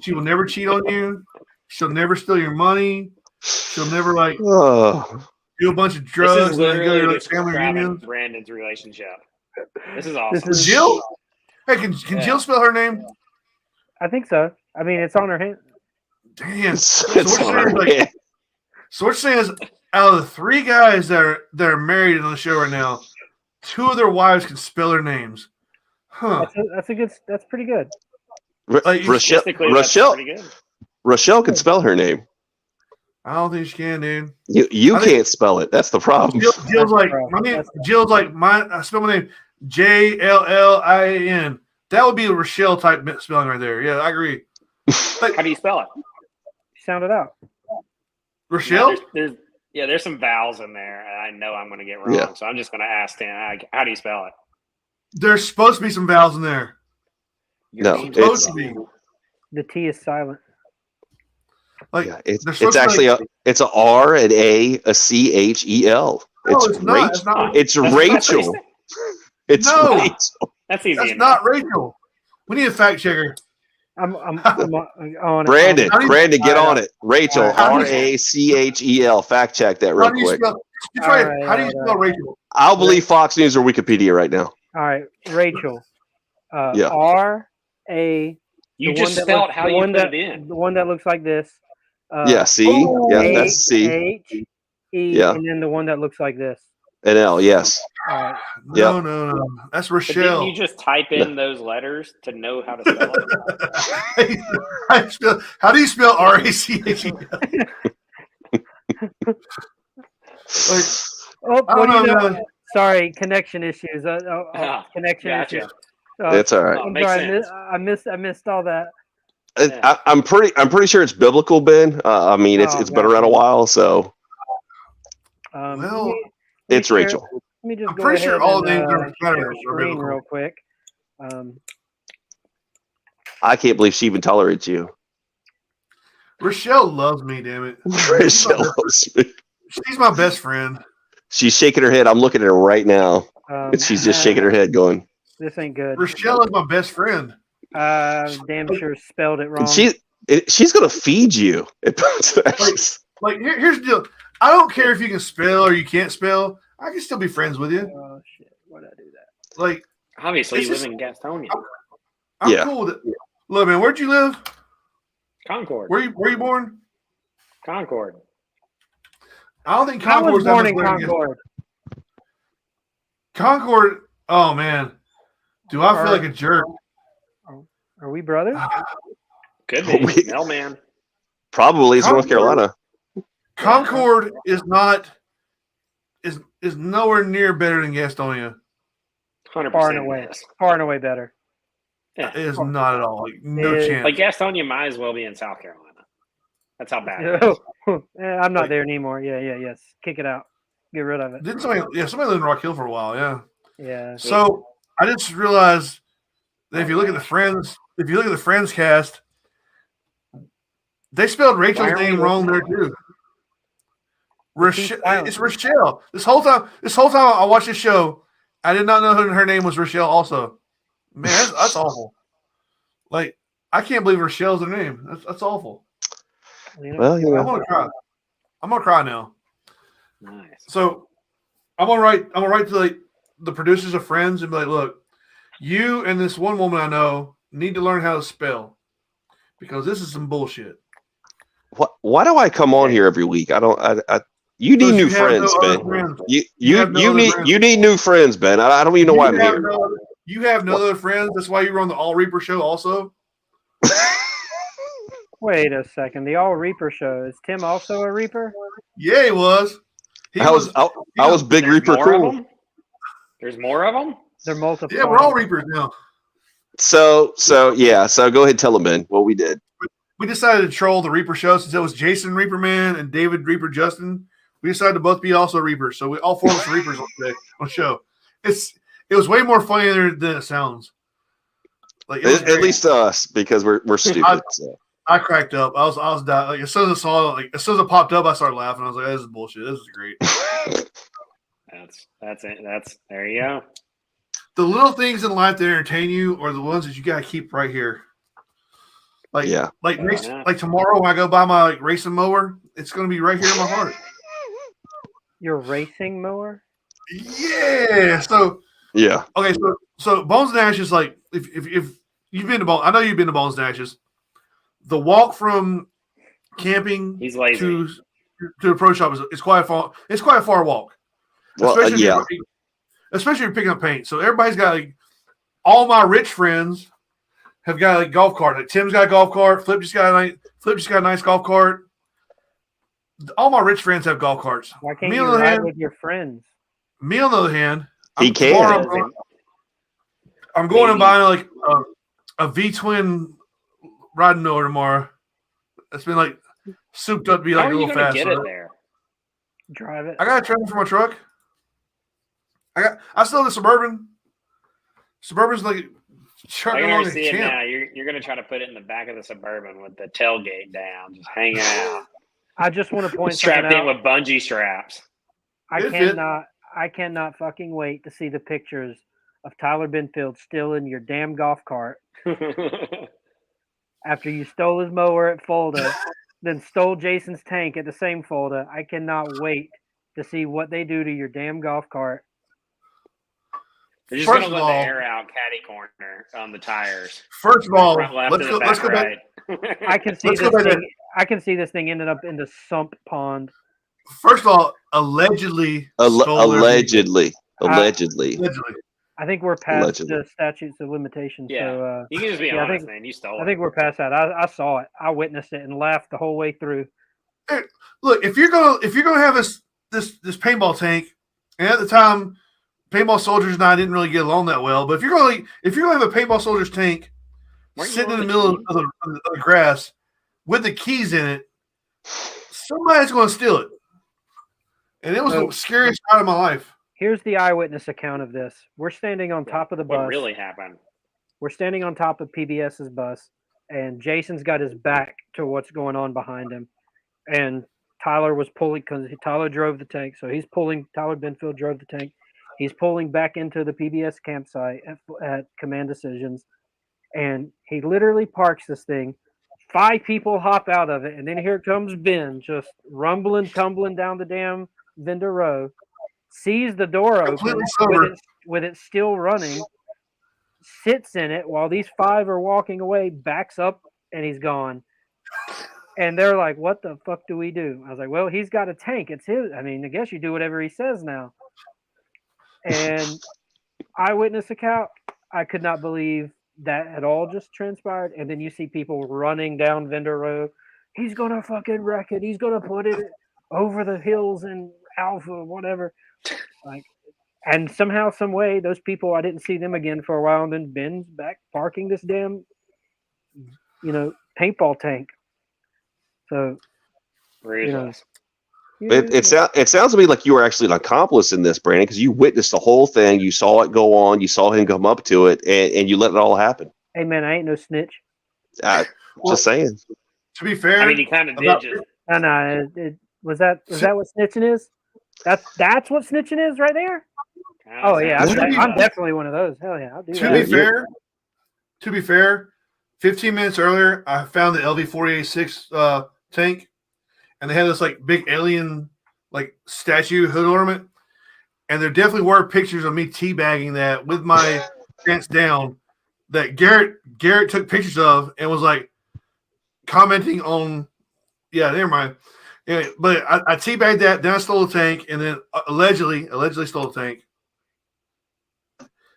She will never cheat on you. She'll never steal your money. She'll never like do a bunch of drugs and then go to like family reunions. Brandon's relationship. This is awesome. This is Jill. Hey, can Jill spell her name? I think so. I mean, it's on her hand. Damn. So what you're saying is, out of the 3 guys that are married on the show right now, 2 of their wives can spell their names. Huh? That's pretty good. Rochelle can spell her name. I don't think she can, dude. You can't spell it. That's the problem. Jill's like my name. Jill's like mine. I spell my name JLLIAN. That would be a Rochelle type spelling right there. Yeah, I agree. Like, how do you spell it? Sound it out. Rochelle. There's some vowels in there. I know I'm going to get wrong, so I'm just going to ask Dan. How do you spell it? There's supposed to be some vowels in there. No, the T is silent. Like it's actually it's a R, an A, a C, H, E, L. It's Rachel. It's Rachel. It's Rachel. That's easy. That's not Rachel. We need a fact checker. I'm on Brandon, get on it. Rachel, RACHEL. Fact check that real quick. How do you spell Rachel? I'll believe Fox News or Wikipedia right now. All right, Rachel. R-A. You just spelled how you put it in. The one that looks like this. C. That's C. H-E, and then the one that looks like this. An L, yes. No. That's Rochelle. Didn't you just type in those letters to know how to spell it? How do you spell RACHEL? Sorry, connection issues. Connection issues. It's all right. I missed all that. I'm pretty sure it's biblical, Ben. I mean, it's been around a while, so. It's Rachel. Let me just I'm pretty sure all names are real quick. I can't believe she even tolerates you. Rochelle loves me, damn it. Rochelle loves me. She's my best friend. She's shaking her head. I'm looking at her right now. And she's just shaking her head going, this ain't good. Rochelle is my best friend. Damn sure spelled it wrong. She's going to feed you. Here's the deal. I don't care if you can spell or you can't spell. I can still be friends with you. Oh shit! Why did I do that? Like, obviously, you live in Gastonia. I'm cool with it. Look, man, where'd you live? Concord. Where you born? Concord. I don't think Concord was born in Concord. Concord. Oh man, do I feel like a jerk? Are we brothers? Could be. Hell, man. Probably. It's North Carolina. Concord is not is nowhere near better than Gastonia. 100% far and away better. Yeah. It is not at all. Like, no chance. Like Gastonia might as well be in South Carolina. That's how bad it is. I'm not there anymore. Yes. Kick it out. Get rid of it. Didn't somebody lived in Rock Hill for a while, yeah. Yeah. So I just realized that if you look at the Friends cast, they spelled Rachel's name wrong there too. It's Rochelle. This whole time I watched this show, I did not know her name was Rochelle also. Man, that's awful. Like, I can't believe Rochelle's her name. That's awful. Well, I'm gonna cry. I'm gonna cry now. Nice. So I'm gonna write to the producers of Friends and be like, look, you and this one woman I know need to learn how to spell because this is some bullshit. Why do I come on here every week? You need new friends, Ben. You need new friends, Ben. I don't even know why I'm here. You have no other friends. That's why you were on the All Reaper show also. Wait a second. The All Reaper show. Is Tim also a Reaper? Yeah, he was. I was Big Reaper cool. There's more of them? They're multiple. Yeah, we're all Reapers now. So go ahead and tell them, Ben, what we did. We decided to troll the Reaper show since it was Jason Reaper Man and David Reaper Justin. We decided to both be also Reapers. So we all four of us Reapers on the show. It was way more funny than it sounds. Like at least to us, because we're stupid. I cracked up. I was dying. Like as soon as it popped up, I started laughing. I was like, "This is bullshit. This is great." That's it. There you go. The little things in life that entertain you are the ones that you gotta keep right here. Like tomorrow when I go buy my racing mower, it's gonna be right here in my heart. Your racing mower? Yeah. So yeah. Okay. So Bones and Ashes, like if you've been to Bones, I know you've been to Bones and Ashes. The walk from camping to the pro shop is quite a far. It's quite a far walk. Well, especially if you're picking up paint. So everybody's got like all my rich friends have got like golf cart. Like Tim's got a golf cart. Flip just got a nice golf cart. All my rich friends have golf carts. Why can't you ride with your friends? Me on the other hand, he can. I'm going and buying like a V-twin riding mower tomorrow. It's been like souped up to be like a little fast. Get it there? Drive it. I got a trailer for my truck. I still have the Suburban. Suburban's like I can already see it now. You're gonna try to put it in the back of the Suburban with the tailgate down, just hanging out. I just want to point strapped in with bungee straps. I cannot fucking wait to see the pictures of Tyler Benfield still in your damn golf cart after you stole his mower at Fulda, then stole Jason's tank at the same Fulda. I cannot wait to see what they do to your damn golf cart. They're just going to let the air out catty corner on the tires. First of all, let's go back. I can see this thing ended up in the sump pond. First of all, allegedly. Allegedly. I think we're past the statutes of limitations. Yeah. So, you can just be honest, man. You stole it. I think we're past that. I saw it. I witnessed it and laughed the whole way through. Hey, look, if you're gonna have this paintball tank, and at the time, Paintball Soldiers and I didn't really get along that well. But if you're gonna have a Paintball Soldiers tank sitting in the middle of the grass with the keys in it, somebody's gonna steal it. And it was the scariest night of my life. Here's the eyewitness account of this. We're standing on top of the bus. What really happened? We're standing on top of PBS's bus, and Jason's got his back to what's going on behind him. And Tyler was pulling because Tyler drove the tank. So he's pulling. Tyler Benfield drove the tank. He's pulling back into the PBS campsite at Command Decisions. And he literally parks this thing 5 people hop out of it, and then here comes Ben, just rumbling, tumbling down the damn vendor row, sees the door open with it still running, sits in it while these 5 are walking away, backs up, and he's gone. And they're like, what the fuck do we do? I was like, well, he's got a tank. It's his. I mean, I guess you do whatever he says now. And eyewitness account, I could not believe that at all just transpired. And then you see people running down vendor row. He's going to fucking wreck it. He's going to put it over the hills in Alpha, whatever. Like, and somehow, some way, those people, I didn't see them again for a while. And then Ben's back parking this damn, paintball tank. So, it sounds to me like you were actually an accomplice in this, Brandon, because you witnessed the whole thing. You saw it go on. You saw him come up to it, and you let it all happen. Hey, man, I ain't no snitch. Just saying. To be fair, I mean, he kind of did. No. Was that what snitching is? That's what snitching is right there. Oh yeah, I'm definitely one of those. Hell yeah, I'll do that. To be fair, 15 minutes earlier, I found the LV-486 tank, and they had this like big alien like statue hood ornament, and there definitely were pictures of me teabagging that with my pants down that Garrett took pictures of and was like commenting on. Yeah, never mind. Anyway, but I teabagged that, then I stole the tank, and then allegedly stole the tank.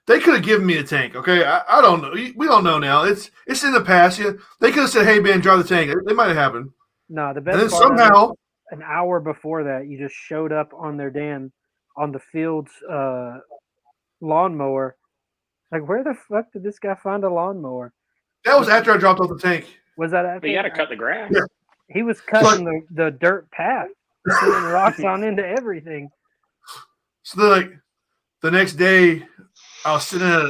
They could have given me a tank, okay? I don't know. We don't know now. It's in the past. Yeah, they could have said, "Hey, Ben, drive the tank." It might have happened. No, the best. And then somehow, an hour before that, you just showed up on their on the field's lawnmower. Like, where the fuck did this guy find a lawnmower? That was after I dropped off the tank. Was that after? But you got to cut the grass. Yeah. He was cutting the dirt path, putting rocks on into everything. So then, like, the next day, I was sitting at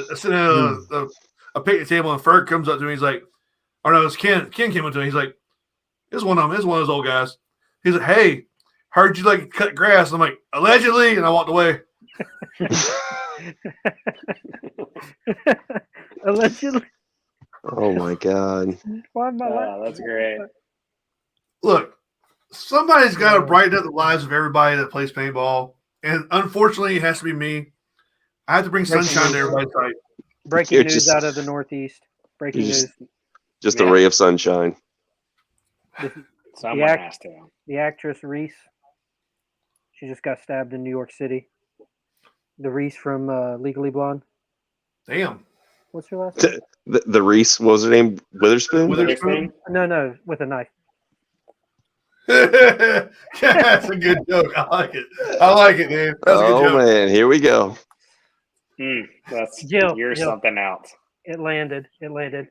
a picnic table, and Ferg comes up to me. He's like, "Oh no, it's Ken." Ken came up to me. He's like, "It's one of them. It's one of those old guys." He's like, "Hey, heard you like cut grass." I'm like, "Allegedly," and I walked away. Allegedly. Oh my god! That's great. Look, somebody's got to brighten up the lives of everybody that plays paintball, and unfortunately, it has to be me. I have to bring sunshine to everybody's life. Breaking news out of the Northeast. Breaking news. Just a ray of sunshine. The actress Reese, she just got stabbed in New York City. The Reese from Legally Blonde. Damn. What's her last name? The Reese, what was her name? Witherspoon? No, with a knife. Yeah, that's a good joke. I like it, Dave. That's a good joke. Man, here we go. You're something else. It landed. That's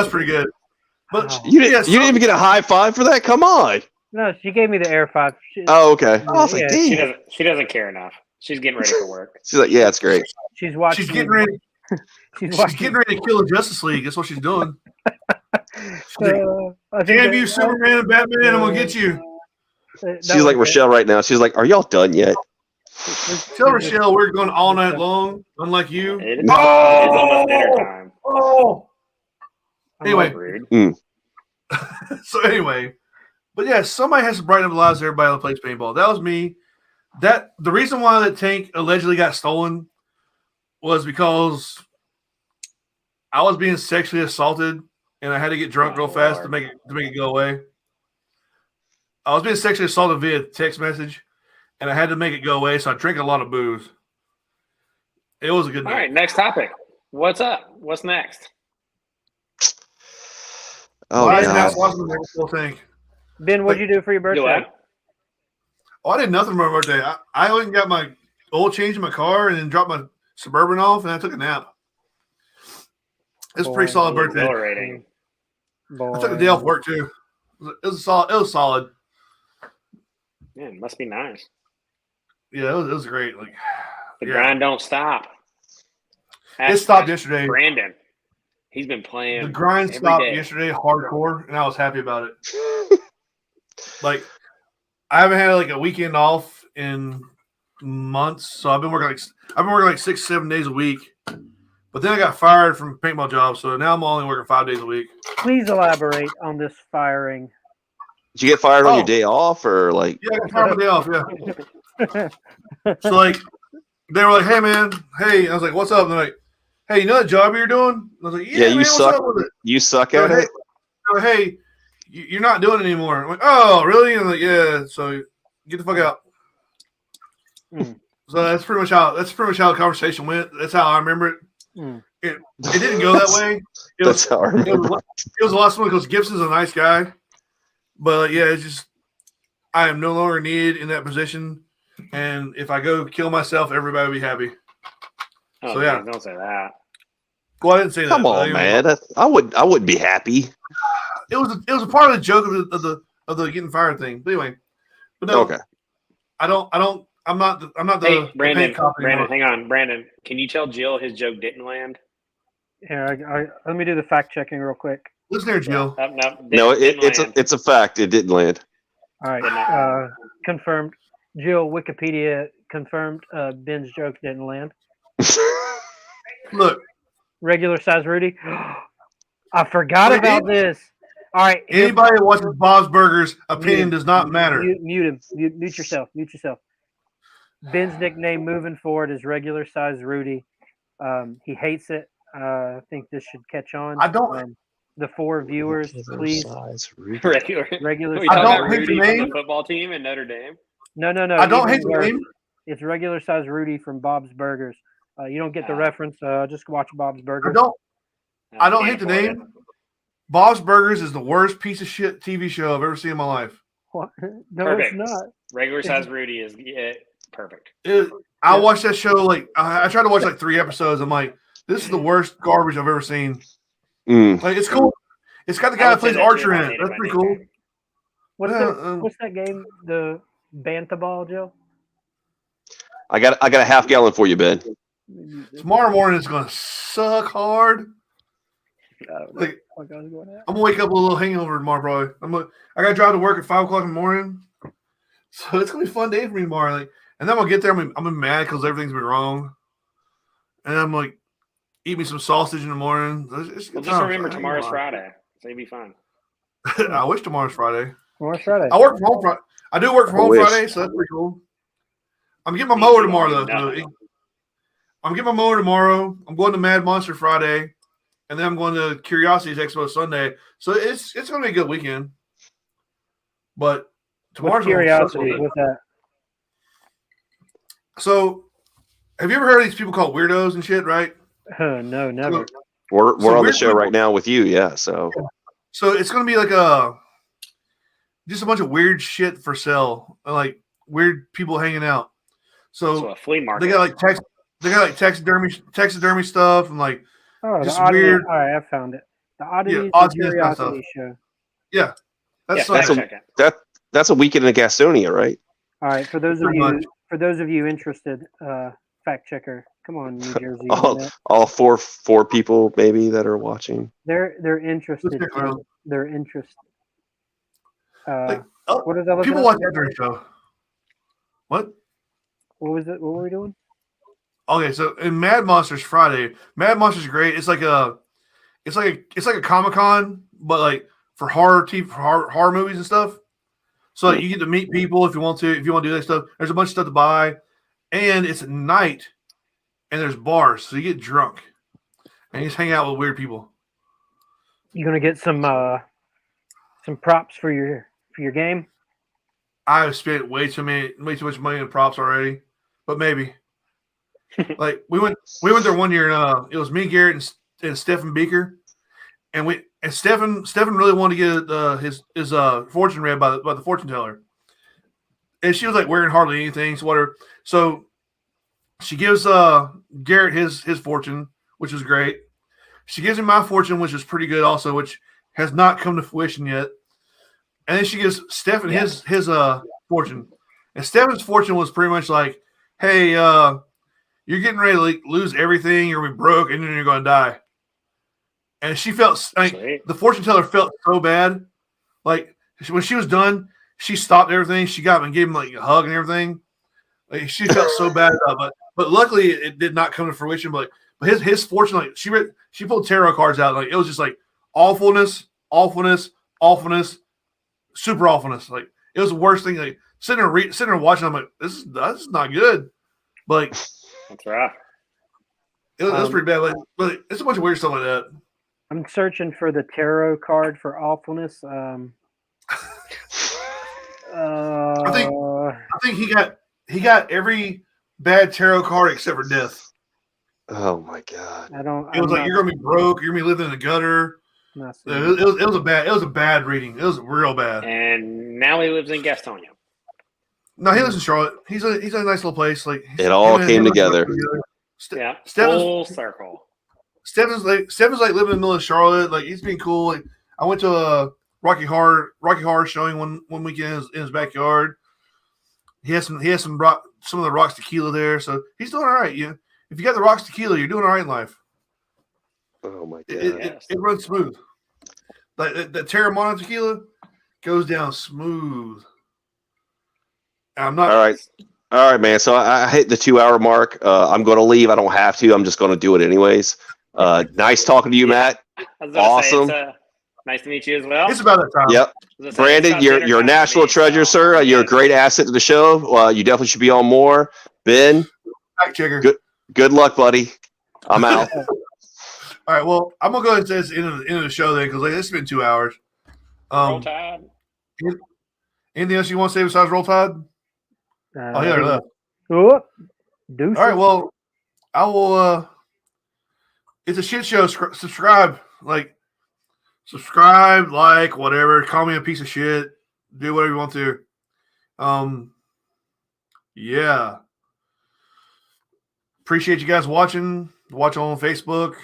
pretty good. But you didn't even get a high five for that? Come on. No, she gave me the air five. Okay. I was like, damn. She doesn't care enough. She's getting ready for work. She's like, yeah, it's great. She's watching. She's getting ready. She's getting ready to kill the Justice League. That's what she's doing. Damn you, Superman and Batman! I'm gonna get you. She's like Rochelle right now. She's like, "Are y'all done yet?" Tell Rochelle we're going all night long, unlike you. It's almost dinner time. Oh. Anyway. So anyway, but yeah, somebody has to brighten up the lives of everybody that plays paintball. That was me. The reason why that tank allegedly got stolen was because I was being sexually assaulted, and I had to get drunk real fast to make it go away. I was being sexually assaulted via text message, and I had to make it go away, so I drank a lot of booze. It was a good night. All right, next topic. What's up? What's next? Oh, God. Ben, what'd you do for your birthday? I did nothing for my birthday. I went and got my oil change in my car and then dropped my Suburban off, and I took a nap. It's a pretty solid birthday. I took a day off work too. It was solid. Man, it must be nice. Yeah, it was great. Like the grind don't stop. It stopped yesterday. Brandon, he's been playing. The grind stopped yesterday, hardcore, and I was happy about it. Like I haven't had like a weekend off in months, so I've been working like 6-7 days a week. But then I got fired from paintball job, so now I'm only working 5 days a week. Please elaborate on this firing. Did you get fired on your day off, or like? Yeah, I got fired on my day off. Yeah. So like, they were like, "Hey man, hey," I was like, "What's up?" And they're like, "Hey, you know that job you're doing?" I was like, "Yeah, man, you suck. what's up with it?" You suck at it. Hey, you're not doing it anymore. I'm like, "Oh, really?" And I'm like, "Yeah." So get the fuck out. So that's pretty much how the conversation went. That's how I remember it. It didn't go that way. It was a lot smoother because Gibson's a nice guy, but yeah, it's just I am no longer needed in that position, and if I go kill myself, everybody will be happy. Oh, so yeah, don't say that. Well, I didn't say that. Come on, man. I wouldn't be happy. It was a part of the joke of the getting fired thing. But anyway, but no, okay. I'm not the. Hey, Brandon, hang on, Brandon. Can you tell Jill his joke didn't land? Yeah, let me do the fact checking real quick. Listen there, Jill. No, it's a fact. It didn't land. All right, confirmed. Jill, Wikipedia confirmed. Ben's joke didn't land. Look, regular size Rudy. I forgot about this. All right, anybody that watches Bob's Burgers, opinion does not matter. Mute him. Mute yourself. Mute yourself. Ben's nickname moving forward is regular size Rudy. He hates it. I think this should catch on. I don't. The 4 viewers, please. Regular. I don't hate the name. The football team in Notre Dame. No. I don't hate the name. It's regular size Rudy from Bob's Burgers. You don't get the reference. Just watch Bob's Burgers. I don't hate the name. Bob's Burgers is the worst piece of shit TV show I've ever seen in my life. What? No, perfect. It's not. Regular size Rudy is perfect. I watched that show I tried to watch 3 episodes. I'm like, this is the worst garbage I've ever seen. Like it's cool. It's got the guy that plays Archer in it. That's pretty cool. What's that game? The Bantha Joe? I got a half gallon for you, Ben. Tomorrow morning is gonna suck hard. I'm gonna wake up with a little hangover tomorrow, probably. I gotta drive to work at 5:00 in the morning, so it's gonna be a fun day for me tomorrow. And then I'm gonna get there. I'm mad because everything's been wrong, and I'm like, eat me some sausage in the morning. Just remember tomorrow's Friday, so you'll be fine. I wish tomorrow's Friday. Tomorrow's Friday. I work from home Friday. I do work from home Friday, so that's pretty cool. I'm getting my mower tomorrow, though. I'm getting my mower tomorrow. I'm going to Mad Monster Friday, and then I'm going to Curiosities Expo Sunday. So it's going to be a good weekend. But tomorrow's Curiosity. What's that? So, have you ever heard of these people called weirdos and shit? Right? No, never. We're on the show right now with you, yeah. So it's going to be just a bunch of weird shit for sale, like weird people hanging out. So a flea market. They got taxidermy stuff and just weird. All right, I found it. The Oddities and Curiosity Show. Yeah, that's a weekend in Gastonia, right? All right, for those of you interested, fact checker, come on, New Jersey. all four people maybe that are watching. They're interested. They're interested. What is that? People watch that show. What? What was it? What were we doing? Okay, so in Mad Monsters Friday, Mad Monsters great. It's like a Comic-Con, but for horror movies and stuff. So you get to meet people if you want to do that stuff. There's a bunch of stuff to buy, and it's at night, and there's bars, so you get drunk, and you just hang out with weird people. You gonna get some props for your game? I've spent way too much money on props already, but maybe. we went there one year, and it was me, Garrett, and Stephen Beaker, and Stephen really wanted to get his fortune read by the fortune teller, and she was wearing hardly anything, so whatever. So she gives Garrett his fortune, which is great. She gives him my fortune, which is pretty good also, which has not come to fruition yet. And then she gives Stephen his fortune. And Stephen's fortune was pretty much like, hey, you're getting ready to lose everything, you're going to be broke, and then you're going to die. And she felt the fortune teller felt so bad. When she was done, she stopped everything. She got him and gave him a hug and everything. She felt so bad about it. But luckily it did not come to fruition. But But his fortune, like she pulled tarot cards out, like it was just like awfulness, super awfulness. Like it was the worst thing. Like sitting there watching, I'm like, this is not good. But like, that's right. It was pretty bad. But it's a bunch of weird stuff like that. I'm searching for the tarot card for awfulness. I think he got every bad tarot card except for death. Oh my god! It was like you're gonna be broke. You're gonna be living in the gutter. It was a bad reading. It was real bad. And now he lives in Gastonia. No, he lives in Charlotte. He's a nice little place. Like it all came together. Yeah, full circle. Stefan's like living in the middle of Charlotte. Like he's being cool. Like I went to a Rocky Horror showing one weekend in his backyard. He has some of the Rocks tequila there, so he's doing all right. Yeah, if you got the Rocks tequila, you're doing all right in life. Oh my god! It runs smooth. Like the Terramana tequila goes down smooth. I'm not all right, man. So I hit the 2-hour mark. I'm going to leave. I don't have to. I'm just going to do it anyways. Nice talking to you, Matt. Awesome. Nice to meet you as well. It's about that time. Yep. Brandon, you're a national treasure, sir. You're a great asset to the show. You definitely should be on more. Ben, good luck, buddy. I'm out. All right. Well, I'm gonna go ahead and say this end of the show then, because this has been 2 hours. Roll Tide. Anything else you want to say besides Roll Tide? Yeah, left. All right. Well, I will. It's a shit show. Subscribe, like, whatever. Call me a piece of shit. Do whatever you want to. Yeah. Appreciate you guys watching. Watch on Facebook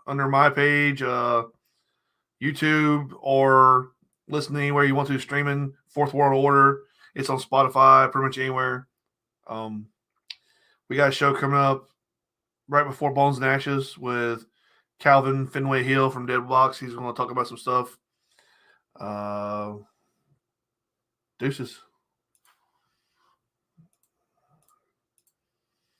under my page, YouTube, or listen anywhere you want to. Streaming Fourth World Order. It's on Spotify, pretty much anywhere. We got a show coming up right before Bones and Ashes with Calvin Fenway Hill from Dead Blocks. He's going to talk about some stuff. Deuces.